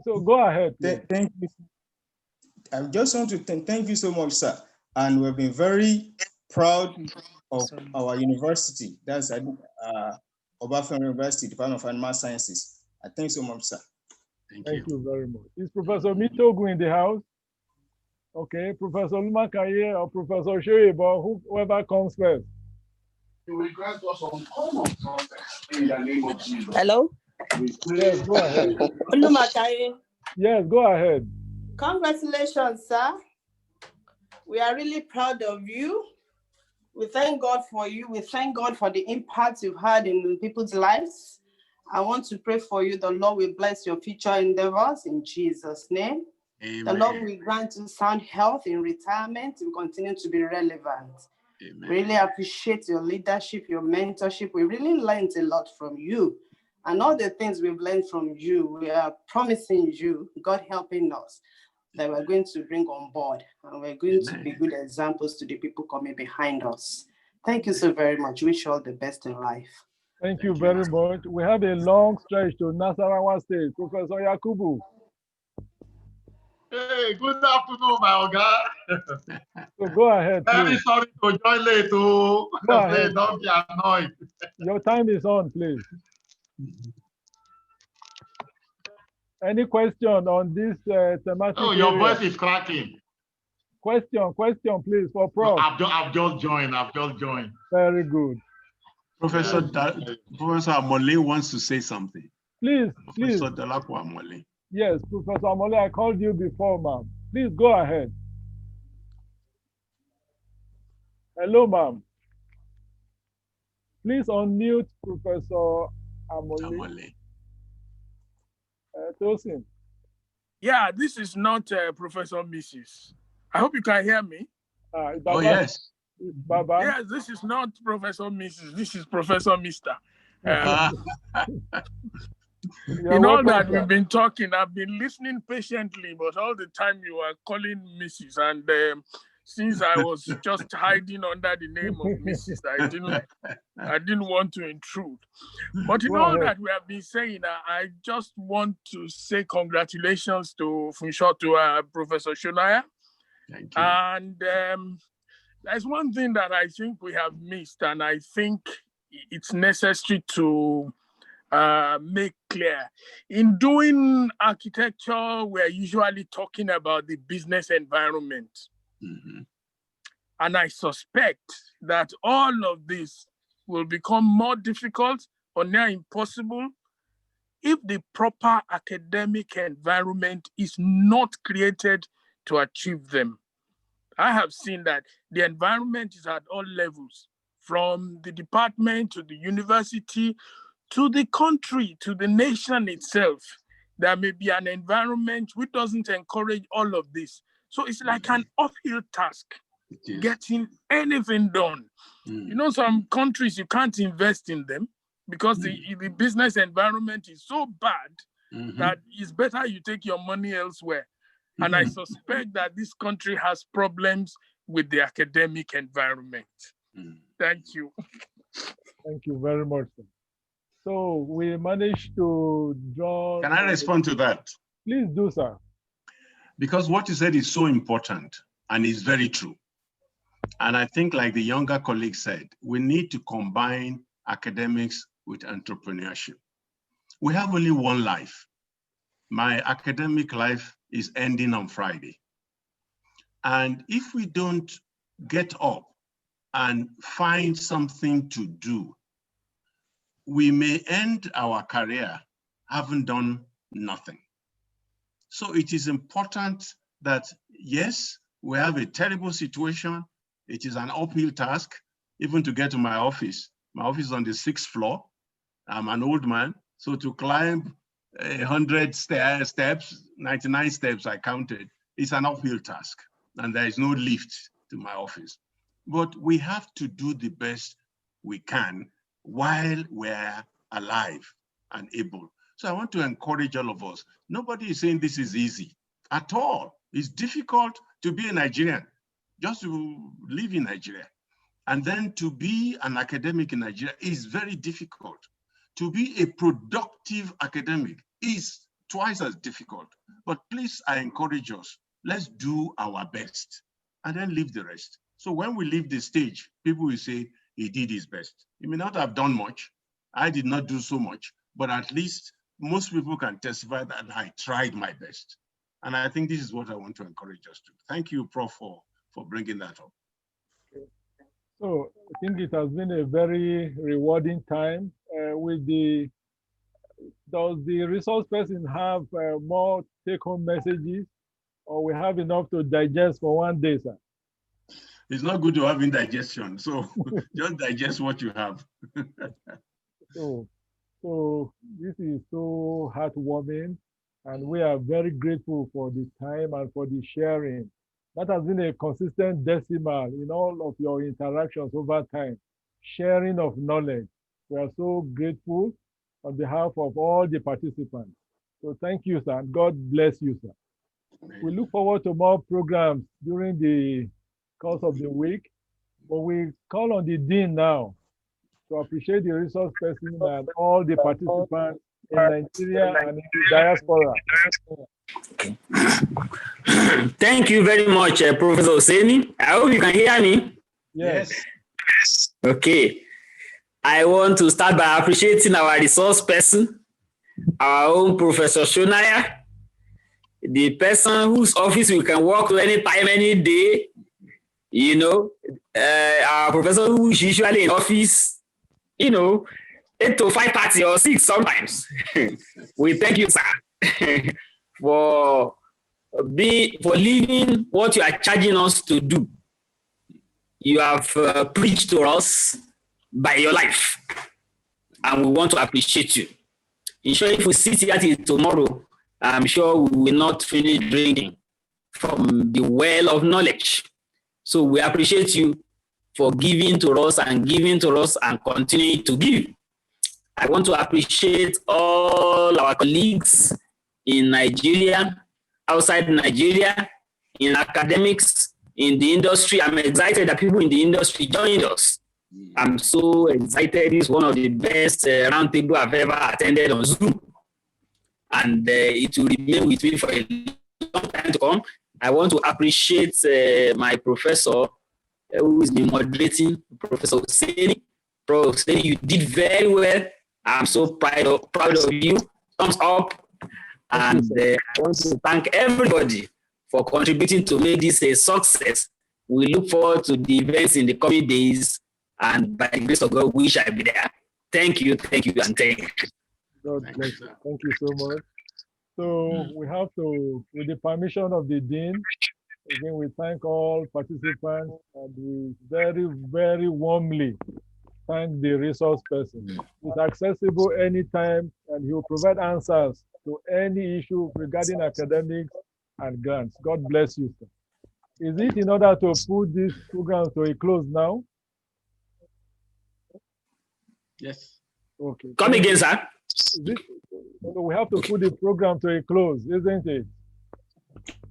So go ahead. Thank you. I just want to thank you so much, sir. And we've been very proud of our university. That's Obafemi University, Department of Animal Sciences. Thank you so much, sir. Thank you very much. Is Professor Mitogu in the house? Okay, Professor Lumakaye or Professor Shoyebo, whoever comes first. Hello? Yes, go ahead. Lumakaye. Yes, go ahead. Congratulations, sir. We are really proud of you. We thank God for you. We thank God for the impact you've had in people's lives. I want to pray for you. The Lord will bless your future endeavors in Jesus' name. Amen. The Lord will grant you sound health in retirement and continue to be relevant. Amen. Really appreciate your leadership, your mentorship. We really learned a lot from you. And all the things we've learned from you, we are promising you, God helping us, that we're going to bring on board. And we're going to be good examples to the people coming behind us. Thank you so very much. Wish you all the best in life. Thank you very much. We have a long stretch to Nasarawa State. Professor Yakubu. Hey, good afternoon, my Oga. So go ahead, please. Very sorry to join late. Go ahead. Don't be annoyed. Your time is on, please. Any question on this thematic? Oh, your voice is cracking. Question, please, for Prof. No, I've just joined. Very good. Professor Amole wants to say something. Please. Professor Dalapo Amole. Yes, Professor Amole, I called you before, ma'am. Please go ahead. Hello, ma'am. Please unmute Professor Amole. Tosin. Yeah, this is not Professor Mrs. I hope you can hear me. Oh, yes. Baba. Yes, this is not Professor Mrs. This is Professor Mr. In all that we've been talking, I've been listening patiently, but all the time you are calling Mrs. And since I was just hiding under the name of Mrs., I didn't want to intrude. But in all that we have been saying, I just want to say congratulations to Professor Shonaya. Thank you. And there's one thing that I think we have missed, and I think it's necessary to make clear. In doing architecture, we're usually talking about the business environment. Mm-hmm. And I suspect that all of this will become more difficult or near impossible if the proper academic environment is not created to achieve them. I have seen that the environment is at all levels, from the department to the university, to the country, to the nation itself. There may be an environment which doesn't encourage all of this. So it's like an uphill task, getting anything done. You know, some countries, you can't invest in them because the business environment is so bad that it's better you take your money elsewhere. And I suspect that this country has problems with the academic environment. Thank you. Thank you very much, sir. So we managed to draw... Can I respond to that? Please do, sir. Because what you said is so important and is very true. And I think, like the younger colleague said, we need to combine academics with entrepreneurship. We have only one life. My academic life is ending on Friday. And if we don't get up and find something to do, we may end our career haven't done nothing. So it is important that, yes, we have a terrible situation. It is an uphill task, even to get to my office. My office is on the 6th floor. I'm an old man, so to climb 100 steps, 99 steps I counted, it's an uphill task, and there is no lift to my office. But we have to do the best we can while we're alive and able. So I want to encourage all of us. Nobody is saying this is easy at all. It's difficult to be a Nigerian, just to live in Nigeria. And then to be an academic in Nigeria is very difficult. To be a productive academic is twice as difficult. But please, I encourage us, let's do our best and then leave the rest. So when we leave the stage, people will say, he did his best. He may not have done much. I did not do so much, but at least most people can testify that I tried my best. And I think this is what I want to encourage us to. Thank you, Prof, for bringing that up. So I think it has been a very rewarding time does the resource person have more take-home messages, or we have enough to digest for one day, sir? It's not good to have indigestion, so just digest what you have. So this is so heartwarming, and we are very grateful for the time and for the sharing. That has been a consistent decimal in all of your interactions over time. Sharing of knowledge. We are so grateful on behalf of all the participants. So thank you, sir. God bless you, sir. We look forward to more programs during the course of the week, but we call on the Dean now to appreciate the resource person and all the participants in Nigeria and in the diaspora. Thank you very much, Professor Oseni. I hope you can hear me. Yes. Okay. I want to start by appreciating our resource person, our own Professor Shonaya, the person whose office we can work to any time, any day. You know, our professor who is usually in office, 8 to 5:30 or 6 sometimes. We thank you, sir, for leaving what you are charging us to do. You have preached to us by your life, and we want to appreciate you. In sure, if we sit here till tomorrow, I'm sure we will not finish drinking from the well of knowledge. So we appreciate you for giving to us and continuing to give. I want to appreciate all our colleagues in Nigeria, outside Nigeria, in academics, in the industry. I'm excited that people in the industry joined us. I'm so excited. It's one of the best roundtable I've ever attended on Zoom. And it will remain with me for a long time to come. I want to appreciate my professor who is moderating, Professor Oseni. Professor Oseni, you did very well. I'm so proud of you. Thumbs up. And I want to thank everybody for contributing to make this a success. We look forward to the events in the coming days, and by the grace of God, we shall be there. Thank you, and thank you. God bless you. Thank you so much. So we have to, with the permission of the Dean, again, we thank all participants, and we very, very warmly thank the resource person. He's accessible anytime, and he will provide answers to any issue regarding academics and grants. God bless you, sir. Is it in order to put this program to a close now? Yes. Okay. Come again, sir. We have to put the program to a close, isn't it?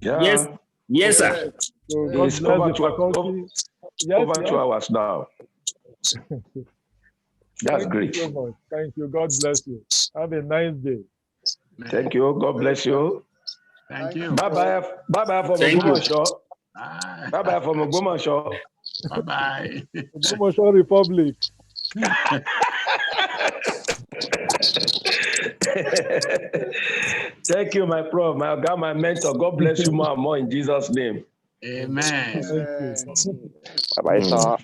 Yeah. Yes, sir. So God it's bless over, the faculty. Over 2 hours now. That's great. Thank you so much. Thank you. God bless you. Have a nice day. Thank you. God bless you. Thank you. Bye-bye. Bye-bye from Ogbomoso. Bye-bye from Ogbomoso. Bye-bye. Ogbomoso Republic. Thank you, my prof, my God, my mentor. God bless you more and more in Jesus' name. Amen. Thank you. Bye-bye, sir.